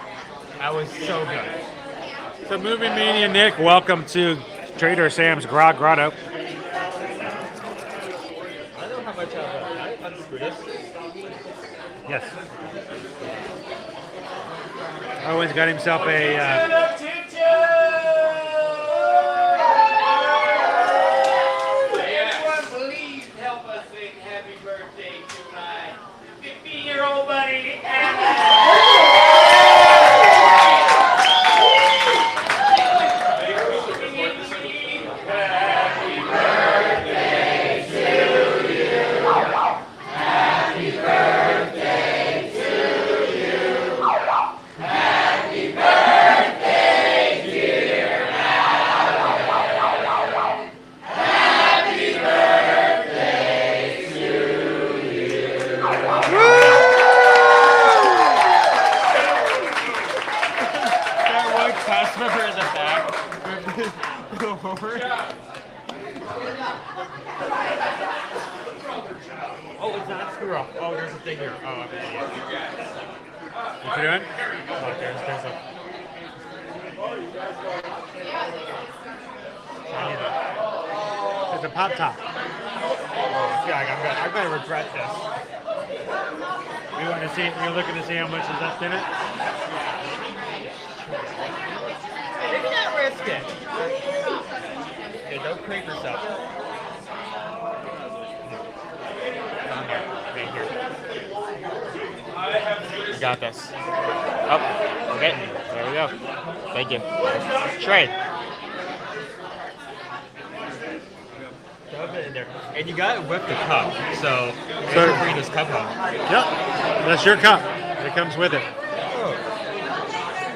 That was so good. So, Movie Mania Nick, welcome to Trader Sam's Grog Grotto. I don't know how much I unscrew this. Yes. Owen's got himself a. Please help us sing happy birthday to my 50-year-old buddy. Happy birthday Go forward. Oh, it's not screw up. Oh, there's a thing here. Oh, I'm an idiot. What you doing? Oh, there's a... It's a pop top. Oh, yeah, I'm gonna regret this. You want to see? You're looking to see how much is left in it. Maybe not risk it. Okay, don't creep yourself. Right here. You got this. Oh, okay. There we go. Thank you. Trade. Shove it in there. And you got it with the cup, so you can bring this cup home. Yep, that's your cup. It comes with it.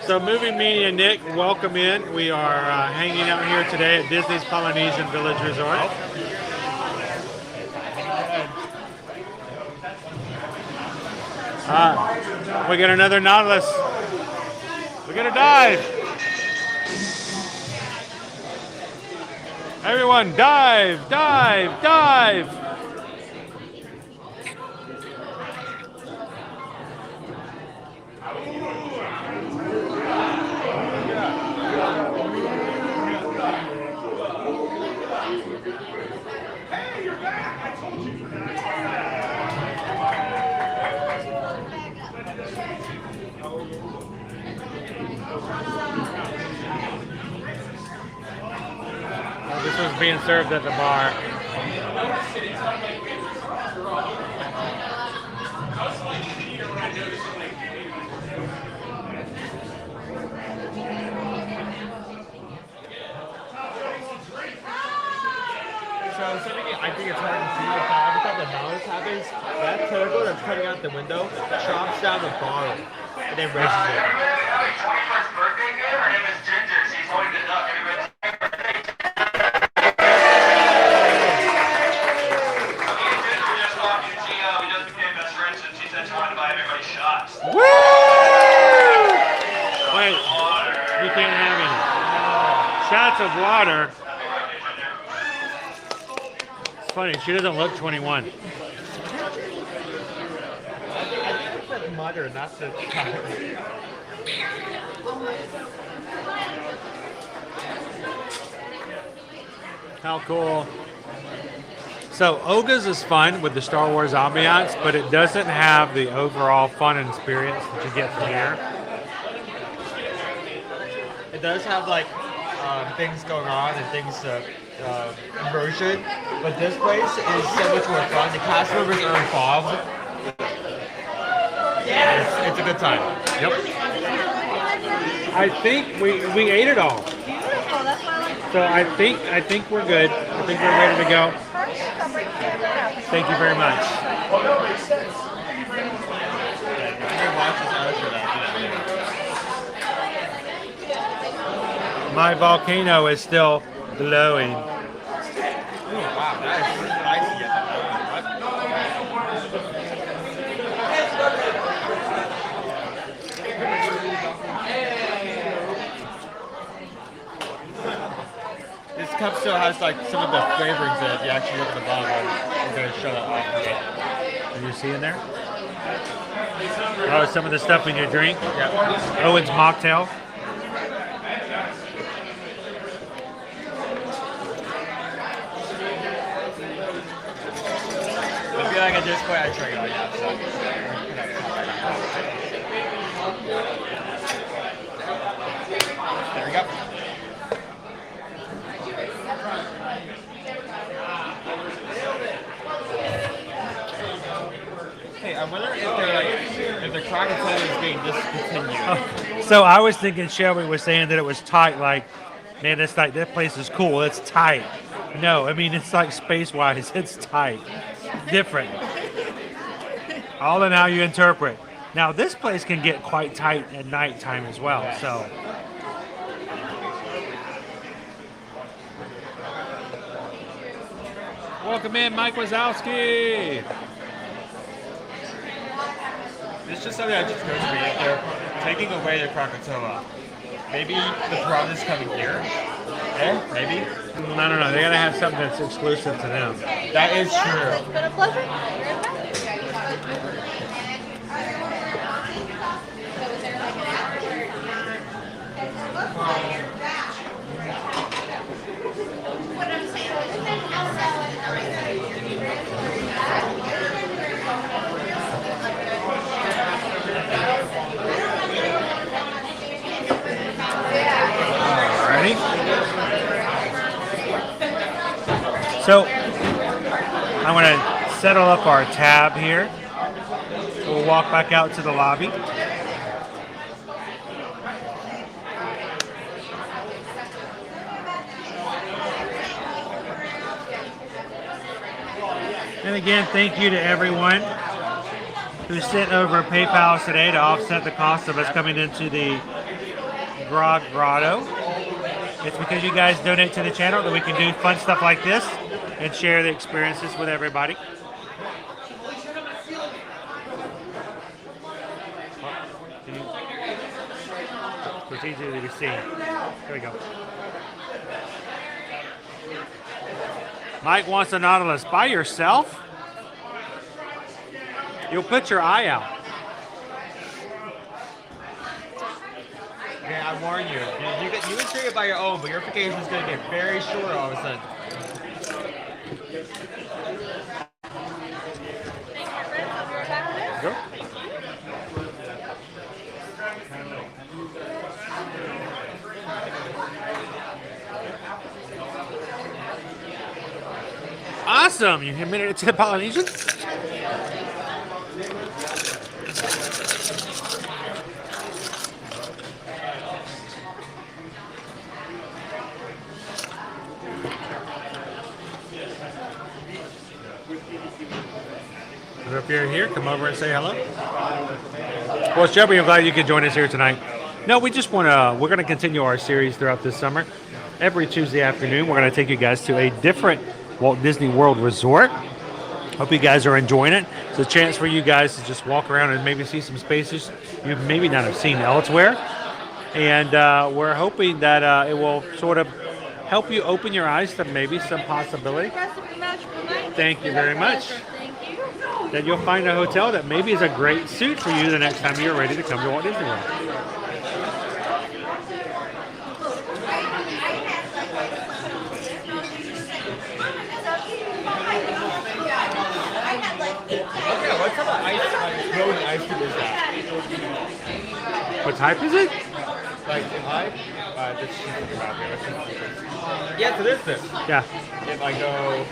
So Movie Media Nick, welcome in. We are hanging out here today at Disney's Polynesian Village Resort. We got another Nautilus. We're gonna dive. Everyone, dive, dive, dive. This was being served at the bar. So I think it's hard to see every time the noise happens, that turtle that's coming out the window chops down the bottle and then races it. 21st birthday here. Her name is Ginger. She's holding the duck. Everybody Woo! Wait, you can't have any. Shots of water. It's funny, she doesn't look 21. I think it's the mother, not the child. How cool. So Oga's is fun with the Star Wars ambiance, but it doesn't have the overall fun and experience that you get from here. It does have like things going on and things immersion, but this place is so much more fun. The cast members are involved. It's a good time. Yep. I think we ate it all. Beautiful, that's why I like it. So I think we're good. I think we're ready to go. Perfect, I'll bring the camera out. Thank you very much. My volcano is still glowing. Wow, that is spicy. This cup still has like some of the flavorings that if you actually look at the bottom, I'm going to show that off. Are you seeing there? Oh, some of the stuff in your drink? Yeah. Owen's mocktail. I feel like at this point I drink it all now, so. There we go. Hey, I wonder if they're like, if the Krakatoa is being discontinued. So I was thinking Shelby was saying that it was tight, like, man, it's like, that place is cool, it's tight. No, I mean, it's like space-wise, it's tight. Different. All in how you interpret. Now, this place can get quite tight at nighttime as well, so. Welcome in, Mike Wazowski. It's just something that just goes to me. If they're taking away the Krakatoa, Maybe the problem is coming here. Eh? Maybe. I don't know. They gotta have something that's exclusive to them. That is It's true. been a pleasure. Alrighty. So I'm gonna settle up our tab here. We'll walk back out to the lobby. And again, thank you to everyone who sent over PayPal today to offset the cost of us coming into the Grog Grotto. It's because you guys donate to the channel that we can do fun stuff like this and share the experiences with everybody. It's easier to be seen. There we go. Mike wants a Nautilus. By yourself? You'll put your eye out. Yeah, I warn you. You can drink it by your own, but your vacation is going to get very short all of a sudden. Go. Awesome! You admitted it to the Polynesian? If you're here, come over and say hello. Well, Shelby, I'm glad you could join us here tonight. No, we just want to, we're going to continue our series throughout this summer. Every Tuesday afternoon, we're going to take you guys to a different Walt Disney World resort. Hope you guys are enjoying it. It's a chance for you guys to just walk around and maybe see some spaces you maybe not have seen elsewhere. And we're hoping that it will sort of help you open your eyes to maybe some possibility. Thank you very much. That you'll find a hotel that maybe is a great suit for you the next time you're ready to come to Walt Disney World. Okay, what type of ice, like, frozen ice cream is that? What type is it? Like, if I, this is about here. Yeah, so this is. Yeah. If I go,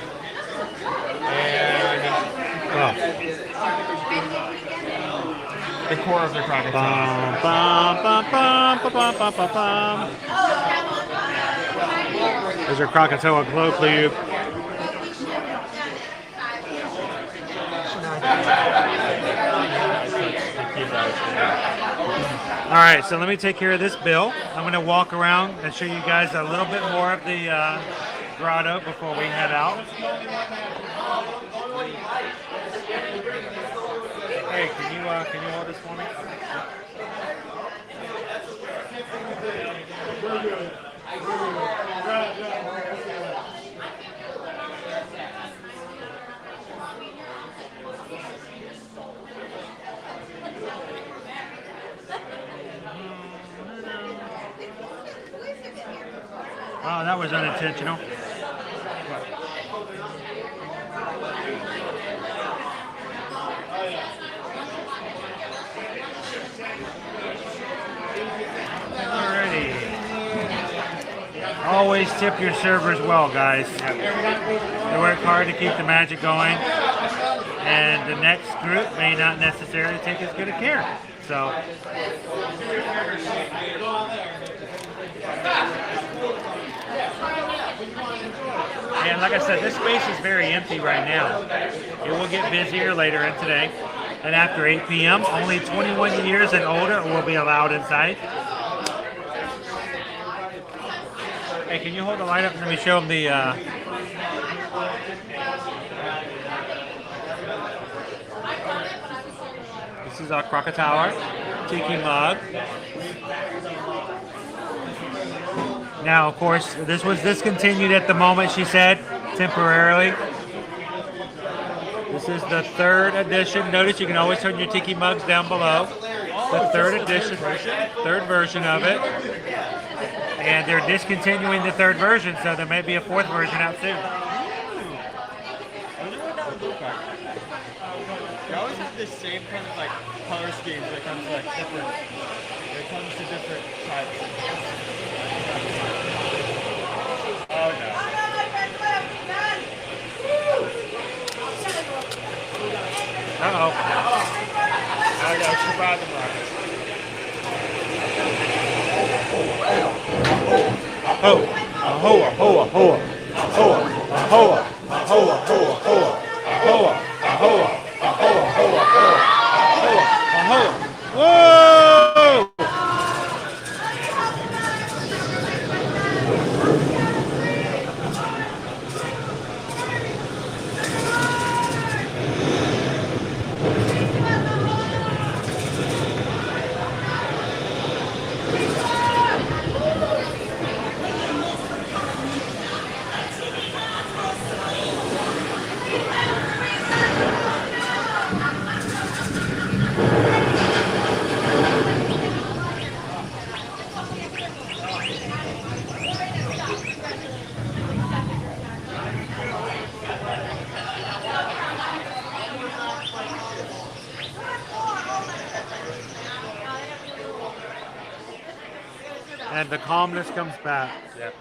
and Oh. the core of the crocodile. Bum, bum, bum, bum, bum, bum, bum, bum. There's your Krakatoa glow cube. All right, so let me take care of this bill. I'm going to walk around and show you guys a little bit more of the grotto before we head out. Hey, can you hold this for me? Oh, that was unintentional. Alrighty. Always tip your servers well, guys. They work hard to keep the magic going, and the next group may not necessarily take as good a care. So. And like I said, this space is very empty right now. It will get busier later in today. And after 8 p.m., only 21 years and older will be allowed inside. Hey, can you hold the light up and let me show them the... This is our Krakatoa. tiki mug. Now, of course, this was discontinued at the moment, she said, temporarily. This is the third edition. Notice you can always turn your tiki mugs down below. The third edition, third version of it. And they're discontinuing the third version, so there may be a fourth version out soon. They always have the same kind of like color schemes that comes to like different. It comes to different types. Oh no. Uh-oh. I gotta survive the market. Oh, ahoa, ahoa, ahoa, ahoa, ahoa, ahoa, ahoa, ahoa, ahoa, ahoa, ahoa, ahoa, ahoa. Whoa! And the calmness comes back. Yep.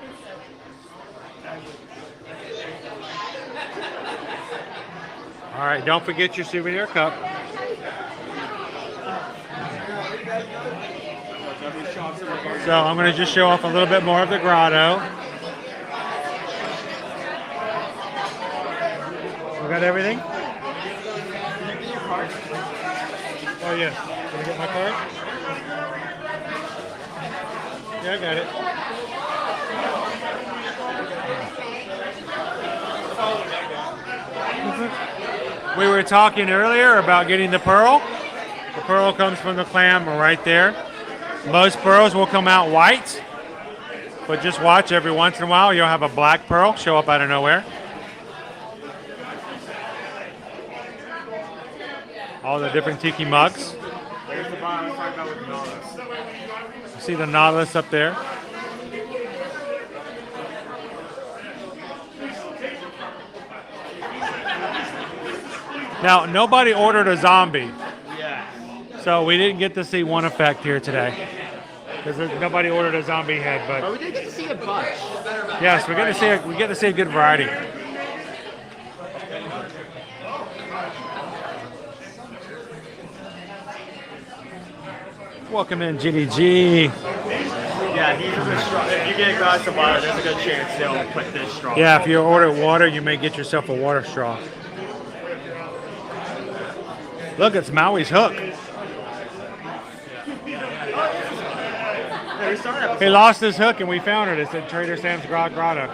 All right, don't forget your souvenir cup. So I'm going to just show off a little bit more of the grotto. We got everything? Oh, yes. Can I get my card? Yeah, I got it. We were talking earlier about getting the pearl. The pearl comes from the clam right there. Most pearls will come out white, but just watch, every once in a while you'll have a black pearl show up out of nowhere. All the different tiki mugs. There's the bottom. Let's talk about with the Nautilus. You see the Nautilus up there? Now, nobody ordered a zombie, Yeah. so we didn't get to see one effect here today. Because nobody ordered a zombie head, But but we did get to see a bunch. yes, we get to see a good variety. Welcome in, Ginny G. Yeah, these are the straw. If you get a glass of water, there's a good chance they'll put this straw. Yeah, if you order water, you may get yourself a water straw. Look, it's Maui's hook. He lost his hook and we found it. It's at Trader Sam's Grog Grotto.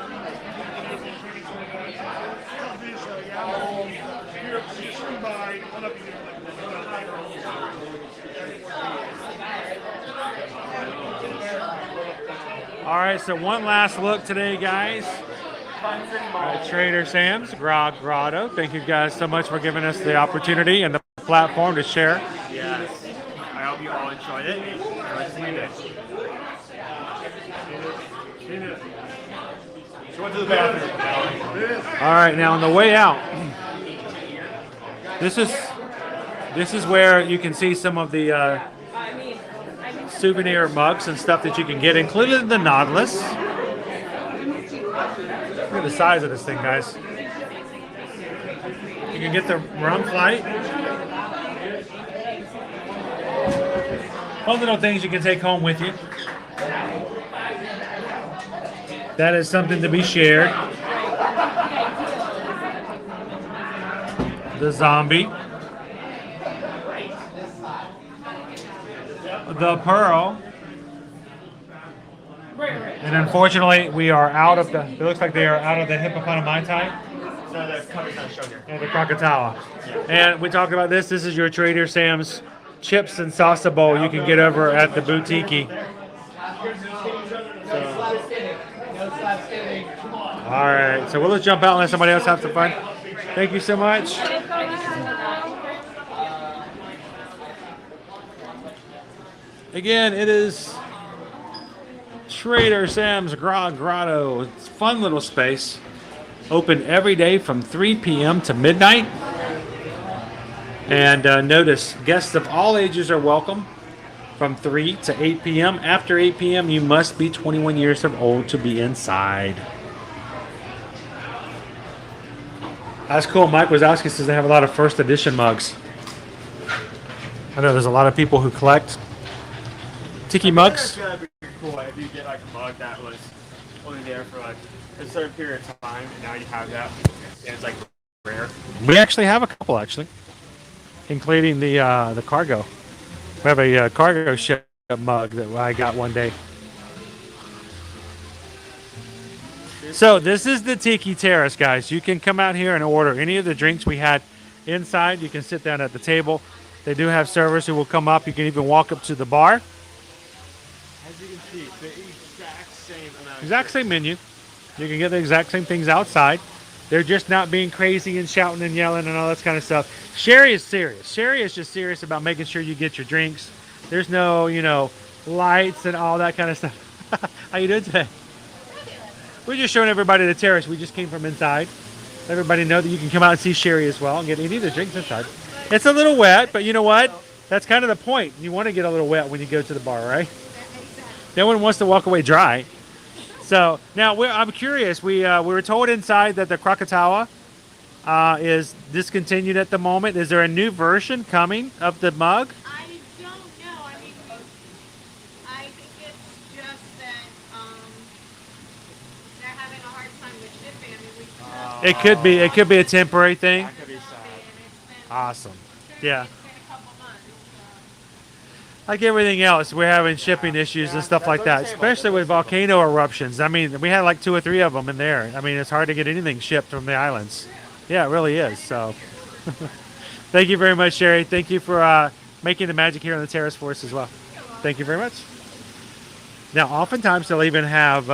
All right, so one last look today, guys. Trader Sam's Grog Grotto. Thank you guys so much for giving us the opportunity and the platform to share. Yes. I hope you all enjoyed it. Let's leave it. She went to the bathroom. All right, now on the way out, this is where you can see some of the souvenir mugs and stuff that you can get, including the Nautilus. Look at the size of this thing, guys. You can get the rum flight. Fun little things you can take home with you. That is something to be shared. The zombie. The pearl. And unfortunately, we are out of the, it looks like they are out of the hippopotami So the cover's not shown here. and the crocodile. And we talked about this. This is your Trader Sam's chips and salsa bowl you can get over at the Boutiki. All right, so we'll just jump out and let somebody else have some fun. Thank you so much. Again, it is Trader Sam's Grog Grotto. It's a fun little space. Open every day from 3 p.m. to midnight. And notice, guests of all ages are welcome from 3 to 8 p.m. After 8 p.m., you must be 21 years of old to be inside. That's cool. Mike Wazowski says they have a lot of first edition mugs. I know there's a lot of people who collect tiki mugs. That'd be cool if you get like a mug that was only there for like a certain period of time, and now you have that, and it's like rare. We actually have a couple, actually, including the cargo. We have a cargo ship mug that I got one day. So this is the Tiki Terrace, guys. You can come out here and order any of the drinks we had inside. You can sit down at the table. They do have servers who will come up. You can even walk up to the bar. As you can see, the exact same amount. Exact same menu. You can get the exact same things outside. They're just not being crazy and shouting and yelling and all that kind of stuff. Sherry is serious. Sherry is just serious about making sure you get your drinks. There's no, lights and all that kind of stuff. How you doing today? We're just showing everybody the terrace. We just came from inside. Let everybody know that you can come out and see Sherry as well and get any of the drinks inside. It's a little wet, but you know what? That's kind of the point. You want to get a little wet when you go to the bar, right? No one wants to walk away dry. So now I'm curious. We were told inside that the Krakatawa is discontinued at the moment. Is there a new version coming of the mug? I don't know. I mean, I think it's just that they're having a hard time with shipping. I mean, It could be a temporary thing. That could be sad. Awesome. Yeah. it's been a couple months. Like everything else, we're having shipping issues and stuff like that, especially with volcano eruptions. I mean, we had like 2 or 3 of them in there. I mean, it's hard to get anything shipped from the islands. Yeah, it really is. So thank you very much, Sherry. Thank you for making the magic here on the terrace for us as well. Thank you very much. Now, oftentimes they'll even have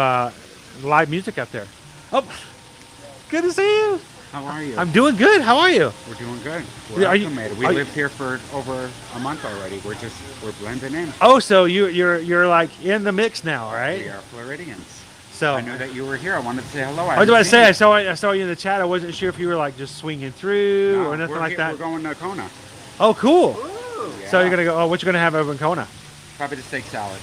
live music up there. Oh, good to see you. How are you? I'm doing good. How are you? We're doing good. We're Are you- acclimated. We are you- lived here for over a month already. We're blending in. Oh, so you're like in the mix now, right? We are Floridians. So I knew that you were here. I wanted to say hello. I was about to say, I saw you in the chat. I wasn't sure if you were like just swinging through or nothing like that. We're going to Kona. Oh, cool. Yeah. So you're gonna go. Oh, what you gonna have over in Kona? Probably the steak salad.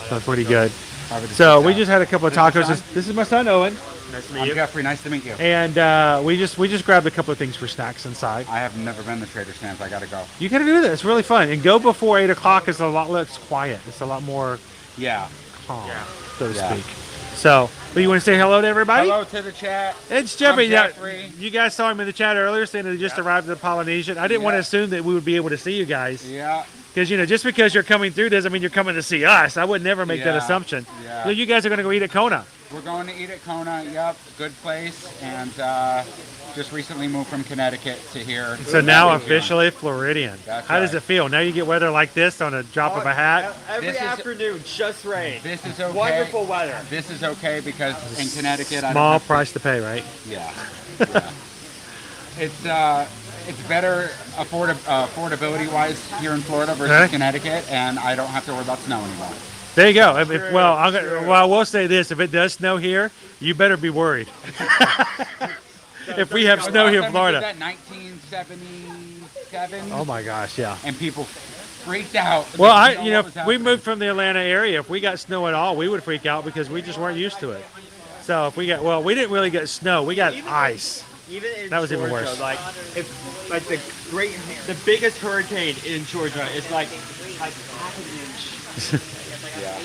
That's pretty good. Probably the So steak we salad. just had a couple of This is tacos. your This is my son Owen, Nice to meet I'm you. Jeffrey. Nice to meet you. and we just grabbed a couple of things for snacks inside. I have never been to Trader Sam's. I gotta go. You gotta do that. It's really fun. And go before 8 o'clock is a lot less quiet. It's a lot more Yeah. calm, Yeah. so to Yeah. speak. So, but you want to say hello to everybody? Hello to the chat. It's Jeffrey. I'm Yeah, Jeffrey. you guys saw him in the chat earlier saying that he just arrived at the Polynesian. I didn't want to Yeah. assume that we would be able to see you guys. Yeah. Because, just because you're coming through doesn't mean you're coming to see us. I would never make that Yeah, assumption. yeah. So you guys are going to go eat at Kona. We're going to eat at Kona. Yep. Good place. And just recently moved from Connecticut to here. So now officially Floridian. That's How does right. it feel? Now you get weather like this on a drop of a hat? Every This is- afternoon, just rain. This is okay. Wonderful weather. This is okay because in Connecticut, I don't Small have to- price to pay, right? Yeah. It's better affordability wise here in Florida versus Okay. Connecticut, and I don't have to worry about snow anymore. There you go. Well, I will say this. If it does snow here, you better be worried. If we have snow here in Last time we did Florida. that 1977, Oh my gosh, yeah. and people freaked out. They Well, didn't know what was we happening. moved from the Atlanta area. If we got snow at all, we would freak out because we just weren't used to it. So if we we didn't really get snow. We got ice. Even in That was even Georgia, worse. like if like the biggest hurricane in Georgia is like half an inch. Yeah.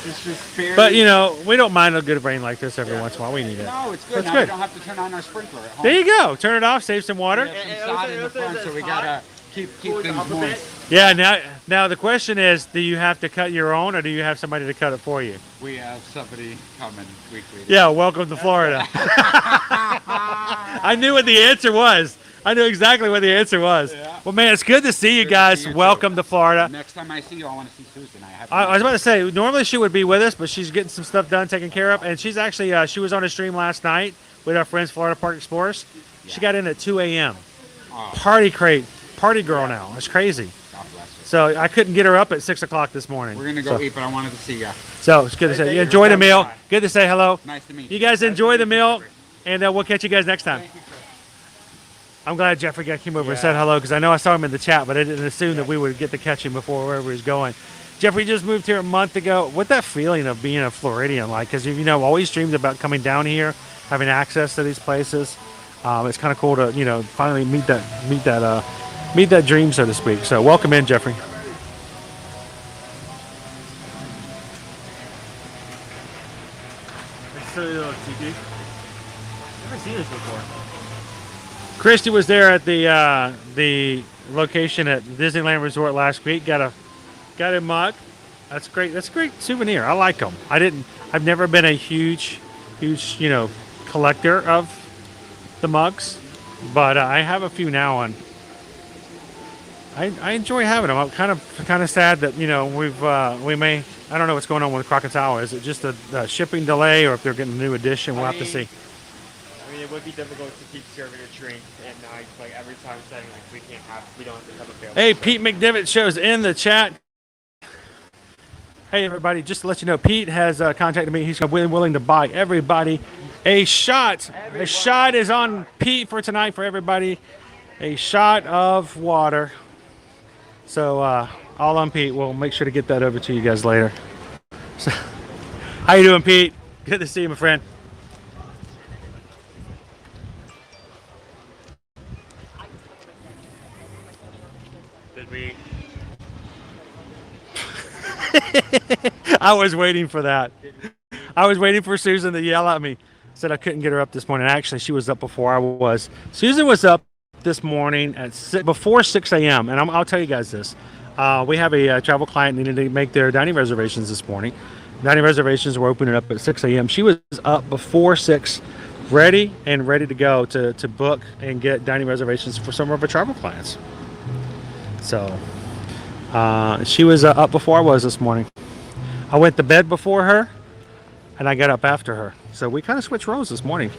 It's just barely. But we don't mind a good rain like this every once in a while. We need it. No, it's good. That's Now good. we don't have to turn on our sprinkler at home. There you go. Turn it off. Save some water. We have And some sod in the also front, it's so we hot. gotta keep Cool it things off a bit. moist. Yeah. Now the question is, do you have to cut your own, or do you have somebody to cut it for you? We have somebody coming weekly. Yeah. Welcome to Florida. I knew what the answer was. I knew exactly what the answer was. Yeah. Well, man, it's good to see you Good to guys. see you, too. Welcome to Florida. Next time I see you, I want to see Susan. I was about to say, normally she would be with us, but she's getting some stuff done, taken care of, and she's actually she was on a stream last night with our friends, Florida Park Explorers. She got in at 2 a.m. Oh. Party girl now. It's crazy. God bless you. So I couldn't get her up at 6 o'clock this morning. We're gonna go so, eat, but I wanted to see you. So it's good to say. Enjoy the meal. Good to say hello. Nice to meet You guys enjoy the meal, and we'll catch you guys next time. I'm glad Jeffrey came over and said hello because I know I saw him in the chat, but I didn't assume that we would get to catch him before wherever he's going. Jeffrey just moved here a month ago. What that feeling of being a Floridian like? Because always dreamed about coming down here, having access to these places. It's kind of cool to finally meet that dream, so to speak. So welcome in, Jeffrey. Never seen this before. Christy was there at the location at Disneyland Resort last week. Got a mug. That's great. That's a great souvenir. I like them. I've never been a huge collector of the mugs, but I have a few now, and I enjoy having them. I'm kind of sad that we may. I don't know what's going on with Crocodile. Is it just a shipping delay, or if they're getting a new edition? We'll have to see. I mean, it would be difficult to keep serving a drink at night, like every time saying like we don't have available. Hey, Pete McDivitt shows in the chat. Hey, everybody, just to let you know, Pete has contacted me. He's willing to buy everybody a shot. A shot is on Pete for tonight for everybody. A shot of water. So, all on Pete. We'll make sure to get that over to you guys later. So, how you doing, Pete? Good to see you, my friend. Did we? I was waiting for that. I was waiting for Susan to yell at me. Said I couldn't get her up this morning. Actually, she was up before I was. Susan was up this morning at before 6 a.m. And I'll tell you guys this. We have a travel client needed to make their dining reservations this morning. Dining reservations were opening up at 6 a.m. She was up before 6, ready to go to book and get dining reservations for some of our travel clients. So she was up before I was this morning. I went to bed before her, and I got up after her. So we kind of switched roles this morning.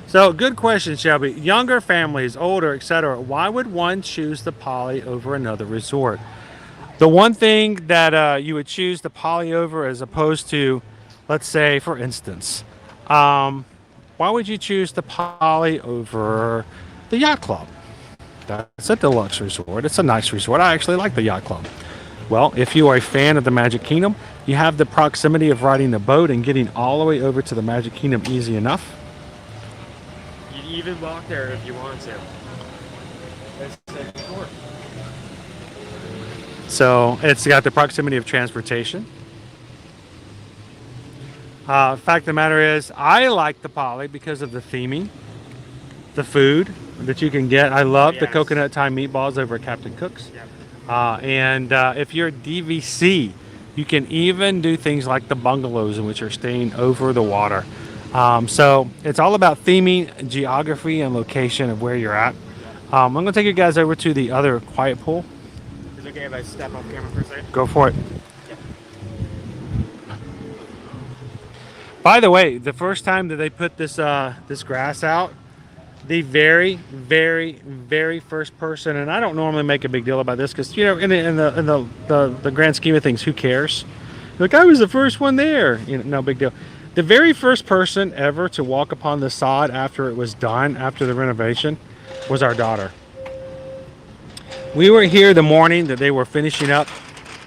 So good question, Shelby. Younger families, older, etc. Why would one choose the Poly over another resort? The one thing that you would choose the Poly over as opposed to, let's say, for instance, why would you choose the Poly over the Yacht Club? That's a deluxe resort. It's a nice resort. I actually like the Yacht Club. Well, if you are a fan of the Magic Kingdom, you have the proximity of riding the boat and getting all the way over to the Magic Kingdom easy enough. You can even walk there if you want to. It's short. So it's got the proximity of transportation. Fact of the matter is, I like the Poly because of the theming, the food that you can get. I love the coconut Thai meatballs over at Captain Cook's. Yep. And if you're DVC, you can even do things like the bungalows in which are staying over the water. So it's all about theming, geography, and location of where you're at. I'm going to take you guys over to the other quiet pool. Is it okay if I step off camera for a second? Go for it. By the way, the first time that they put this this grass out, the very, very, very first person, and I don't normally make a big deal about this because in the grand scheme of things, who cares? Like, I was the first one there. No big deal. The very first person ever to walk upon the sod after it was done, after the renovation, was our daughter. We were here the morning that they were finishing up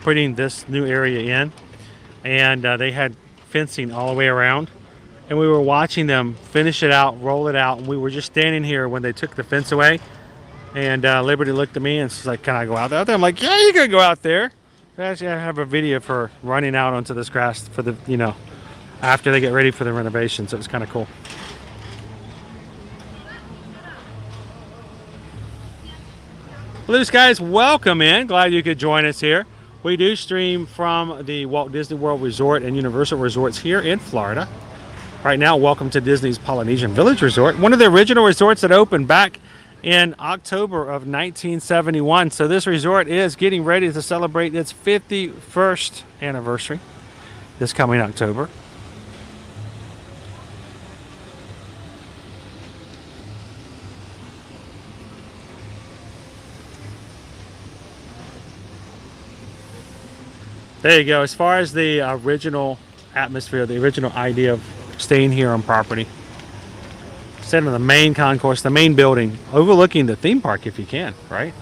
putting this new area in, and they had fencing all the way around. And we were watching them finish it out, roll it out, and we were just standing here when they took the fence away. And Liberty looked at me and she's like, "Can I go out there?" I'm like, "Yeah, you can go out there." Actually, I have a video of her running out onto this grass for the, after they get ready for the renovation. So it was kind of cool. Blue Skies, welcome in. Glad you could join us here. We do stream from the Walt Disney World Resort and Universal Resorts here in Florida. Right now, welcome to Disney's Polynesian Village Resort, one of the original resorts that opened back in October of 1971. So this resort is getting ready to celebrate its 51st anniversary this coming October. There you go. As far as the original atmosphere, the original idea of staying here on property, sit in the main concourse, the main building, overlooking the theme park if you can, right?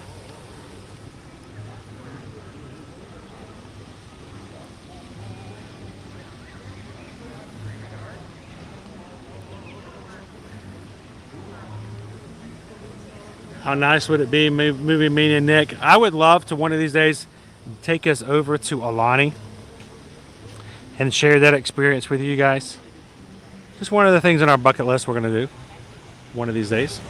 How nice would it be moving me and Nick? I would love to one of these days take us over to Alani and share that experience with you guys. Just one of the things on our bucket list we're going to do one of these days.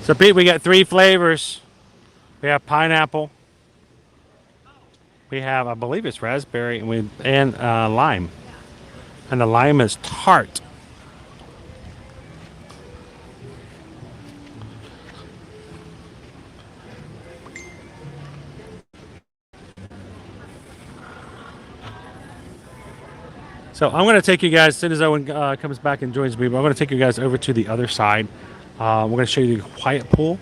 So Pete, we got 3 flavors. We have pineapple. We have, I believe it's raspberry, and lime. And the lime is tart. So I'm going to take you guys, as soon as Owen comes back and joins me, but I'm going to take you guys over to the other side. We're going to show you the quiet pool.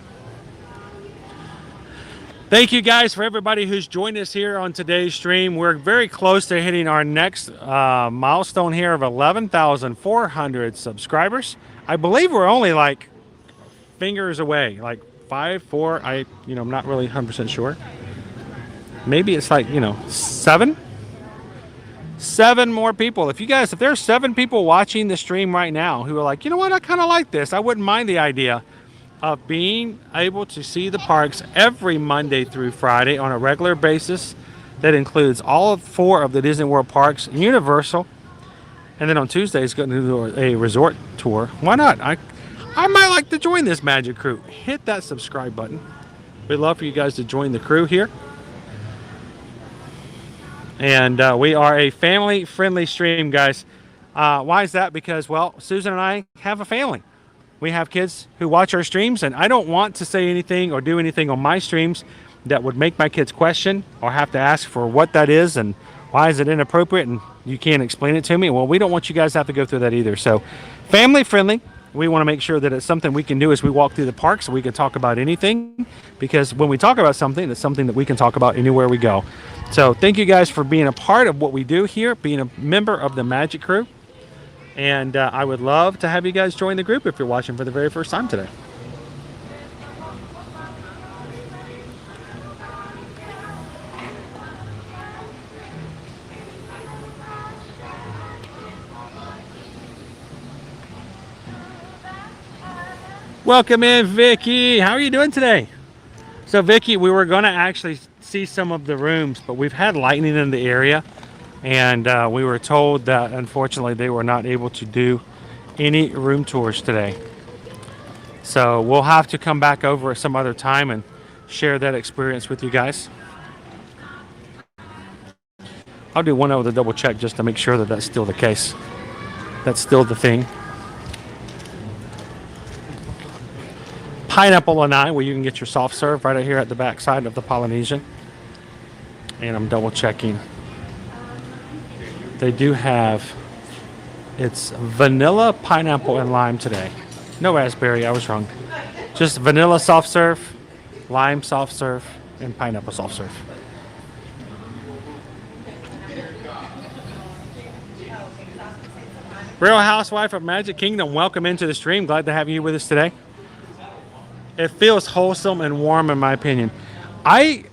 Thank you guys for everybody who's joined us here on today's stream. We're very close to hitting our next milestone here of 11,400 subscribers. I believe we're only like fingers away, like 5, 4. I'm not really 100% sure. Maybe it's like, 7 more people. If there's 7 people watching the stream right now who are like, you know what, I kind of like this. I wouldn't mind the idea of being able to see the parks every Monday through Friday on a regular basis. That includes all 4 of the Disney World parks, Universal, and then on Tuesdays going to do a resort tour. Why not? I might like to join this magic crew. Hit that subscribe button. We'd love for you guys to join the crew here. And we are a family-friendly stream, guys. Why is that? Because, well, Susan and I have a family. We have kids who watch our streams, and I don't want to say anything or do anything on my streams that would make my kids question or have to ask for what that is and why is it inappropriate and you can't explain it to me. Well, we don't want you guys to have to go through that either. So, family-friendly. We want to make sure that it's something we can do as we walk through the park, so we can talk about anything, because when we talk about something, it's something that we can talk about anywhere we go. So thank you guys for being a part of what we do here, being a member of the Magic Crew. And I would love to have you guys join the group if you're watching for the very first time today. Welcome in, Vicky. How are you doing today? So, Vicky, we were going to actually see some of the rooms, but we've had lightning in the area, and we were told that, unfortunately, they were not able to do any room tours today. So, we'll have to come back over at some other time and share that experience with you guys. I'll do one other double check just to make sure that that's still the case. That's still the thing. Pineapple Lanai, where you can get your soft serve right here at the back side of the Polynesian. And I'm double checking. They do have, it's vanilla, pineapple, and lime today. No raspberry, I was wrong. Just vanilla soft serve, lime soft serve, and pineapple soft serve. Real Housewife of Magic Kingdom, welcome into the stream. Glad to have you with us today. It feels wholesome and warm, in my opinion. I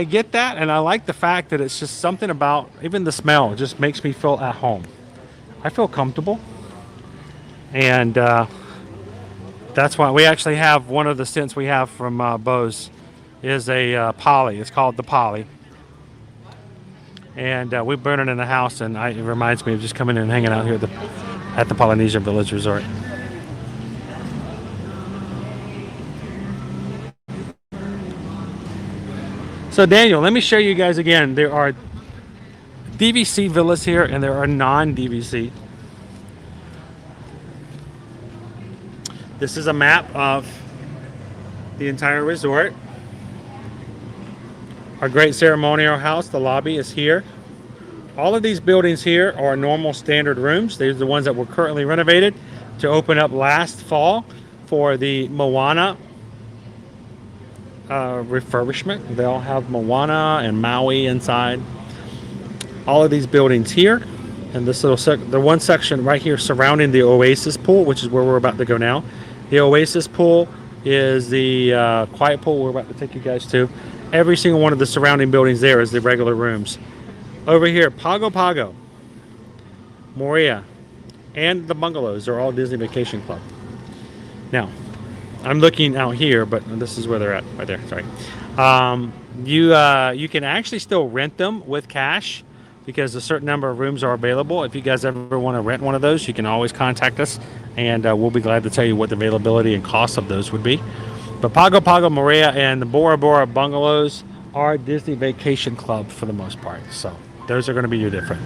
get that, and I like the fact that it's just something about, even the smell just makes me feel at home. I feel comfortable. And that's why we actually have one of the scents we have from Bose is a Poly. It's called the Poly. And we burn it in the house, and it reminds me of just coming in and hanging out here at the Polynesian Village Resort. So Daniel, let me show you guys again. There are DVC villas here and there are non-DVC. This is a map of the entire resort. Our great ceremonial house, the lobby is here. All of these buildings here are normal standard rooms. These are the ones that were currently renovated to open up last fall for the Moana refurbishment. They all have Moana and Maui inside. All of these buildings here, and this little the one section right here surrounding the Oasis Pool, which is where we're about to go now. The Oasis Pool is the quiet pool we're about to take you guys to. Every single one of the surrounding buildings there is the regular rooms. Over here, Pago Pago, Moria, and the bungalows are all Disney Vacation Club. Now, I'm looking out here, but this is where they're at, right there. Sorry. You can actually still rent them with cash because a certain number of rooms are available. If you guys ever want to rent one of those, you can always contact us, and we'll be glad to tell you what the availability and cost of those would be. But Pago Pago, Moria, and the Bora Bora bungalows are Disney Vacation Club for the most part. So those are going to be your different.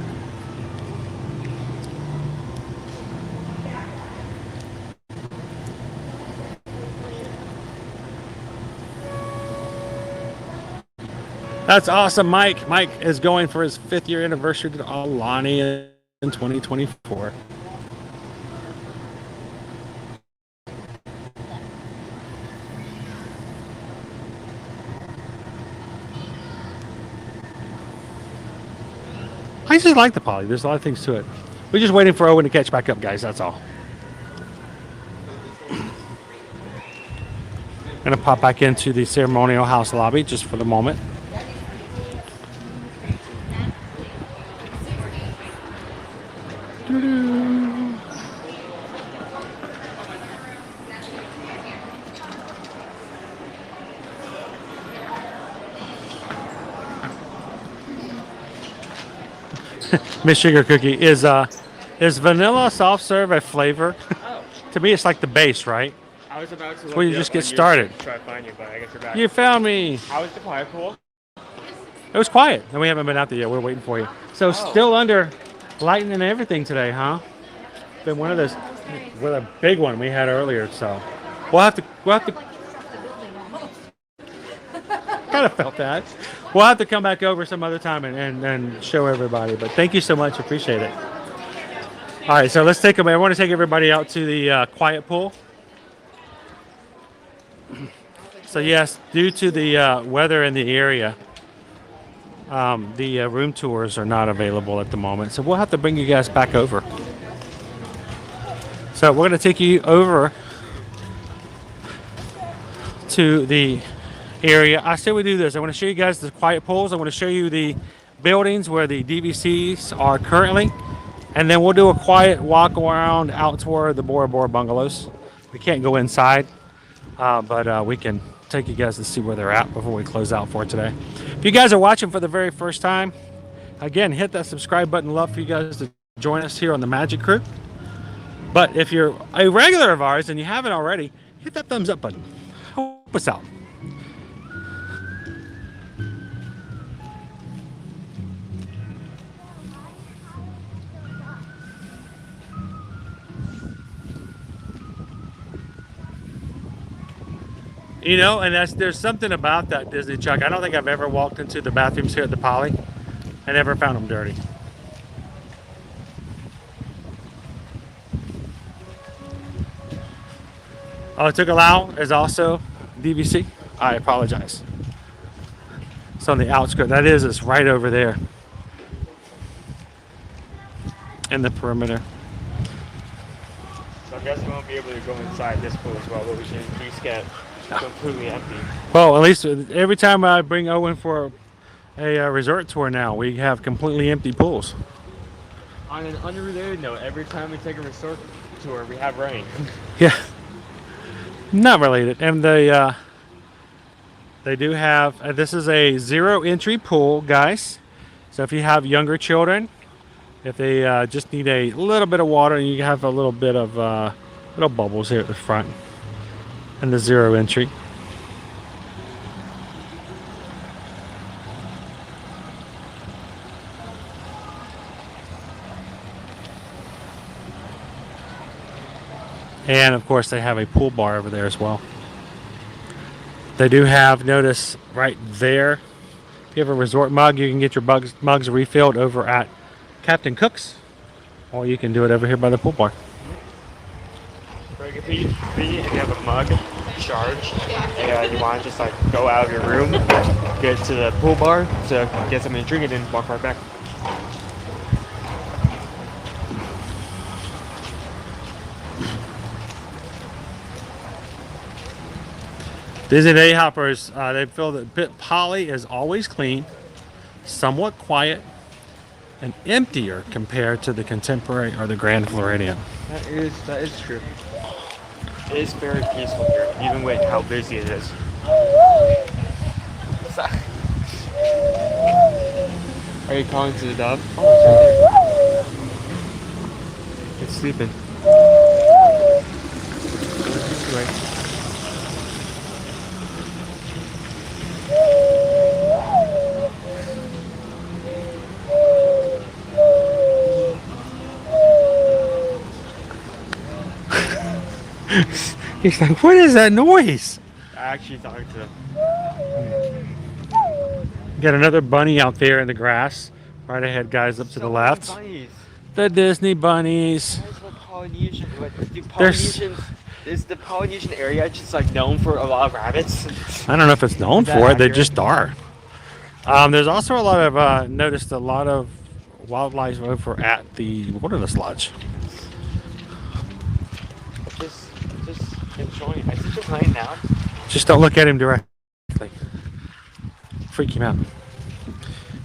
That's awesome, Mike. Mike is going for his 5th year anniversary to Lanai in 2024. I just like the Poly. There's a lot of things to it. We're just waiting for Owen to catch back up, guys. That's all. Gonna pop back into the ceremonial house lobby just for the moment. Miss Sugar Cookie, is vanilla soft serve a flavor? Oh. To me, it's like the base, right? I was about to look Well, you it just up get on your started. site to try to find you, but I guess you're back. You found me. How was the quiet pool? It was quiet, and we haven't been out there yet. We're waiting for you. So still under lighting and everything today, huh? Been one of those with a big one we had earlier. So we'll have to kind of felt that. We'll have to come back over some other time and show everybody. But thank you so much. Appreciate it. All right, so let's take them. I want to take everybody out to the quiet pool. So yes, due to the weather in the area, the room tours are not available at the moment. So we'll have to bring you guys back over. So we're going to take you over to the area. I say we do this. I want to show you guys the quiet pools. I want to show you the buildings where the DVCs are currently. And then we'll do a quiet walk around out toward the Bora Bora bungalows. We can't go inside, but we can take you guys to see where they're at before we close out for today. If you guys are watching for the very first time, again, hit that subscribe button. Love for you guys to join us here on the Magic Crew. But if you're a regular of ours and you haven't already, hit that thumbs up button. Help us out. You know, and there's something about that, Disney Chuck. I don't think I've ever walked into the bathrooms here at the Poly. I never found them dirty. Oh, Tukalau is also DVC. I apologize. It's on the outskirts. That is, it's right over there in the perimeter. So I guess we won't be able to go inside this pool as well, but we can at least get completely empty. Well, at least every time I bring Owen for a resort tour now, we have completely empty pools. On an unrelated note, every time we take a resort tour, we have rain. Yeah. Not related. And they do have, this is a 0 entry pool, guys. So if you have younger children, if they just need a little bit of water, and you have a little bit of little bubbles here at the front. And the 0 entry. And of course, they have a pool bar over there as well. They do have, notice right there, if you have a resort mug, you can get your mugs refilled over at Captain Cook's, or you can do it over here by the pool bar. Very convenient if you have a mug charged and you want to just like go out of your room, get to the pool bar to get something to drink and then walk right back. Disney Day Hoppers, they feel that Poly is always clean, somewhat quiet, and emptier compared to the Contemporary or the Grand Floridian. That is true. It is very peaceful here, even with how busy it is. Are you calling to the dove? Oh, it's right there. It's sleeping. Anyway. He's like, what is that noise? I actually talked to them. Got another bunny out there in the grass. Right ahead, guys, up to the left. Bunnies. The Disney bunnies. That is what Polynesian. Is the Polynesian area just like known for a lot of rabbits? I don't know if it's known Is that for it. They accurate? just are. There's also a lot of noticed a lot of wildlife over at the Wilderness Lodge. Just enjoying. I see him laying down. Just don't look at him directly. Freak him out.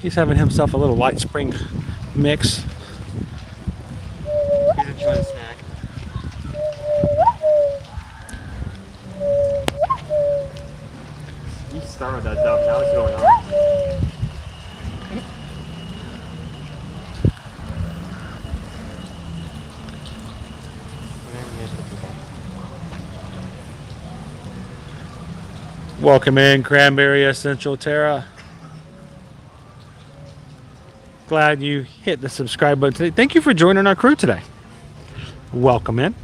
He's having himself a little light spring mix. He's enjoying a snack. You started that dove. Now what's going on? Welcome in, Cranberry Essential Terra. Glad you hit the subscribe button today. Thank you for joining our crew today. Welcome in.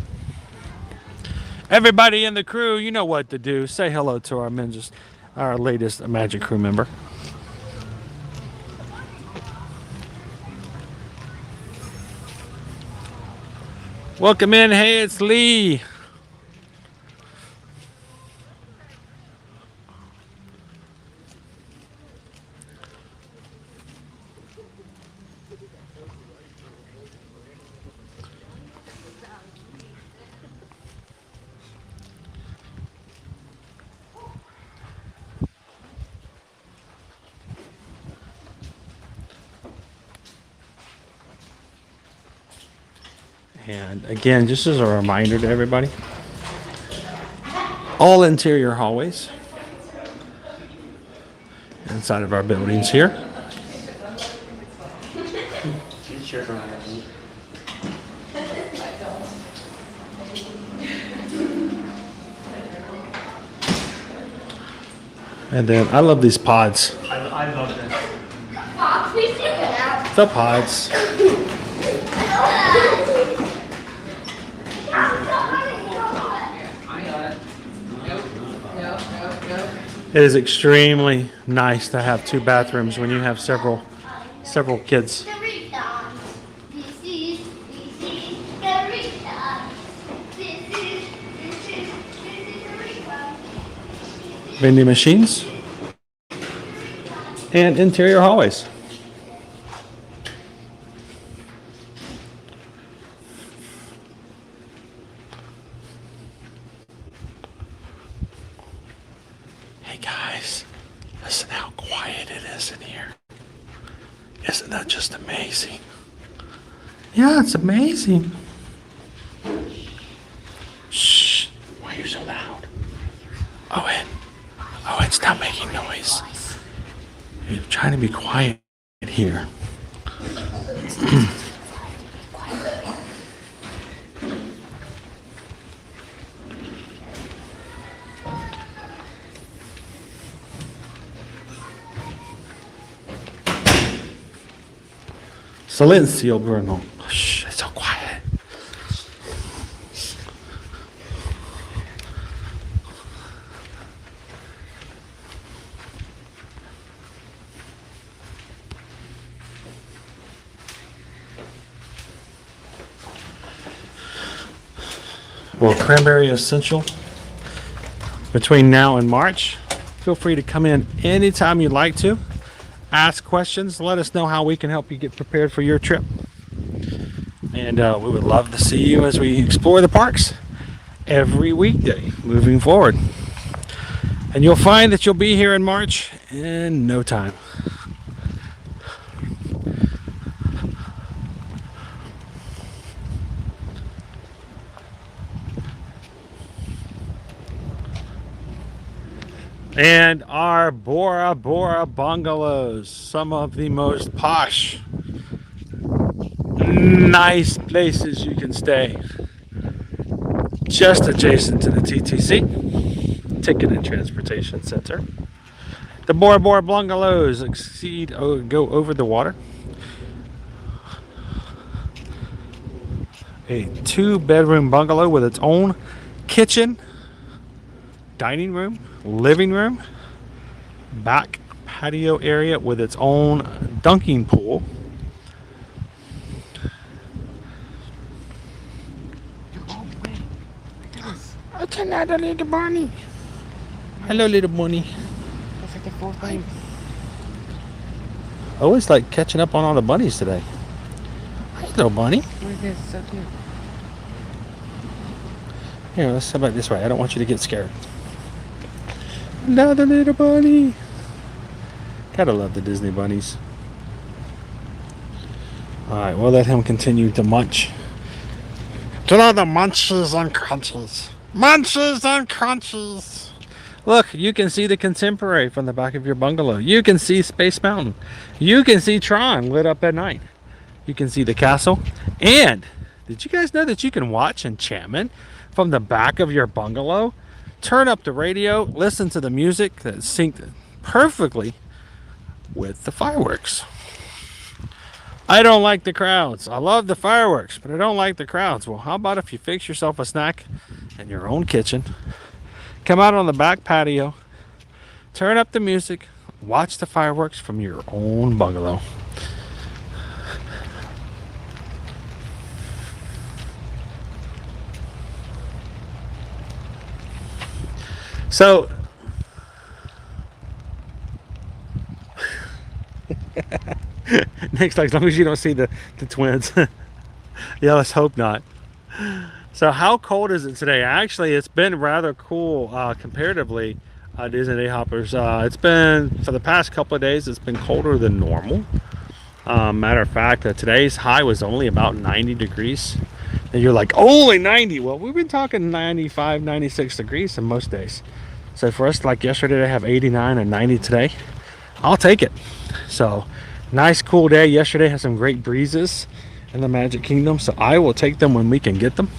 Everybody in the crew, you know what to do. Say hello to our latest Magic Crew member. Welcome in. Hey, it's Lee. And again, just as a reminder to everybody, all interior hallways inside of our buildings here. And then I love these pods. I love this. The pods. It is extremely nice to have two bathrooms when you have several kids. Vending machines and interior hallways. Hey guys, listen how quiet it is in here. Isn't that just amazing? Yeah, it's amazing. Shh, why are you so loud? Owen, stop making noise. You're trying to be quiet here. Silencio, Bruno. Shh, it's so quiet. Well, Cranberry Essential. Between now and March, feel free to come in anytime you'd like to. Ask questions. Let us know how we can help you get prepared for your trip. And we would love to see you as we explore the parks every weekday moving forward. And you'll find that you'll be here in March in no time. And our Bora Bora bungalows, some of the most posh, nice places you can stay. Just adjacent to the TTC, Ticket and Transportation Center. The Bora Bora bungalows go over the water. A 2-bedroom bungalow with its own kitchen, dining room, living room, back patio area with its own dunking pool. It's another little bunny. Hello, little bunny. That's like the 4th time. I always like catching up on all the bunnies today. Hi, little bunny. What is this? So cute. Here, let's how about this way. I don't want you to get scared. Another little bunny. Gotta love the Disney bunnies. Alright, we'll let him continue to munch. Get all the munchies and crunchies. Munchies and crunchies. Look, you can see the Contemporary from the back of your bungalow. You can see Space Mountain. You can see Tron lit up at night. You can see the castle. And did you guys know that you can watch Enchantment from the back of your bungalow? Turn up the radio, listen to the music that's synced perfectly with the fireworks. I don't like the crowds. I love the fireworks, but I don't like the crowds. Well, how about if you fix yourself a snack in your own kitchen, come out on the back patio, turn up the music, watch the fireworks from your own bungalow. So, next time, as long as you don't see the twins. Yeah, let's hope not. So how cold is it today? Actually, it's been rather cool comparatively, Disney Day Hoppers. It's been, for the past couple of days, it's been colder than normal. Matter of fact, today's high was only about 90 degrees. And you're like, only 90? Well, we've been talking 95, 96 degrees in most days. So for us, like yesterday, to have 89 and 90 today, I'll take it. So nice cool day. Yesterday had some great breezes in the Magic Kingdom, so I will take them when we can get them.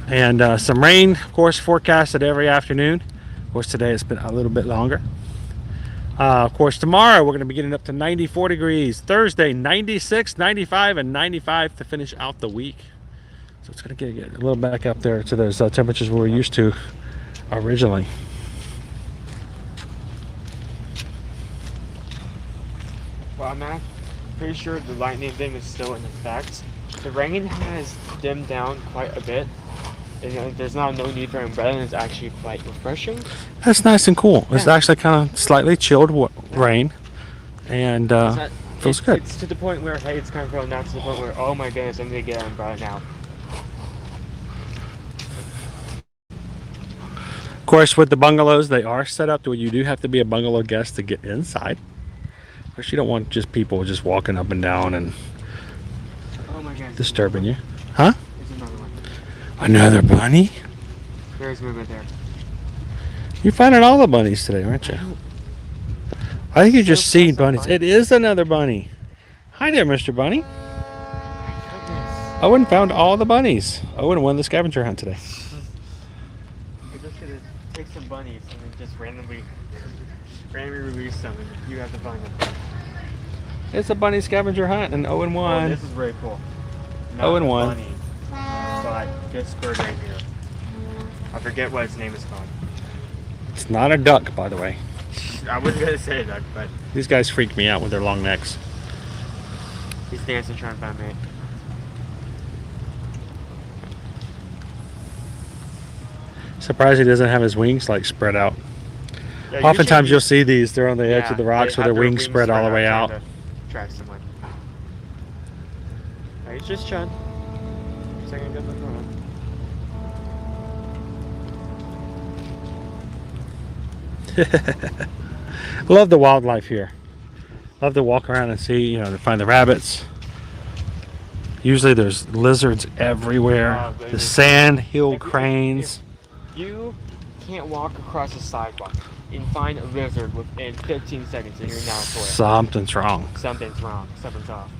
And some rain, of course, forecasted every afternoon. Of course, today it's been a little bit longer. Of course, tomorrow we're going to be getting up to 94 degrees. Thursday, 96, 95, and 95 to finish out the week. So it's going to get a little back up there to those temperatures we were used to originally. Well, I'm pretty sure the lightning thing is still in effect. The rain has dimmed down quite a bit. And there's now no need for umbrella, and it's actually quite refreshing. That's nice and cool. Yeah. It's actually kind of slightly chilled rain, and feels good. It's to the point where, hey, it's kind of cold, now to the point where, oh my goodness, I'm going to get an umbrella now. Of course, with the bungalows, they are set up to where you do have to be a bungalow guest to get inside. Of course, you don't want just people just walking up and down and Oh my goodness. disturbing you. Huh? There's another one. Another bunny? There's movement there. You're finding all the bunnies today, aren't you? I think you're just seeing bunnies. It is another bunny. Hi there, Mr. Bunny. Goodness. Owen found all the bunnies. Owen won the scavenger hunt today. We're just going to take some bunnies and then just randomly release them, and you have to find them. It's a bunny scavenger hunt, and Owen Oh, won. this is very cool. Not Owen the won. bunny, but this bird right here. I forget what its name is called. It's not a duck, by the way. I wasn't going to say that, but These guys freak me out with their long necks. he's dancing trying to find me. Surprised he doesn't have his wings like spread out. Yeah, Oftentimes usually you'll see these. They're on the edge of the rocks they with their have wings spread all the way trying out. to attract someone. He's just chilling. Just taking a good look around. Love the wildlife here. Love to walk around and see, you know, to find the rabbits. Usually there's lizards everywhere. The sand hill cranes. You can't walk across a sidewalk and find a lizard within 15 seconds and you're now for it. Something's wrong. Something's wrong. Something's off.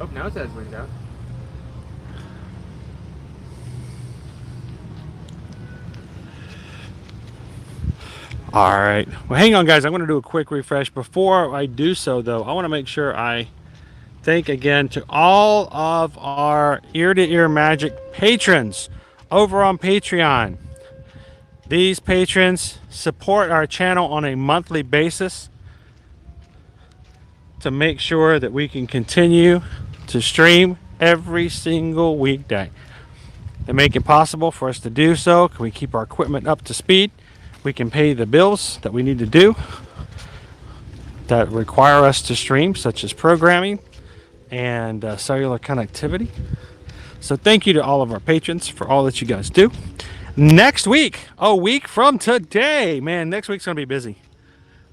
Oh, now it has wings out. All right. Well, hang on, guys. I'm going to do a quick refresh. Before I do so, though, I want to make sure I thank again to all of our Ear-to-Ear Magic patrons over on Patreon. These patrons support our channel on a monthly basis to make sure that we can continue to stream every single weekday. They make it possible for us to do so. Can we keep our equipment up to speed? We can pay the bills that we need to do that require us to stream, such as programming and cellular connectivity. So thank you to all of our patrons for all that you guys do. Next week, a week from today, man, next week's gonna be busy.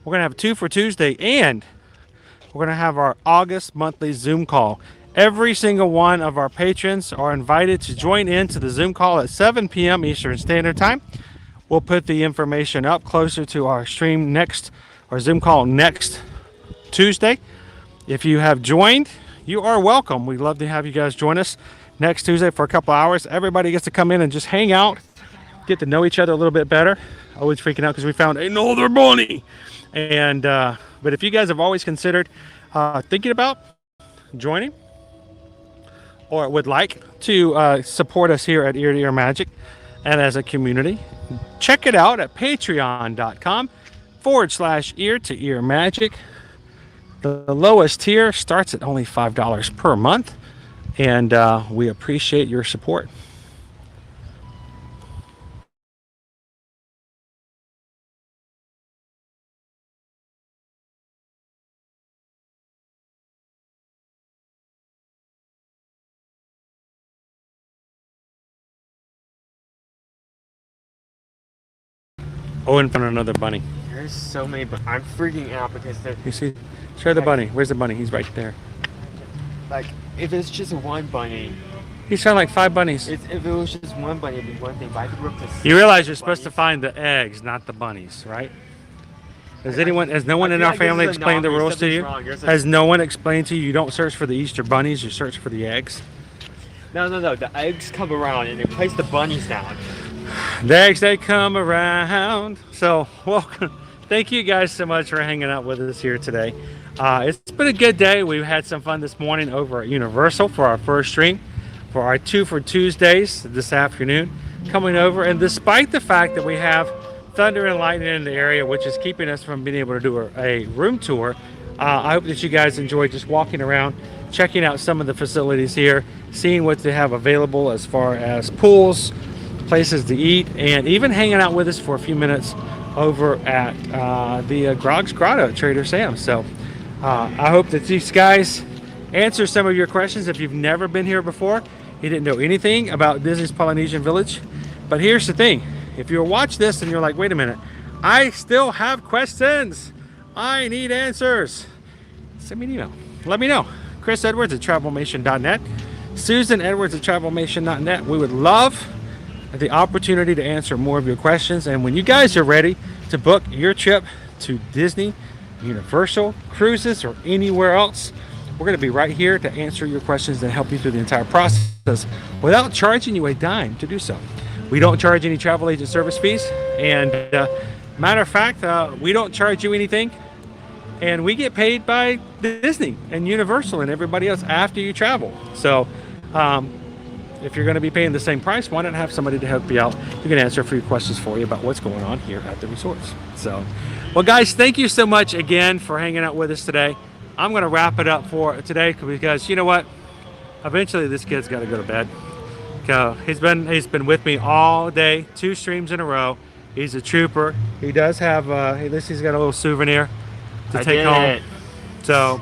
We're gonna have 2 for Tuesday, and we're gonna have our August monthly Zoom call. Every single one of our patrons are invited to join in to the Zoom call at 7 p.m. Eastern Standard Time. We'll put the information up closer to our stream next, or Zoom call next Tuesday. If you have joined, you are welcome. We'd love to have you guys join us next Tuesday for a couple hours. Everybody gets to come in and just hang out, get to know each other a little bit better. Always freaking out because we found another bunny. And but if you guys have always considered thinking about joining, or would like to support us here at Ear to Ear Magic and as a community, check it out at patreon.com/ear to ear magic. The lowest tier starts at only $5 per month, and we appreciate your support. Owen found another bunny. There's so many, but I'm freaking out because they're You see? Show the bunny. Where's the bunny? He's right there. like, if it's just one bunny, He's found like 5 bunnies. if it was just one bunny, it'd be one thing. But I could look to You realize you're supposed to find the eggs, not the bunnies, right? Has no one in our family explained the rules to you? Has no one explained to you you don't search for the Easter bunnies, you search for the eggs? No. The eggs come around and they place the bunnies down. The eggs, they come around. So, welcome. Thank you guys so much for hanging out with us here today. It's been a good day. We've had some fun this morning over at Universal for our first stream, for our 2 for Tuesdays this afternoon, coming over. And despite the fact that we have thunder and lightning in the area, which is keeping us from being able to do a room tour, I hope that you guys enjoy just walking around, checking out some of the facilities here, seeing what they have available as far as pools, places to eat, and even hanging out with us for a few minutes over at the Grog's Grotto at Trader Sam's. So I hope that these guys answer some of your questions. If you've never been here before, you didn't know anything about Disney's Polynesian Village. But here's the thing. If you watch this and you're like, wait a minute, I still have questions, I need answers, send me an email. Let me know. Chris Edwards at travelmation.net, Susan Edwards at travelmation.net. We would love the opportunity to answer more of your questions. And when you guys are ready to book your trip to Disney, Universal, cruises, or anywhere else, we're going to be right here to answer your questions and help you through the entire process without charging you a dime to do so. We don't charge any travel agent service fees, and matter of fact, we don't charge you anything, and we get paid by Disney and Universal and everybody else after you travel. So if you're going to be paying the same price, why not have somebody to help you out who can answer a few questions for you about what's going on here at the resorts. So, well guys, thank you so much again for hanging out with us today. I'm going to wrap it up for today because you know what? Eventually this kid's got to go to bed. He's been with me all day, 2 streams in a row. He's a trooper. He does have at least he's got a little souvenir to take home. So,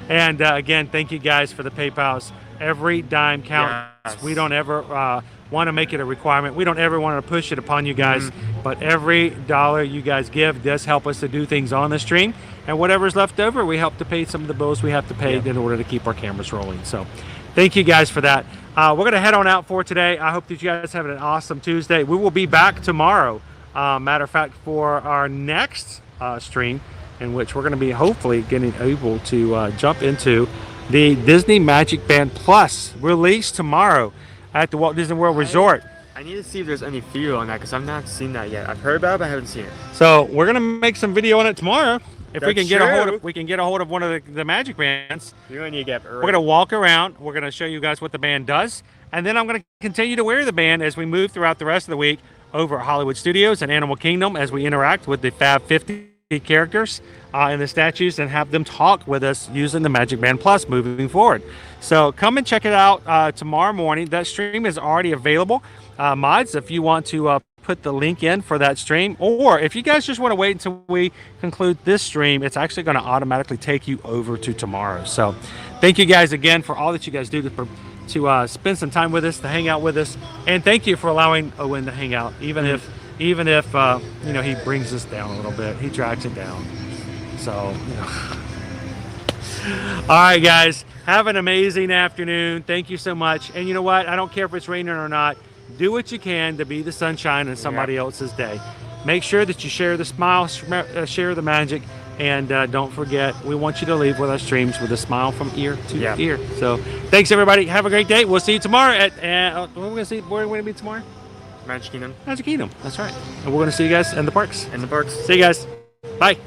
and again, thank you guys for the PayPals. Every dime counts. Yes. We don't ever want to make it a requirement. We don't ever want to push it upon you guys, but every dollar you guys give does help us to do things on the stream, and whatever's left over, we help to pay some of the bills we have to pay in order to keep our cameras rolling. So thank you guys for that. We're going to head on out for today. I hope that you guys have an awesome Tuesday. We will be back tomorrow, matter of fact, for our next stream, in which we're going to be hopefully getting able to jump into the Disney Magic Band Plus release tomorrow at the Walt Disney World Resort. I need to see if there's any video on that because I've not seen that yet. I've heard about it, but I haven't seen it. So we're gonna make some video on it tomorrow. If we That's can get a hold true. of, we can get a hold of one of the magic bands. You're gonna need to get early. We're gonna walk around. We're gonna show you guys what the band does, and then I'm gonna continue to wear the band as we move throughout the rest of the week over at Hollywood Studios and Animal Kingdom as we interact with the Fab 50 characters and the statues and have them talk with us using the Magic Band Plus moving forward. So come and check it out tomorrow morning. That stream is already available. Mods, if you want to put the link in for that stream, or if you guys just want to wait until we conclude this stream, it's actually going to automatically take you over to tomorrow. So thank you guys again for all that you guys do to spend some time with us, to hang out with us, and thank you for allowing Owen to hang out, even if you know, he brings us down a little bit, he drags it down. So you know. All right, guys, have an amazing afternoon. Thank you so much. And you know what? I don't care if it's raining or not. Do what you can to be the sunshine in somebody else's day. Make sure that you share the smile, share the magic, and don't forget, we want you to leave with our streams with a smile from ear to ear. So thanks, everybody. Have a great day. We'll see you tomorrow at where we're going to be tomorrow? Magic Kingdom. Magic Kingdom. That's right. And we're going to see you guys in the parks. In the parks. See you guys. Bye.